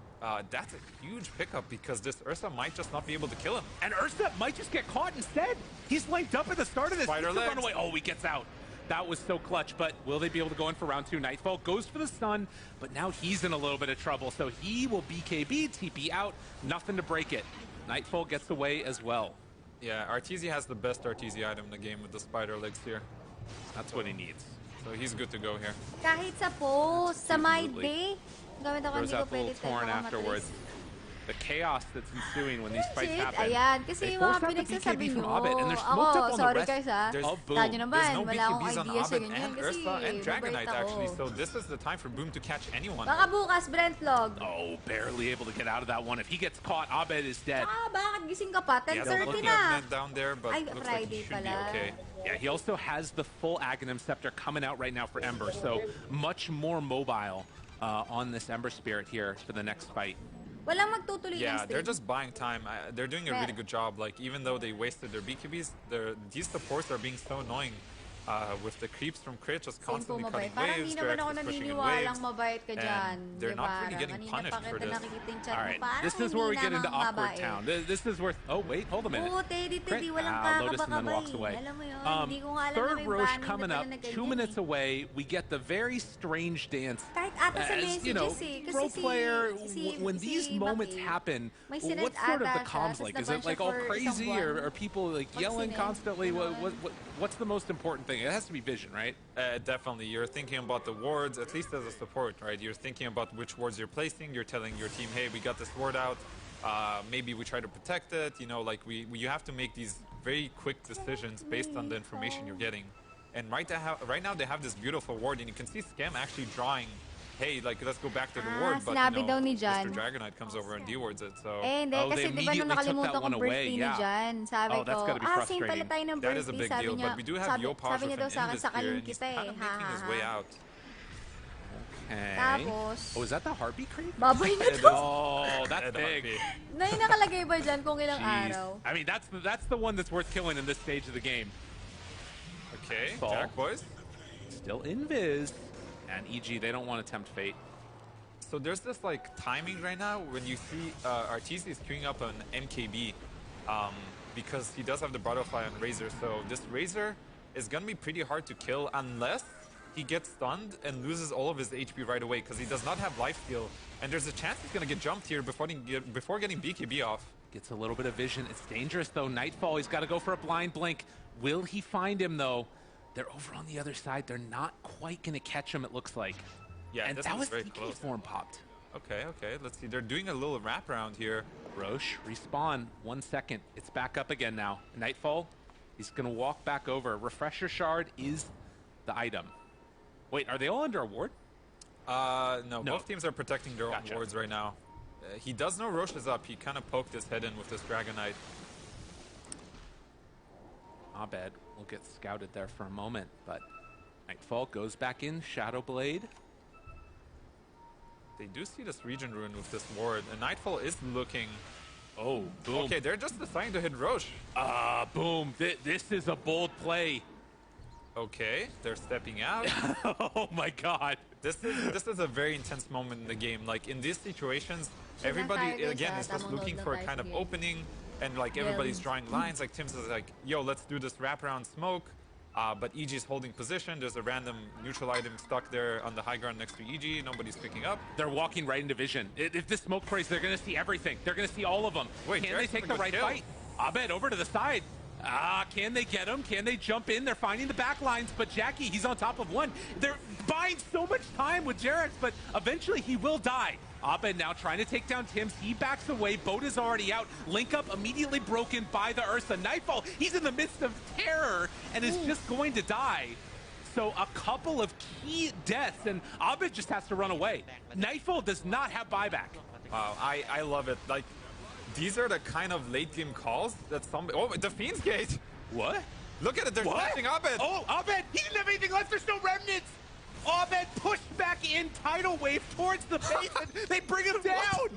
That's a huge pickup because this Ursa might just not be able to kill him. And Ursa might just get caught instead. He's linked up at the start of this. Spider Needs to run legs. away. Oh, he gets out. That was so clutch, but will they be able to go in for round 2? Nightfall goes for the stun, but now he's in a little bit of trouble, so he will BKB, TP out, nothing to break it. Nightfall gets away as well. Yeah, Arteezy has the best Arteezy item in the game with the spider legs here. That's what he needs. So he's good to go here. Kahit sa post, sa my Absolutely. day, gamit ako, Throws hindi ko out the pwede little tayo torn baka afterwards. matris. The chaos that's ensuing when these fights Shit, happen. ayan. Kasi They yung mga forced out the pinagsasabi BKB from nyo. Abed, and they're Ako, smoked up on the sorry rest. guys ha. There's, Of Boom. Tadyo naman, There's no wala akong BKBs on idea sa Abed ganyan and kasi Ursa and mabait Dragonite ako. actually, so this is the time for Boom to catch anyone. Baka bukas, Brent Log. Oh, barely able to get out of that one. If he gets caught, Abed is dead. Ah, bakit gising ka pa? He has a 10:30 lucky na. movement down there, but Ay, looks like Friday he should be pala. okay. Yeah, he also has the full Aghanim Scepter coming out right now for Ember, so much more mobile on this Ember Spirit here for the next fight. Walang magtutuloy ng Yeah, stream. they're just buying time. They're doing a really good job. Like, even though they wasted their BKBs, these supports are being so annoying. With the creeps from Crit just Same po constantly mabait. cutting Parang waves, hindi naman ako Drex is pushing in naniniwalang waves. mabait ka dyan. And they're Di not really parang getting kanina punished pa for kita this. nakikita yung chat All mo. right, Parang this is where we hindi get into namang awkward babae. town. This is where. Oh wait, hold a minute. Oo, Teddy, Crit. walang Lotus and then walks kakabakabay. away. Alam mo yun, hindi ko nga alam na Third may Roche banning coming na up, pala na 2 ganyan minutes eh. away. We get the very strange dance. Kahit ata sa As, you know, messages eh. Kasi pro player, when si these moments Maki, happen, may sinend what's sort of ata the siya, comms tas like? Is naban it like siya all for crazy, isang or buwan. are people like Pag yelling sinend, constantly? gano'n. What's the most important thing? It has to be vision, right? Definitely. You're thinking about the wards, at least as a support, right? You're thinking about which wards you're placing. You're telling your team, hey, we got this ward out. Maybe we try to protect it. You know, like you have to make these very quick decisions based on the information you're getting. And right now they have this beautiful ward, and you can see Scam actually drawing, hey, like, let's go back to the ward. But, sinabi you know, daw ni Mr. Jan. Dragonite comes over and dewards it, so... Eh, hindi. Oh, Kasi they di ba nung immediately took nakalimutan that one kong away, birthday ni yeah. Jan, sabi Oh, that's ko, gotta be same pala frustrating. tayo ng That is a birthday, big sabi deal, niya. but we do have Sabi Yopaj niya with daw an sa akin, Invis here, sakalin and he's kita eh. kind of making his way out. Okay. Tapos, Oh, is that the heartbeat crate? babay na It to. is. Oh, that's Ed big. Harvey. Na yung nakalagay ba dyan kung ilang Jeez. araw? I mean, that's the one that's worth killing in this stage of the game. Okay, Fall. Jack boys. Still invis. And EG, they don't want to tempt fate. So there's this like timing right now when you see Arteezy is queuing up an MKB because he does have the butterfly on Razor. So this Razor is gonna be pretty hard to kill unless he gets stunned and loses all of his HP right away because he does not have life steal. And there's a chance he's gonna get jumped here before getting BKB off. Gets a little bit of vision. It's dangerous though. Nightfall, he's got to go for a blind blink. Will he find him though? They're over on the other side. They're not quite gonna catch him, it looks like. Yeah, and this that is was very DK close. form popped. Okay, let's see. They're doing a little wraparound here. Roche, respawn. 1 second. It's back up again now. Nightfall, he's gonna walk back over. Refresher shard is the item. Wait, are they all under a ward? No, both teams are protecting their own Gotcha. wards right now. He does know Roche is up. He kind of poked his head in with this Dragonite. Abed will get scouted there for a moment, but Nightfall goes back in. Shadow Blade. They do see this region rune with this ward, and Nightfall is looking... Oh, boom. Okay, they're just deciding to hit Roche. Boom. This is a bold play. Okay, they're stepping out. Oh my god. This is a very intense moment in the game. Like in these situations, everybody again is just looking for a kind of opening, and like everybody's drawing lines. Like Tim's is like, yo, let's do this wraparound smoke. But EG's holding position. There's a random neutral item stuck there on the high ground next to EG. Nobody's picking up. They're walking right into vision. If this smoke prays, they're going to see everything. They're going to see all of them. Wait, can they take the right fight? Abed over to the side. Can they get him? Can they jump in? They're finding the back lines, but Jackie, he's on top of one. They're buying so much time with Jarex, but eventually he will die. Abed now trying to take down Tims. He backs away. Boat is already out. Link up immediately broken by the Ursa. Nightfall, he's in the midst of terror and is just going to die. So a couple of key deaths, and Abed just has to run away. Nightfall does not have buyback. Wow, I love it. Like, these are the kind of late game calls that some. Oh, the Fiend's Gate. What? Look at it. They're smashing Abed. Oh, Abed. He didn't have anything left. There's no remnants. Abed pushed back in tidal wave towards the base, and they bring him down.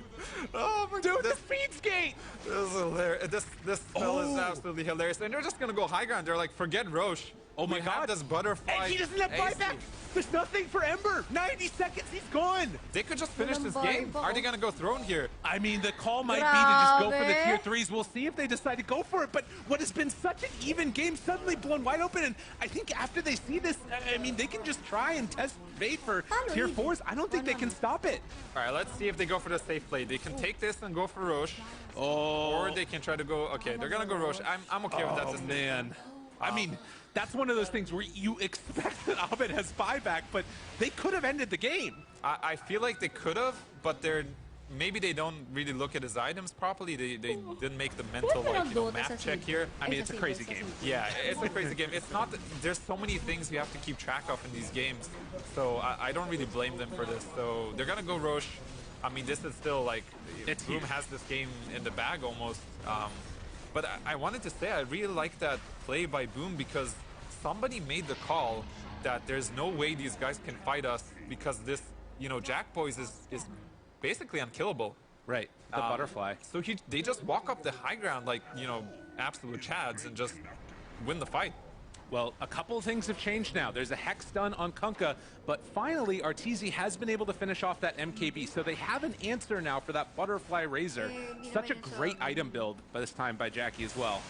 Oh my Dude, God. the Fiend's Gate. This is hilarious. This spell is absolutely hilarious. And they're just gonna go high ground. They're like, forget Roche. Oh my we God. have this butterfly. And he doesn't have buyback. There's nothing for Ember. 90 seconds, he's gone. They could just finish this game. Are they gonna go throne here? I mean, the call might be to just go for the tier 3s. We'll see if they decide to go for it. But what has been such an even game suddenly blown wide open. And I think after they see this, I mean, they can just try and test fate for tier 4s. I don't think they can stop it. All right, let's see if they go for the safe play. They can take this and go for Roche. Oh. Or they can try to go, okay, they're gonna go Roche. I'm okay with that. Oh, man. I mean, that's one of those things where you expect that Abed has buyback, but they could have ended the game. I feel like they could have, but maybe they don't really look at his items properly. They didn't make the mental map check here. I mean, it's a crazy game. Yeah, it's a crazy game. It's not that there's so many things you have to keep track of in these games. So I don't really blame them for this. So they're gonna go Roche. I mean, this is still like Boom has this game in the bag almost. But I wanted to say I really like that play by Boom because somebody made the call that there's no way these guys can fight us because this, Jack Boys is basically unkillable. Right, the butterfly. So they just walk up the high ground like, absolute chads and just win the fight. Well, a couple of things have changed now. There's a Hex stun on Kunkka, but finally Arteezy has been able to finish off that MKB, so they have an answer now for that Butterfly Razor. Such a great item build by this time by Jackie as well.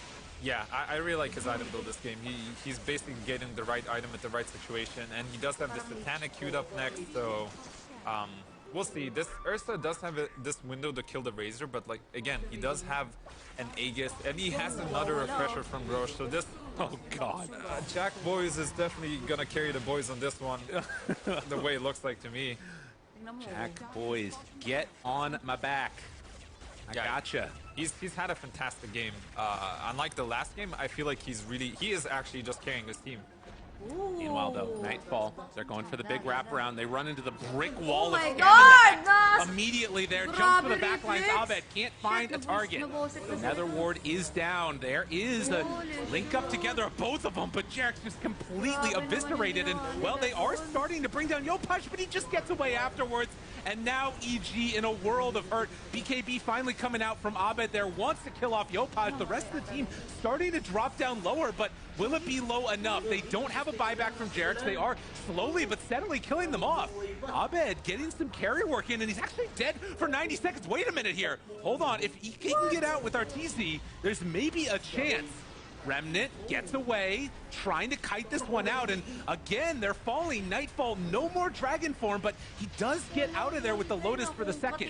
Yeah, I really like his item build this game. He's basically getting the right item at the right situation, and he does have the Satanic queued up next, so we'll see. This Ursa does have this window to kill the Razor, but like again, he does have an Aegis, and he has another refresher from Roche, so this... Oh God. Jack Boys is definitely gonna carry the boys on this one, the way it looks like to me. Jack Boys, get on my back. I gotcha. He's had a fantastic game. Unlike the last game, I feel like he is actually just carrying this team. Meanwhile, though, Nightfall, they're going for the big wrap-around. They run into the brick wall of my Scammon. God! Immediately there, jumps for the backlines. Abed can't find a target. The Nether Ward is down. There is a link up together of both of them, but Jarex just completely eviscerated. And, well, they are starting to bring down Yopaj, but he just gets away afterwards. And now EG in a world of hurt. BKB finally coming out from Abed there, wants to kill off Yopaj. The rest of the team starting to drop down lower, but will it be low enough? They don't have a buyback from Jarex. They are slowly but steadily killing them off. Abed getting some carry work in, and he's actually dead for 90 seconds. Wait a minute here. Hold on. If he can get out with Arteezy, there's maybe a chance. Remnant gets away, trying to kite this one out, and again, they're falling. Nightfall, no more dragon form, but he does get out of there with the Lotus for the second.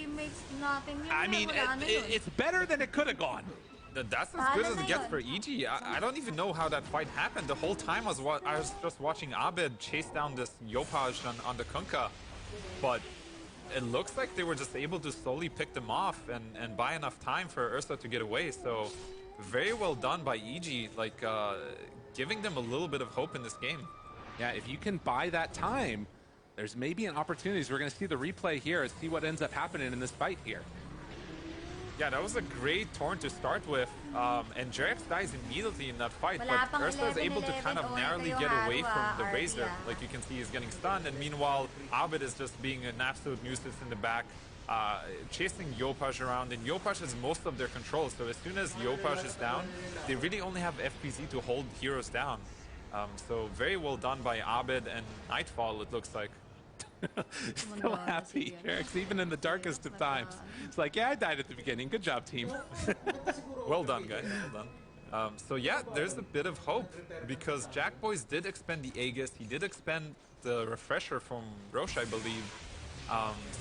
I mean, it's better than it could have gone. That's as good as it gets for EG. I don't even know how that fight happened. The whole time I was just watching Abed chase down this Yopaj on the Kunkka, but it looks like they were just able to slowly pick them off and buy enough time for Ursa to get away, so very well done by EG, like giving them a little bit of hope in this game. Yeah, if you can buy that time, there's maybe an opportunity. We're going to see the replay here and see what ends up happening in this fight here. Yeah, that was a great turn to start with, and Jarex dies immediately in that fight, but Ursa is able to kind of narrowly get away from the Razor. Like you can see, he's getting stunned, and meanwhile, Abed is just being an absolute nuisance in the back, chasing Yopaj around, and Yopaj has most of their control, so as soon as Yopaj is down, they really only have FPZ to hold heroes down. So very well done by Abed and Nightfall, it looks like. So happy, Eric's even in the darkest of times. It's like, yeah, I died at the beginning. Good job, team. Well done, guys. Well done. So yeah, there's a bit of hope because Jack Boys did expend the Aegis. He did expend the refresher from Roche, I believe.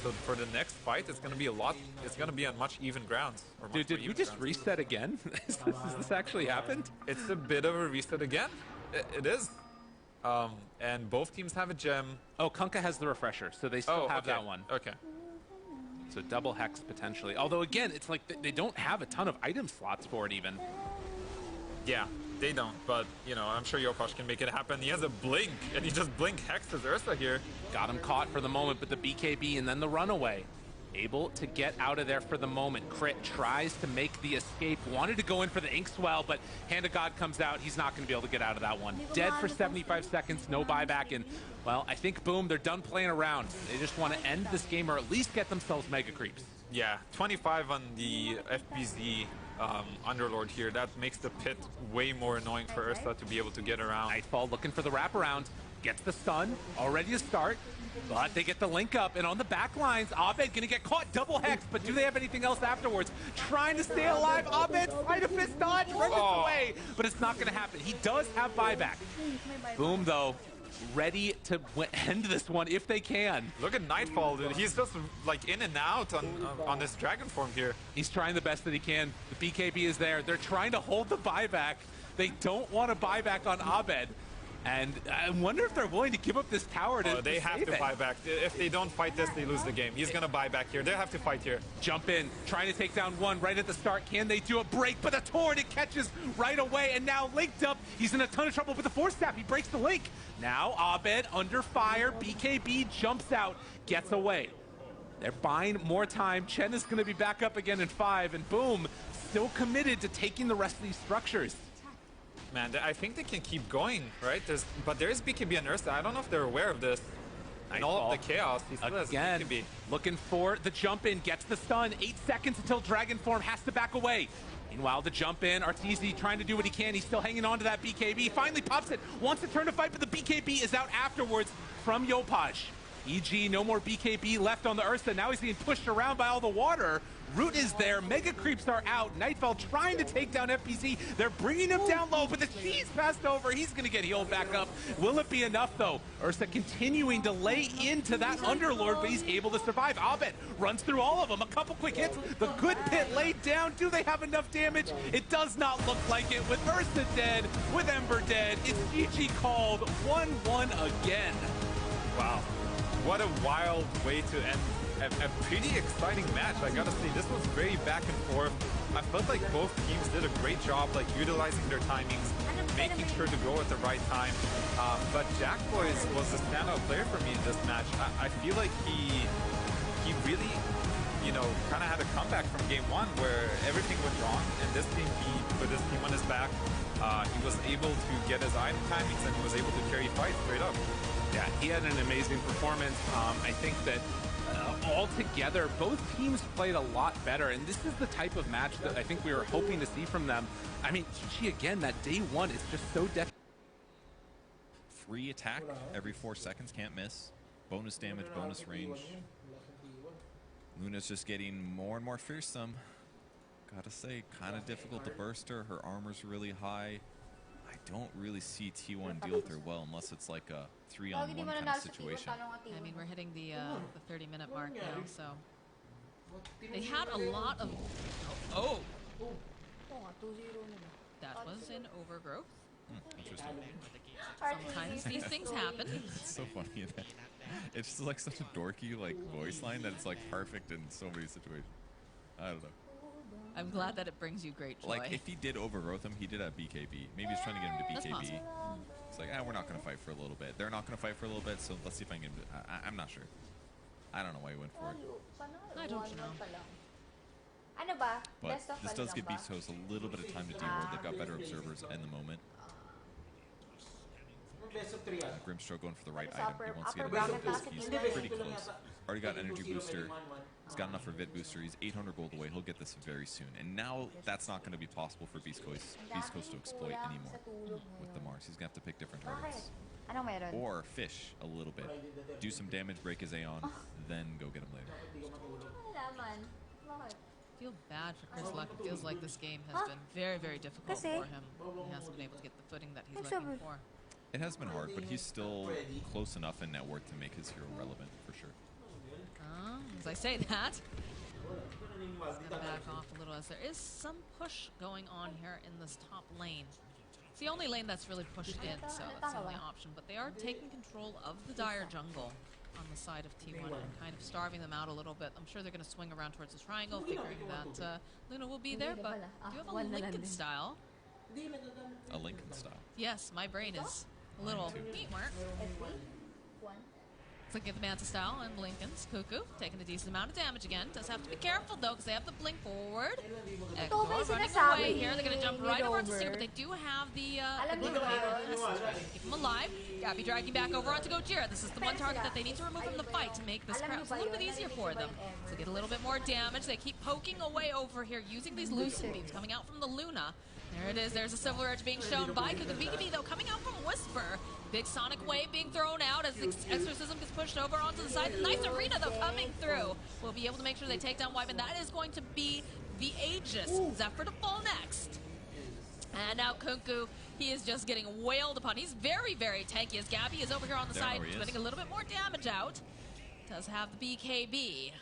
So for the next fight, it's going to be a lot. It's going to be on much even grounds. Dude, did we just reset again? Has this actually happened? It's a bit of a reset again. It is. And both teams have a gem. Oh, Kunkka has the refresher, so they still have okay. that one. Okay. So double hex potentially. Although again, it's like they don't have a ton of item slots for it even. Yeah, they don't. But, you know, I'm sure Yokosh can make it happen. He has a blink, and he just blink hexes Ursa here. Got him caught for the moment, but the BKB and then the runaway. Able to get out of there for the moment. Crit tries to make the escape. Wanted to go in for the ink swell, but Hand of God comes out. He's not going to be able to get out of that one. Dead for 75 seconds, no buyback. And, well, I think, boom, they're done playing around. They just want to end this game or at least get themselves mega creeps. Yeah, 25 on the FBZ Underlord here. That makes the pit way more annoying for Ursa to be able to get around. Nightfall looking for the wraparound. Gets the stun, all ready to start. But they get the link up, and on the back lines, Abed gonna get caught double hex, but do they have anything else afterwards? Trying to stay alive, Abed, Spider Fist dodge, rips away, but it's not gonna happen. He does have buyback. Boom, though, ready to end this one if they can. Look at Nightfall, dude. He's just like in and out on this dragon form here. He's trying the best that he can. The BKB is there. They're trying to hold the buyback. They don't want to buy back on Abed. And I wonder if they're willing to give up this tower to they have to buy back. If they don't fight this, they lose the game. He's going to buy back here. They have to fight here. Jump in, trying to take down one right at the start. Can they do a break? But the Torrent, it catches right away. And now linked up. He's in a ton of trouble with the Force Staff. He breaks the link. Now Abed under fire. BKB jumps out, gets away. They're buying more time. Chen is going to be back up again in 5. And boom, still committed to taking the rest of these structures. Man, I think they can keep going, right? But there is BKB and Ursa. I don't know if they're aware of this. And all of the chaos, he still has BKB. Looking for the jump in, gets the stun. 8 seconds until Dragon Form has to back away. Meanwhile, the jump in, Arteezy trying to do what he can. He's still hanging on to that BKB. Finally pops it, wants to turn to fight, but the BKB is out afterwards from Yopaj. EG, no more BKB left on the Ursa. Now he's being pushed around by all the water. Root is there. Mega creeps are out. Nightfall trying to take down FPZ. They're bringing him down low, but the Cheese passed over. He's going to get healed back up. Will it be enough, though? Ursa continuing to lay into that Underlord, but he's able to survive. Abed runs through all of them. A couple quick hits. The good pit laid down. Do they have enough damage? It does not look like it. With Ursa dead, with Ember dead, it's GG called 1-1 again. Wow. What a wild way to end a pretty exciting match. I gotta say, this was very back and forth. I felt like both teams did a great job, like utilizing their timings, making sure to go at the right time. But Jack Boys was the standout player for me in this match. I feel like he really, you know, kind of had a comeback from game 1 where everything went wrong, and this team, he put his team on his back. He was able to get his item timings, and he was able to carry fights straight up. Yeah, he had an amazing performance. I think that altogether, both teams played a lot better, and this is the type of match that I think we were hoping to see from them. I mean, Chi, again, that day 1 is just so free attack every 4 seconds, can't miss. Bonus damage, bonus range. Luna's just getting more and more fearsome. Gotta say, kind of difficult to burst her. Her armor's really high. I don't really see T1 deal with her well unless it's like a 3-on-1 kind of situation. I mean, we're hitting the 30-minute mark now, so they had a lot of. Oh, that was an overgrowth. Interesting. Sometimes these things happen. It's so funny. It's just like such a dorky like voice line that it's like perfect in so many situations. I don't know. I'm glad that it brings you great joy. Like, if he did overgrowth him, he did have BKB. Maybe he's trying to get him to That's BKB. possible. It's like, we're not going to fight for a little bit. They're not going to fight for a little bit, so let's see if I can get him to... I'm not sure. I don't know why he went for it. I don't know. But this does give Beast Host a little bit of time to deal with. They've got better observers in the moment. Grimstroke going for the right item. upper- He wants to get upper a boost. bracket He's basket pretty close. Already got energy booster. He's got enough for Vit booster. He's 800 gold away. He'll get this very soon. And now that's not going to be possible for Beast Coast to exploit anymore with the Mars. He's going to have to pick different targets. Anong meron? Or fish a little bit. Do some damage, break his Aeon, then go get him later. Malaman. Bakit? Feel bad for Chris Luck. It feels like this game has been very, very difficult Kasi? for him. He hasn't been able to get the footing that he's Ay, looking sabi. for. It has been hard, but he's still close enough in net worth to make his hero relevant for sure. As I say that, step back off a little as there is some push going on here in this top lane. It's the only lane that's really pushed in, so that's the only option. But they are taking control of the dire jungle on the side of T1 and kind of starving them out a little bit. I'm sure they're going to swing around towards the triangle, figuring that Luna will be there, but do you have a Lincoln style? A Lincoln style. Yes, my brain is a little work. Looking at the Manta style and Lincoln's Cuckoo, taking a decent amount of damage again. Does have to be careful though, because they have the blink forward. Ektor running away here. They're going to jump right over onto Stinger, but they do have the blink keep him alive. Gabby dragging back over onto Gojira. This is the one target that they need to remove from the fight to make this perhaps a little bit easier for them. So get a little bit more damage. They keep poking away over here using these Lucid beams coming out from the Luna. There it is. There's a Silver Edge being shown by Cuckoo. The BKB though coming out from Whisper. Big Sonic Wave being thrown out as the Exorcism gets pushed over onto the side. The nice arena, though, coming through. We'll be able to make sure they take down Wyvern. That is going to be the Aegis. Zephyr to fall next. And now Kunku, he is just getting wailed upon. He's very, very tanky as Gabby is over here on the side, spending a little bit more damage out. Does have the BKB.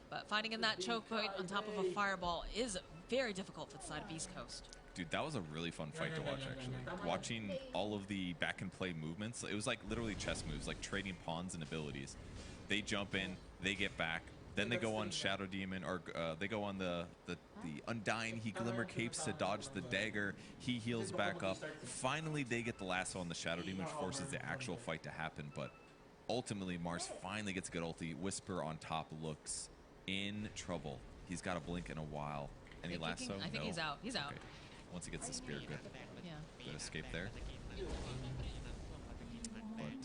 But fighting in that choke point on top of a fireball is very difficult for the side of East Coast. Dude, that was a really fun fight to watch, actually. Watching all of the back and play movements, it was like literally chess moves, like trading pawns and abilities. They jump in, they get back, then they go on Shadow Demon, or they go on the Undying. He Glimmer Capes to dodge the dagger. He heals back up. Finally, they get the lasso on the Shadow Demon, which forces the actual fight to happen. But ultimately, Mars finally gets a good ulti. Whisper on top looks in trouble. He's got a blink in a while. Any lasso? I think No. he's out. He's out. Okay. Once he gets the spear, good. Yeah. Good escape there.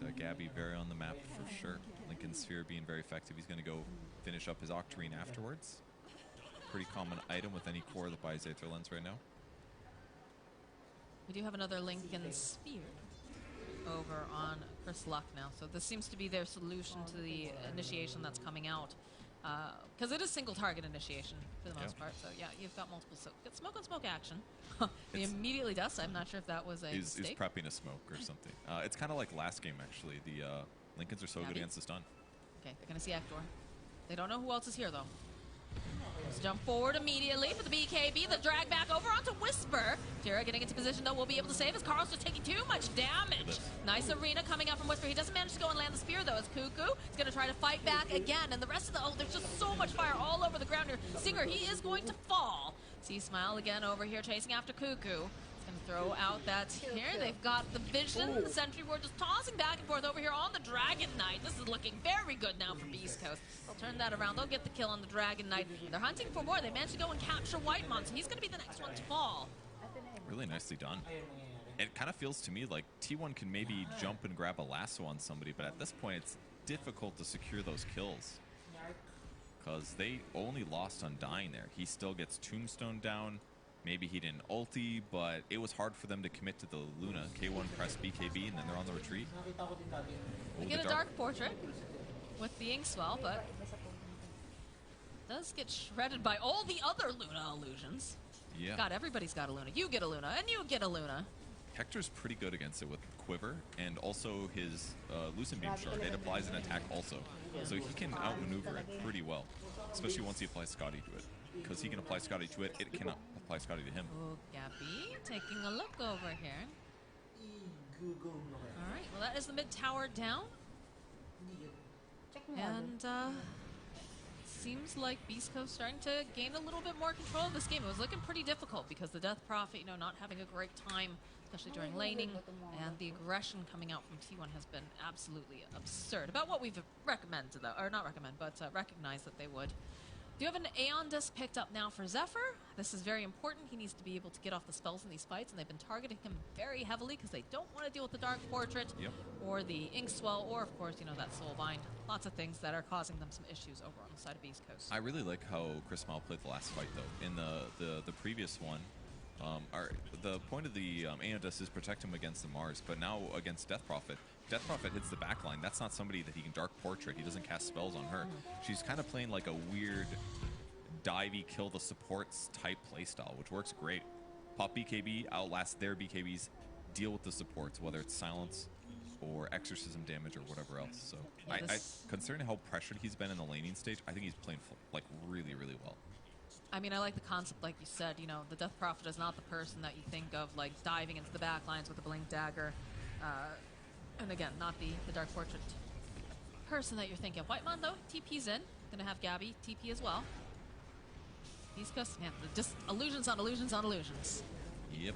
But Gabby very on the map for sure. Lincoln Sphere being very effective. He's going to go finish up his Octarine afterwards. Pretty common item with any core that buys Aether Lens right now. We do have another Lincoln Sphere over on Chris Luck now. So this seems to be their solution to the initiation that's coming out. Because it is single target initiation for the most part. So yeah, you've got multiple smoke on smoke action. He immediately does. I'm not sure if that was a He's mistake. prepping a smoke or something. It's kind of like last game, actually. The Lincolns are so good against the stun. Okay, they're going to see Ektor. They don't know who else is here, though. Let's jump forward immediately for the BKB. The drag back over onto Whisper. Tira getting into position, though, will be able to save as Carl's just taking too much damage. Nice arena coming out from Whisper. He doesn't manage to go and land the spear, though, as Cuckoo is going to try to fight back again. And the rest of the... Oh, there's just so much fire all over the ground here. Singer, he is going to fall. See Smile again over here chasing after Cuckoo. Going to throw out that here. They've got the vision. The sentry ward just tossing back and forth over here on the Dragon Knight. This is looking very good now for Beast Coast. They'll turn that around. They'll get the kill on the Dragon Knight. They're hunting for more. They managed to go and capture Whitemon, so he's going to be the next one to fall. Really nicely done. It kind of feels to me like T1 can maybe jump and grab a lasso on somebody, but at this point it's difficult to secure those kills. Because they only lost on dying there. He still gets Tombstone down. Maybe he didn't ulti, but it was hard for them to commit to the Luna. K1 press BKB, and then they're on the retreat. They get a Dark Portrait with the Inkswell, but does get shredded by all the other Luna illusions. Yeah. God, everybody's got a Luna. You get a Luna, and you get a Luna. Hector's pretty good against it with Quiver, and also his Lucent Beam Shard. It applies an attack also. So he can outmaneuver it pretty well, especially once he applies Scotty to it. Because he can apply Scotty to it, it cannot apply Scotty to him. Oh, Gabby, taking a look over here. All right, well, that is the mid tower down. And seems like Beast Coast starting to gain a little bit more control of this game. It was looking pretty difficult because the Death Prophet, not having a great time, especially during laning, and the aggression coming out from T1 has been absolutely absurd. About what we've recommended, though, or not recommend, but recognized that they would. Do have an Aeon Disc picked up now for Zephyr. This is very important. He needs to be able to get off the spells in these fights, and they've been targeting him very heavily because they don't want to deal with the Dark Portrait or the Inkswell or, of course, you know, that Soulbind. Lots of things that are causing them some issues over on the side of East Coast. I really like how Chris Mile played the last fight, though. In the previous one, the point of the Aeon Disc is protect him against the Mars, but now against Death Prophet hits the backline. That's not somebody that he can Dark Portrait. He doesn't cast spells on her. She's kind of playing like a weird divey, kill the supports type playstyle, which works great. Pop BKB, outlast their BKBs, deal with the supports, whether it's silence or exorcism damage or whatever else. So, I considering how pressured he's been in the laning stage, I think he's playing like really, really well. I mean, I like the concept, like you said. You know, the Death Prophet is not the person that you think of, like diving into the backlines with a Blink Dagger. And again, not the Dark Portrait person that you're thinking of. Whitemon, though, TP's in. Gonna have Gabby TP as well. East Coast, man, just illusions on illusions on illusions. Yep.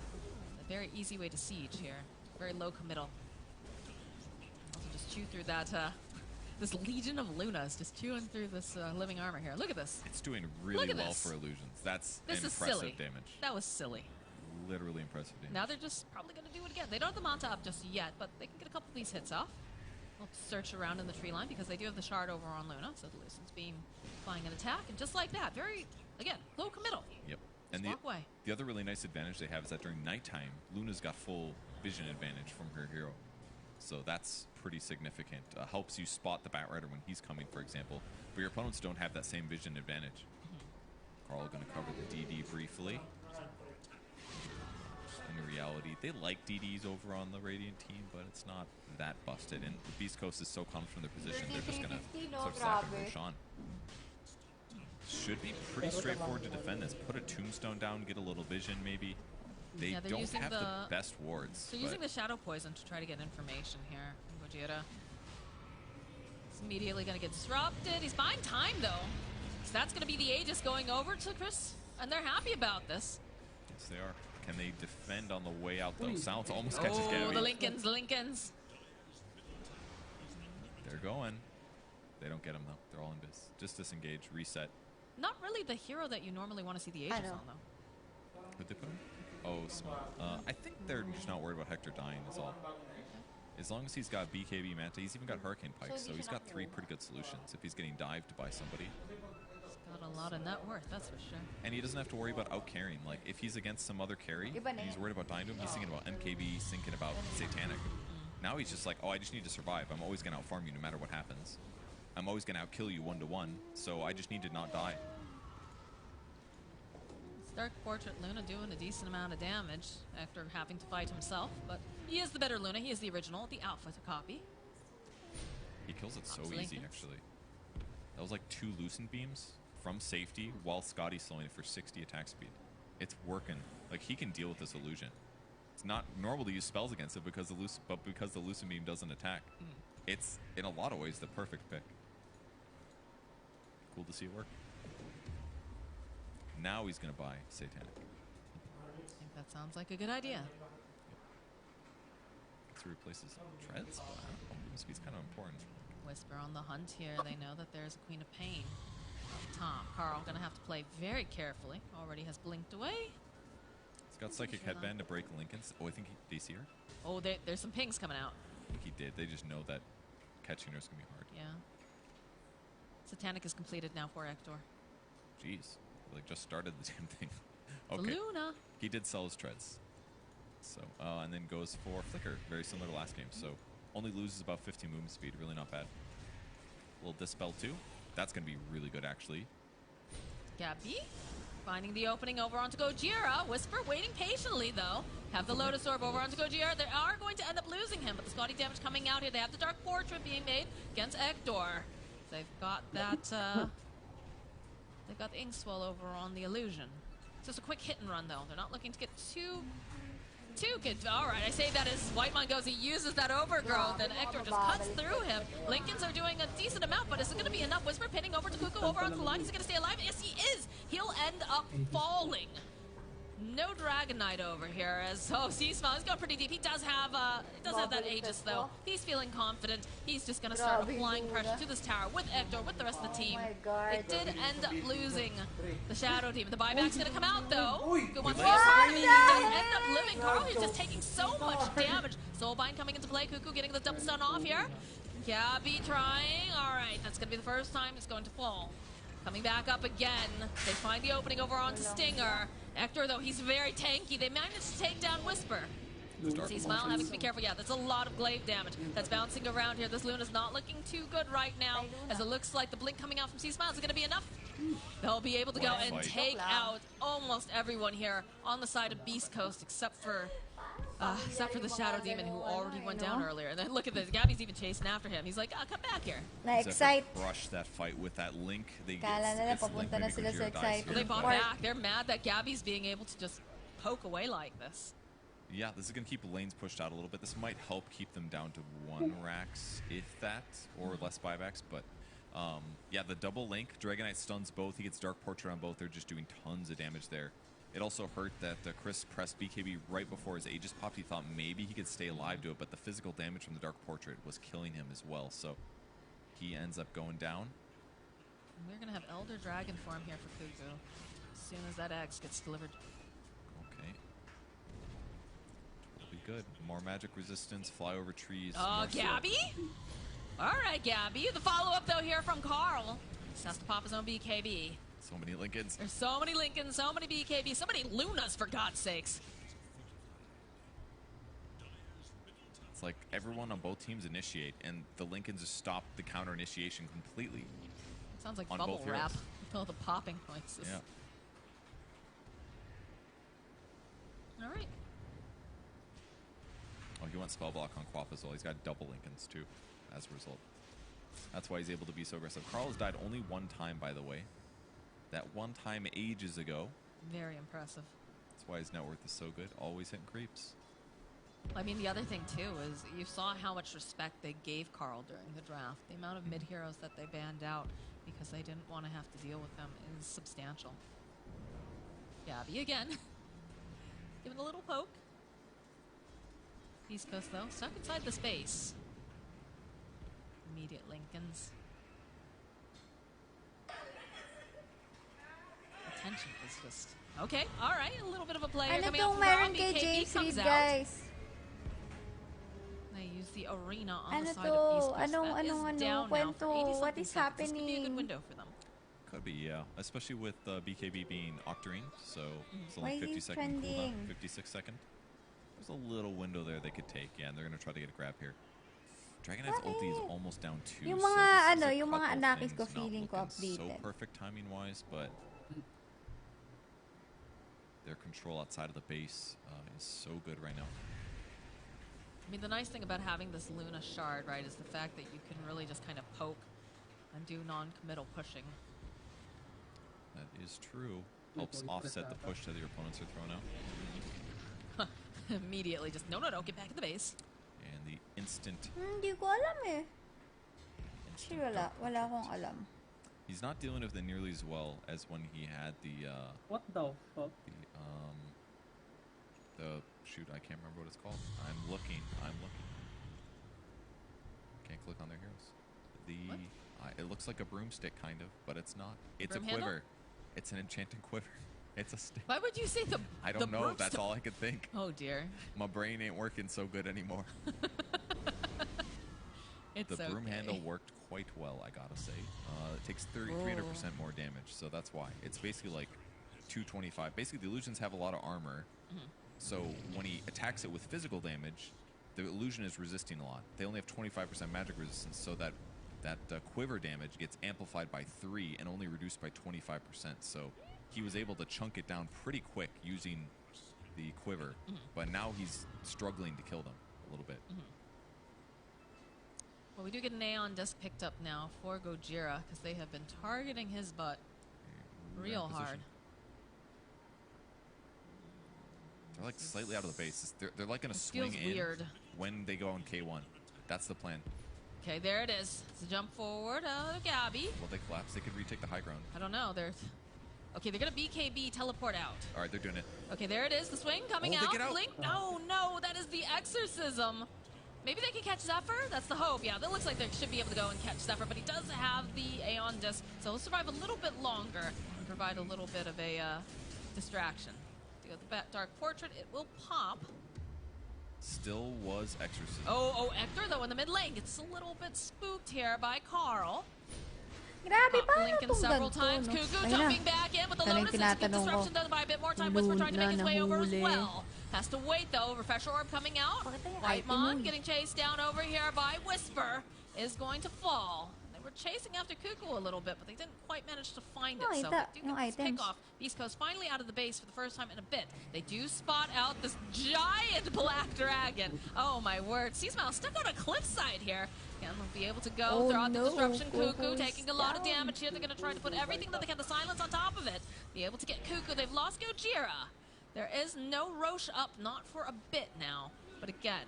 A very easy way to siege here. Very low committal. Also just chew through that, this Legion of Lunas, just chewing through this living armor here. Look at this. It's doing really well for illusions. That's this impressive is silly. damage. That was silly. Literally impressive damage. Now they're just probably going to do it again. They don't have the Manta up just yet, but they can get a couple of these hits off. We'll search around in the tree line because they do have the shard over on Luna, so the Lucen's being flying an attack, and just like that, very, again, low committal. Yep. Just And walk away. the other really nice advantage they have is that during nighttime, Luna's got full vision advantage from her hero. So that's pretty significant. Helps you spot the Batrider when he's coming, for example. But your opponents don't have that same vision advantage. Carl going to cover the DD briefly. In reality, they like DDs over on the Radiant team, but it's not that busted. And the Beast Coast is so confident in their position, they're just going to start slapping Roshan. Should be pretty straightforward to defend this. Put a tombstone down, get a little vision maybe. They don't have the best wards. They're using the Shadow Poison to try to get information here. Gojira is immediately going to get disrupted. He's buying time, though. So that's going to be the Aegis going over to Chris, and they're happy about this. Yes, they are. Can they defend on the way out, though? Silence almost catches Gabby. Oh, the Lincolns. They're going. They don't get him, though. They're all in biz. Just disengage, reset. Not really the hero that you normally want to see the Aegis on, though. Who'd they put him? Oh, smart. I think they're just not worried about Hector dying, is all. As long as he's got BKB Manta, he's even got Hurricane Pike, so he's got 3 pretty good solutions if he's getting dived by somebody. He's got a lot of net worth, that's for sure. And he doesn't have to worry about out-carrying. Like, if he's against some other carry, and he's worried about dying to him, he's thinking about MKB, thinking about Satanic. Now he's just like, oh, I just need to survive. I'm always going to out-farm you no matter what happens. I'm always going to out-kill you 1-to-1, so I just need to not die. Dark Portrait Luna doing a decent amount of damage after having to fight himself, but he is the better Luna. He is the original, the alpha copy. He kills it so easy, actually. That was like 2 Lucent Beams from safety while Scotty's slowing it for 60 attack speed. It's working. Like, he can deal with this illusion. It's not normal to use spells against it because the Lucent Beam doesn't attack. It's, in a lot of ways, the perfect pick. Cool to see it work. Now he's going to buy Satanic. I think that sounds like a good idea. To replace his treads? Wow. Movement speed's kind of important. Whisper on the hunt here. They know that there's a Queen of Pain up top. Carl going to have to play very carefully. Already has blinked away. He's got Psychic Headband to break Lincoln's. Oh, I think they see her. Oh, there's some pings coming out. I think he did. They just know that catching her is going to be hard. Yeah. Satanic is completed now for Hector. Jeez. Like, just started the damn thing. Okay. Luna. He did sell his treads. So, and then goes for Flicker, very similar to last game. So, only loses about 15 movement speed, really not bad. A little Dispel too. That's going to be really good, actually. Gabby finding the opening over onto Gojira. Whisper waiting patiently, though. Have the Lotus Orb over onto Gojira. They are going to end up losing him, but the Scotty damage coming out here. They have the Dark Portrait being made against Hector. They've got that, they've got the Inkswell over on the Illusion. It's just a quick hit and run, though. They're not looking to get too good. All right, I say that as Whitemon goes, he uses that overgrowth, and Hector just cuts through him. Lincolns are doing a decent amount, but is it going to be enough? Whisper pinning over to Kuko over onto the line. Is he going to stay alive? Yes, he is. He'll end up falling. No Dragon Knight over here, as Seasmile is going pretty deep. He does have that Aegis though. He's feeling confident. He's just gonna start applying pressure to this tower with Ector, with the rest of the team. They did end up losing the Shadow Team. The buyback's gonna come out though. Good one for He does end up living. Carl is just taking so much damage. Soulbind coming into play. Cuckoo getting the double stun off here. Gabby trying. Alright, that's gonna be the first time it's going to fall. Coming back up again. They find the opening over onto Stinger. Ector, though, he's very tanky. They managed to take down Whisper. Seasmile having to be careful. Yeah, that's a lot of glaive damage that's bouncing around here. This Luna's not looking too good right now, as it looks like the blink coming out from Seasmile is going to be enough. They'll be able to go and take out almost everyone here on the side of Beast Coast, except for the Shadow Demon, who already went down earlier. And then look at this, Gabby's even chasing after him. He's like, come back here. Na-excite. Rush that fight with that link. They Kala nila papunta na sila sa excite. They fought back. They're mad that Gabby's being able to just poke away like this. Yeah, this is going to keep lanes pushed out a little bit. This might help keep them down to 1 racks, if that, or less buybacks. But yeah, the double link, Dragon Knight stuns both. He gets Dark Portrait on both. They're just doing tons of damage there. It also hurt that Chris pressed BKB right before his Aegis popped. He thought maybe he could stay alive to it, but the physical damage from the Dark Portrait was killing him as well. So he ends up going down. And we're going to have Elder Dragon form here for Kuzu as soon as that X gets delivered. Okay. That'll be good. More magic resistance, fly over trees. Oh, Gabby? All right, Gabby. The follow-up, though, here from Carl. Just has to pop his own BKB. So many Lincolns. There's so many Lincolns, so many BKB, so many Lunas, for God's sakes. It's like everyone on both teams initiate, and the Lincolns just stop the counter initiation completely. Sounds like on bubble both wrap heroes. with all the popping noises. Yeah. All right. Oh, he went spell block on Quap as well. He's got double Lincolns too, as a result. That's why he's able to be so aggressive. Carl has died only 1 time, by the way. That 1 time ages ago. Very impressive. That's why his net worth is so good. Always hitting creeps. I mean, the other thing, too, is you saw how much respect they gave Carl during the draft. The amount of mid-heroes that they banned out because they didn't want to have to deal with them is substantial. Gabby again. Giving a little poke. East Coast, though, stuck inside the space. Immediate Lincolns. Attention is just... Okay, alright, a little bit of a play Ano coming out tong from meron Ron. kay BKB James comes Reed, out. guys? They use the arena on Ano the side to? of East Coast. Anong- That is anong- down kwento? now for 80 What is seconds. This could be a happening? good window for them. Could be, yeah. Especially with BKB being Octarine, so it's only Why is 50 he second cooldown. trending? 56 second. There's a little window there they could take, yeah, and they're going to try to get a grab here. Dragon Knight's ulti is almost down 2. Yung so mga, this is ano, a yung mga couple anakis things ko not feeling ko looking so updated. perfect timing-wise, but their control outside of the base is so good right now. I mean, the nice thing about having this Luna shard, right, is the fact that you can really just kind of poke and do non-committal pushing. That is true. Helps offset the push that your opponents are throwing out. Immediately just, no, get back in the base. And the instant... Hindi ko alam eh. Actually, wala akong alam. He's not dealing with it nearly as well as when he had the... What the fuck? Shoot, I can't remember what it's called. I'm looking. Can't click on their heroes. It looks like a broomstick, kind of, but it's not. It's Broom a quiver. handle? It's an enchanting quiver. It's a stick. Why would you say the I the don't know. broomstick? That's all I could think. Oh, dear. My brain ain't working so good anymore. It's The broom okay. handle worked quite well, I gotta say. It takes 300% more damage, so that's why. It's basically like 225. Basically, the illusions have a lot of armor, so when he attacks it with physical damage, the illusion is resisting a lot. They only have 25% magic resistance, so that quiver damage gets amplified by 3 and only reduced by 25%. So he was able to chunk it down pretty quick using the quiver, but now he's struggling to kill them a little bit. Well, we do get an Aeon disc picked up now for Gojira because they have been targeting his butt real hard. They're like slightly out of the base. They're like going to It swing feels in weird. when they go on K1. That's the plan. Okay, there it is. It's a jump forward. Gabby. Will they collapse? They could retake the high ground. I don't know. They're Okay, they're gonna BKB teleport out. All right, they're doing it. Okay, there it is. The swing coming Oh, out. they get out. Blink. No, no, that is the exorcism. Maybe they can catch Zephyr? That's the hope. Yeah, it looks like they should be able to go and catch Zephyr, but he does have the Aeon Disc, so he'll survive a little bit longer and provide a little bit of a distraction. To go with the Dark Portrait, it will pop. Still was exorcism. Oh, Hector, though, in the mid lane gets a little bit spooked here by Carl. Grabe, paano Lincoln itong several ganito, times. no? Cuckoo Ayun na. jumping back in with the Ito na yung Lotus. It's a good tinatanong ko. disruption, does buy a bit more time. Whisper trying to make his way over as Nahuli. well. Has to wait, though. Refresher Orb coming out. Whitemon getting chased down over here by Whisper is going to fall. They were chasing after Cuckoo a little bit, but they didn't quite manage to find it. So they do get this pick off. East Coast finally out of the base for the first time in a bit. They do spot out this giant black dragon. Oh my word. Seasmile stuck on a cliffside here. And they'll be able to go throughout the disruption. Cuckoo taking a lot of damage here. They're going to try to put everything that they can, the silence on top of it. Be able to get Cuckoo. They've lost Gojira. There is no Roche up, not for a bit now. But again,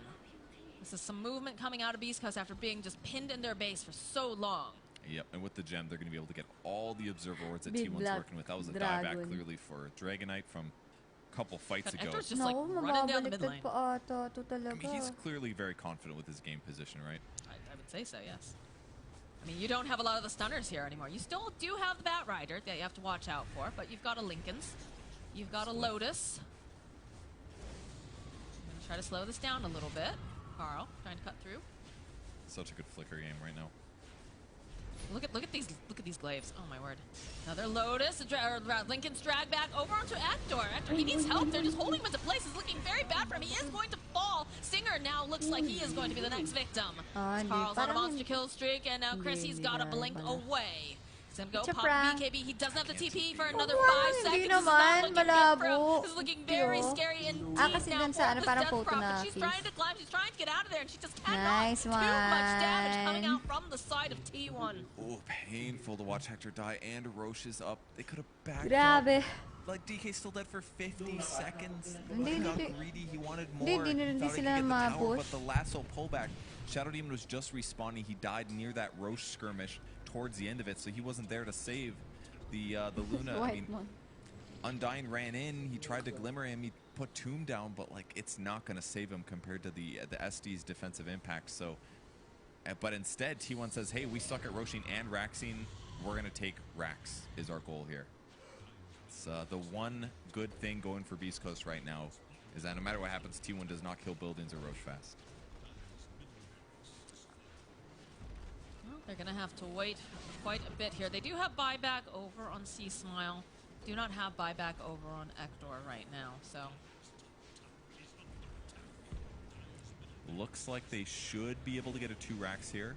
this is some movement coming out of East Coast after being just pinned in their base for so long. Yep, and with the gem, they're going to be able to get all the Observer Wards that Big T1's black working with. That was a dragon. dieback clearly for Dragonite from a couple fights But ago. Hector's just like running down the mid lane. pa ata. Ito talaga. I mean, he's clearly very confident with his game position, right? I would say so, yes. I mean, you don't have a lot of the stunners here anymore. You still do have the Bat Rider that you have to watch out for, but you've got a Lincoln's. You've got a Lotus. I'm going to try to slow this down a little bit. Carl trying to cut through. Such a good flicker game right now. Look at these glaives. Oh my word. Another Lotus. Lincoln's dragged back over onto Actor. Actor, he needs help. They're just holding him into place. It's looking very bad for him. He is going to fall. Stinger now looks like he is going to be the next victim. Carl's on a monster kill streak, and now Chris, he's got to blink away. He's going to go pop BKB. He doesn't have the TP for another 5 seconds. Hindi This is not naman, looking good for him. malabo. This is looking very scary indeed kasi now dun for sa ano, this parang Death photo Prophet. na She's kiss. trying to climb. She's trying to get out of there, and she just cannot. Nice Too much damage one. coming out from the side of T1. Oh, painful to watch Hector die, and Roche is up. They could have backed Grabe. up. Like, DK's still dead for 50 seconds. Hindi, He got hindi. greedy. He wanted Hindi, more. hindi Thought he could sila get the tower, ma-push. but the lasso pullback. Shadow Demon was just respawning. He died near that Roche skirmish towards the end of it, so he wasn't there to save the Luna. I mean, Undying ran in. He tried to glimmer him. He put Tomb down, but like it's not going to save him compared to the SD's defensive impact. So, but instead, T1 says, "Hey, we suck at Roshin and Raxine. We're going to take Rax. Is our goal here." It's the one good thing going for Beast Coast right now is that no matter what happens, T1 does not kill buildings or Roche fast. Well, they're going to have to wait quite a bit here. They do have buyback over on C Smile. Do not have buyback over on Ector right now, so. Looks like they should be able to get a 2 Rax here.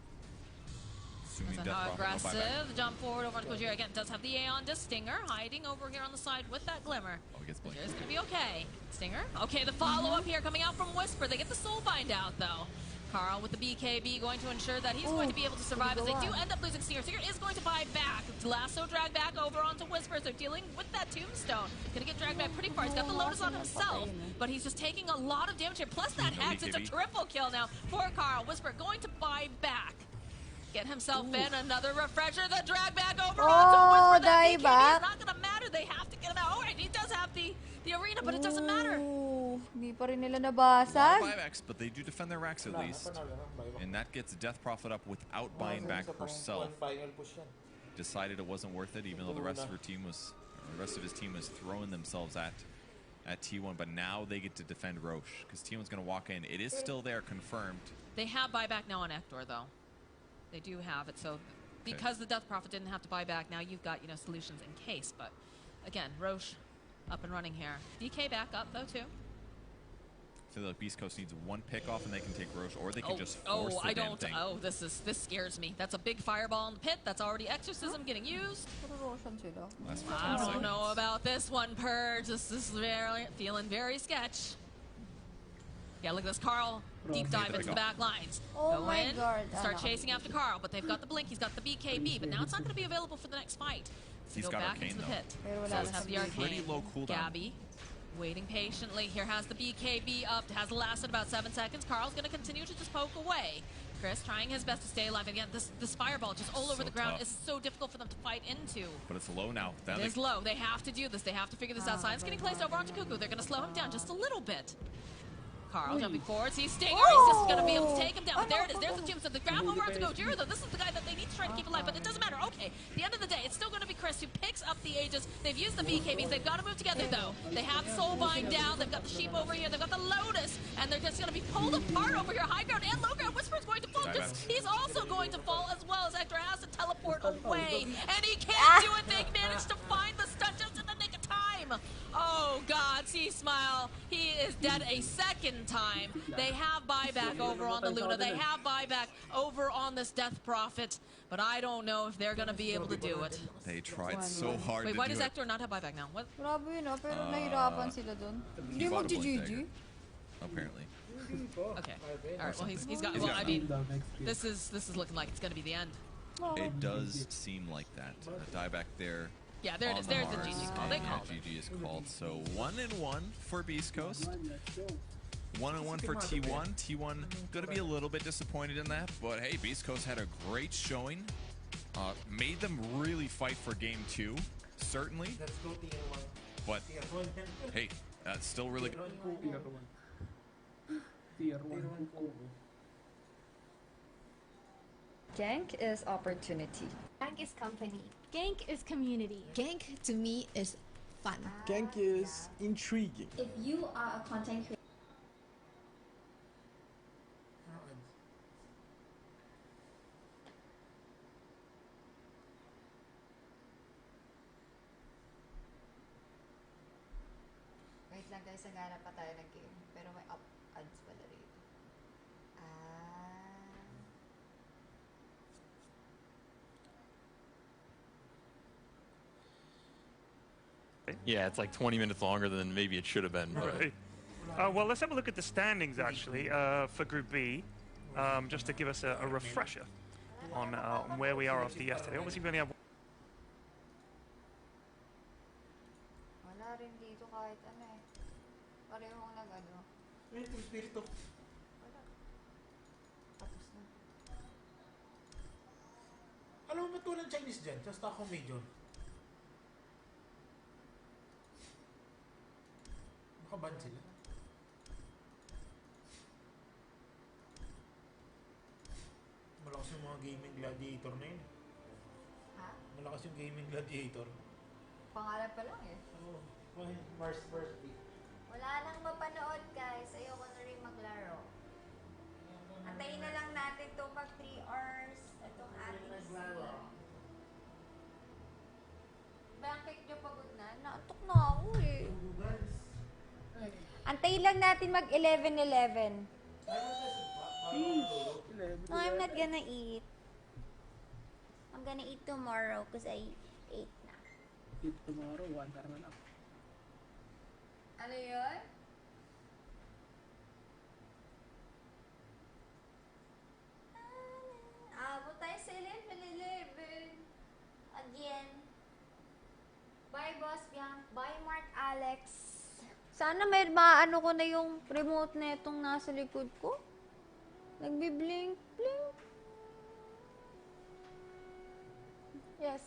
Assuming That's Death how Prophet, no buyback. aggressive. Jump forward over on Kojira. Again, does have the Aeon Disc. Stinger hiding over here on the side with that Glimmer. Oh, he gets blinked. Kojira's going to be okay. Stinger. Okay, the follow-up here coming out from Whisper. They get the Soulbind out, though. Carl with the BKB going to ensure that he's going to be able to survive as they do end up losing Stinger. Stinger is going to buy back. Lasso drag back over onto Whisper. They're dealing with that Tombstone. Going to get dragged back pretty far. He's got the Lotus on himself, but he's just taking a lot of damage here. Plus that Hex, it's a triple kill now for Carl. Whisper going to buy back. Get himself in. Another refresher. The drag back over onto Whisper. That BKB is not going to matter. They have to get him out. All right, he does have the arena, but it doesn't matter. Hindi pa rin nila A lot nabasag. of buybacks, but they do defend their Rax at least. And that gets Death Prophet up without buying back herself. Decided it wasn't worth it, even though the rest of her team was, the rest of his team was throwing themselves at T1. But now they get to defend Roche because T1's going to walk in. It is still there, confirmed. They have buyback now on Ector, though. They do have it, so because the Death Prophet didn't have to buy back, now you've got, you know, solutions in case. But again, Roche up and running here. DK back up though too. So the Beast Coast needs one pick off and they can take Roche, or they can just force the damn thing. Oh, this scares me. That's a big fireball in the pit. That's already Exorcism getting used. I don't know about this one, Purge. This is feeling very sketch. Yeah, look at this. Carl deep dive into the back lines. Oh Go my in, God. start chasing after Carl, but they've got the Blink, he's got the BKB, but now it's not going to be available for the next fight. So He's go got back Arcane, into the though. pit. So Does it's have the Arcane. pretty low cooldown. Gabby waiting patiently. Here has the BKB up. Has the last at about 7 seconds. Carl's going to continue to just poke away. Chris trying his best to stay alive. Again, this fireball just all over So the ground tough. is so difficult for them to fight into. But it's low now. It is low. They have to do this. They have to figure this out. Science getting placed over onto Cuckoo. They're going to slow him down just a little bit. Carl jumping forward, sees Stinger. He's just going to be able to take him down. But there it is. There's the tombstone. The grab over onto Gojira, though. This is the guy that they need to try to keep alive, but it doesn't matter. Okay, at the end of the day, it's still going to be Chris who picks up the Aegis. They've used the BKBs. They've got to move together, though. They have Soulbind down. They've got the Sheep over here. They've got the Lotus, and they're just going to be pulled apart over here. High ground and low ground. Whisper's going to fall. He's also going to fall as well as Hector has to teleport away. And he can't do a thing. Managed to find the stun just in the nick of time. Oh, God. See Smile. He is dead a second time. They have buyback over on the Luna. They have buyback over on this Death Prophet. But I don't know if they're going to be able to do it. They tried so hard Wait, to why do does it. Hector not have buyback now? What? Grabe yun, pero nahirapan sila dun. Hindi mo bought a blink GG. dagger. Apparently. Okay. All right. Well, he's got. Well, I mean, this is looking like it's going to be the end. It does seem like that. A dieback there. Yeah, there it is. There's the GG call. They called it. GG is called. So 1-1 for Beast Coast. 1-1 for T1. T1 going to be a little bit disappointed in that, but hey, Beast Coast had a great showing. Made them really fight for game 2, certainly. Let's go TN1. But hey, that's still really good. Gank is opportunity. Gank is company. Gank is community. Gank to me is fun. Gank is intriguing. If you are a content creator, Wait lang guys, naghanap pa tayo ng game. Pero may up ads pala rito. Yeah, it's like 20 minutes longer than maybe it should have been. But. Right. Well, let's have a look at the standings, actually, for Group B, just to give us a refresher on where we are after yesterday. Obviously, we only have... Wala rin dito kahit ano eh. Parehong nag-ano. Espiritu. Wala. Tapos na. Alam mo ba't walang Chinese dyan? Sa Stockholm Major. Nakaban sila. Malakas yung mga gaming gladiator na yun. Ha? Malakas yung gaming gladiator. Pangarap pa lang eh. Oo. Mars Birthday. Wala nang mapanood guys. Ayoko na rin maglaro. Antayin na lang natin to pag 3 hours. Itong ating Biancake nyo pagod na? Naantok na ako eh. Antayin lang natin mag 11:11. No, I'm not gonna eat. I'm gonna eat tomorrow because I ate na. Eat tomorrow, 1 hour na lang. Ano yun? Abot tayo sa 11:11. Again. Bye, Boss Bianc. Bye, Mark Alex. Sana may maano ko na yung remote na itong nasa likod ko. Nagbi-blink, blink. Yes.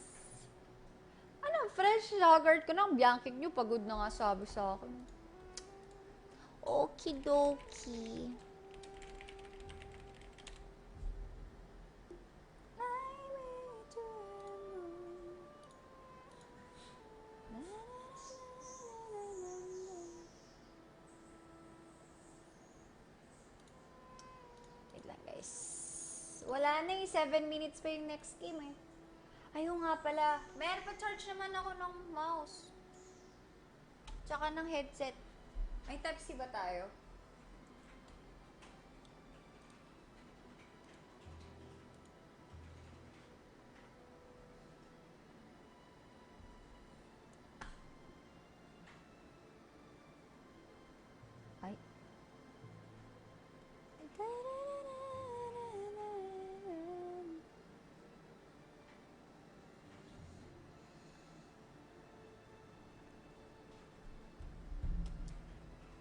Ano, fresh laggard ko ng Biancake nyo. Pagod na nga sabi sa akin. Okidoki. Wait lang guys. Wala na eh. 7 minutes pa yung next game eh. Ayun nga pala. Meron pa charge naman ako ng mouse. Tsaka ng headset. May Type-C ba tayo? Ay.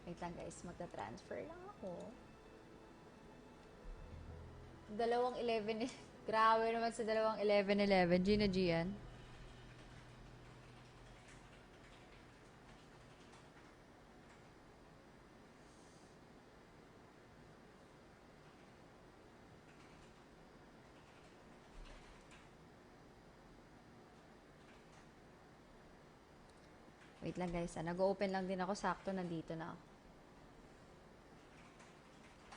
Wait lang guys, magta-transfer lang ako. Dalawang 11. Grabe naman sa dalawang 11-11. Gina G yan. Wait lang guys, nag-open lang din ako, sakto nandito na ako.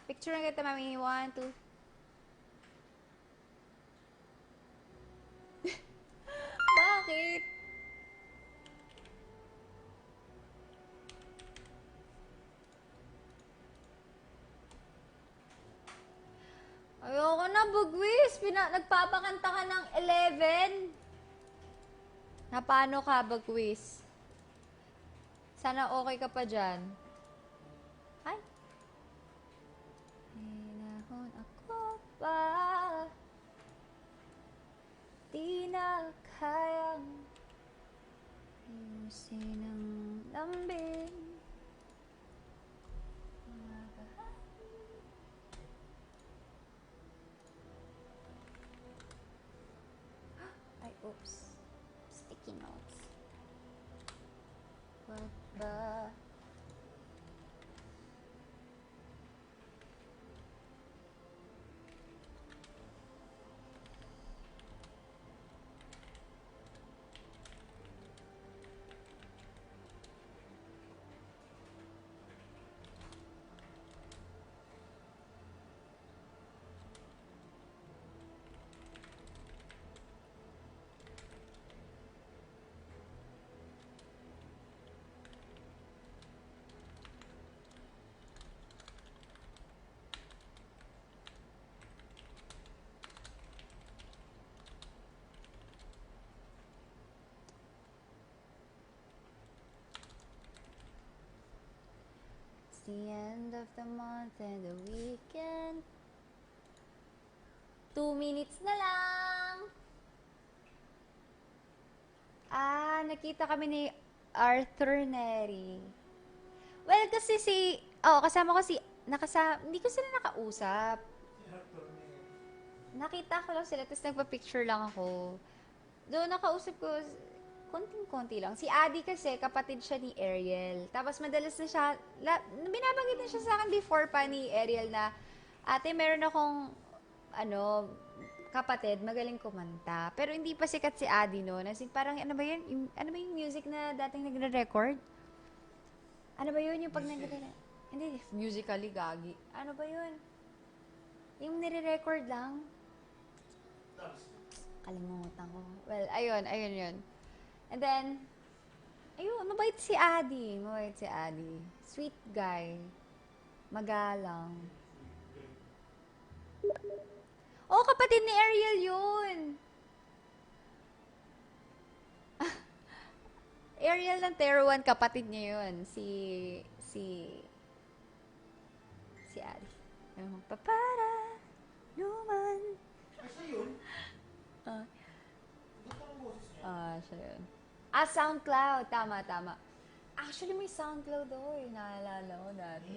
Picture na kita, mami. 1, 2. Bakit? Ayoko na, Bugwis. Nagpapakanta ka ng 11. Na paano ka, Bugwis? Sana okay ka pa dyan. Ay. Hinahon ako pa. Di na kayang ayusin ang lambing. Ay, oops. Sticky notes. What ba? It's the end of the month and the weekend. 2 minutes na lang. Nakita kami ni Arthur Neri. Well, kasi kasama ko hindi ko sila nakausap. Nakita ko lang sila, tapos nagpa-picture lang ako. Doon nakausap ko, konting-konti lang. Si Adi kasi, kapatid siya ni Ariel. Tapos madalas na siya, binabanggit na siya sa akin before pa ni Ariel na, ate, meron akong, kapatid, magaling kumanta. Pero hindi pa sikat si Adi noon. As in, parang, ano ba yung music na dating nagre-record? Ano ba yun yung pag nagre-record? Hindi, musically, gagi. Ano ba yun? Yung nire-record lang. Kalimutan ko. Well, ayun yun. And then, mabait si Adi. Sweet guy. Magalang. Oh, kapatid ni Ariel yun. Ariel ng Terra 1, kapatid niya yun. Si Adi. Papara, Numan. Ay, siya yun? Siya yun. SoundCloud. Tama. Actually, may SoundCloud ako eh. Naalala ko dati.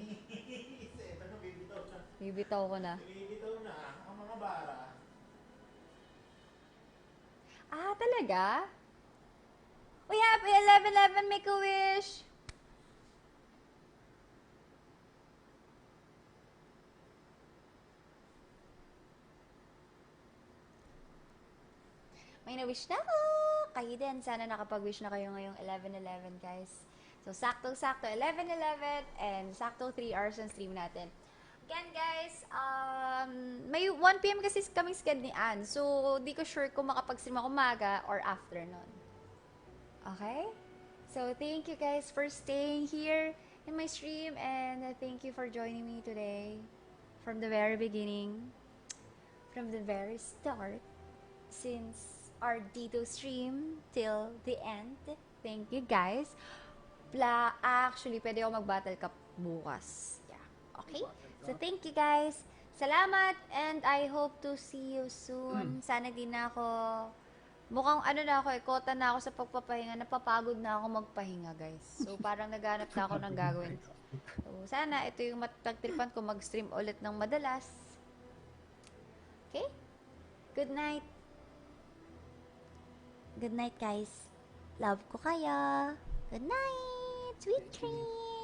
Bibitaw ko na. Bibitaw na ang mga bara. Talaga? Uy, happy 11-11, make a wish! May na-wish na ako! Kayo din, sana nakapag-wish na kayo ngayong 11-11, guys. So, saktong-sakto 11-11 and sakto 3 hours ang stream natin. Again, guys, may 1 PM kasi kaming schedule ni Ann. So, di ko sure kung makapag-stream ako umaga or afternoon. Okay? So, thank you guys for staying here in my stream and thank you for joining me today from the very beginning, from the very start, since our Dito stream till the end. Thank you guys. Actually, pwede ako mag-battle cup bukas. Yeah. Okay? So, thank you guys. Salamat and I hope to see you soon. Sana din na ako, mukhang kota na ako sa pagpapahinga. Napapagod na ako magpahinga, guys. So, parang naghanap na ako ng gagawin. So, sana ito yung matagtripan ko mag-stream ulit ng madalas. Okay? Good night. Good night, guys. Love ko kayo. Good night. Sweet dreams.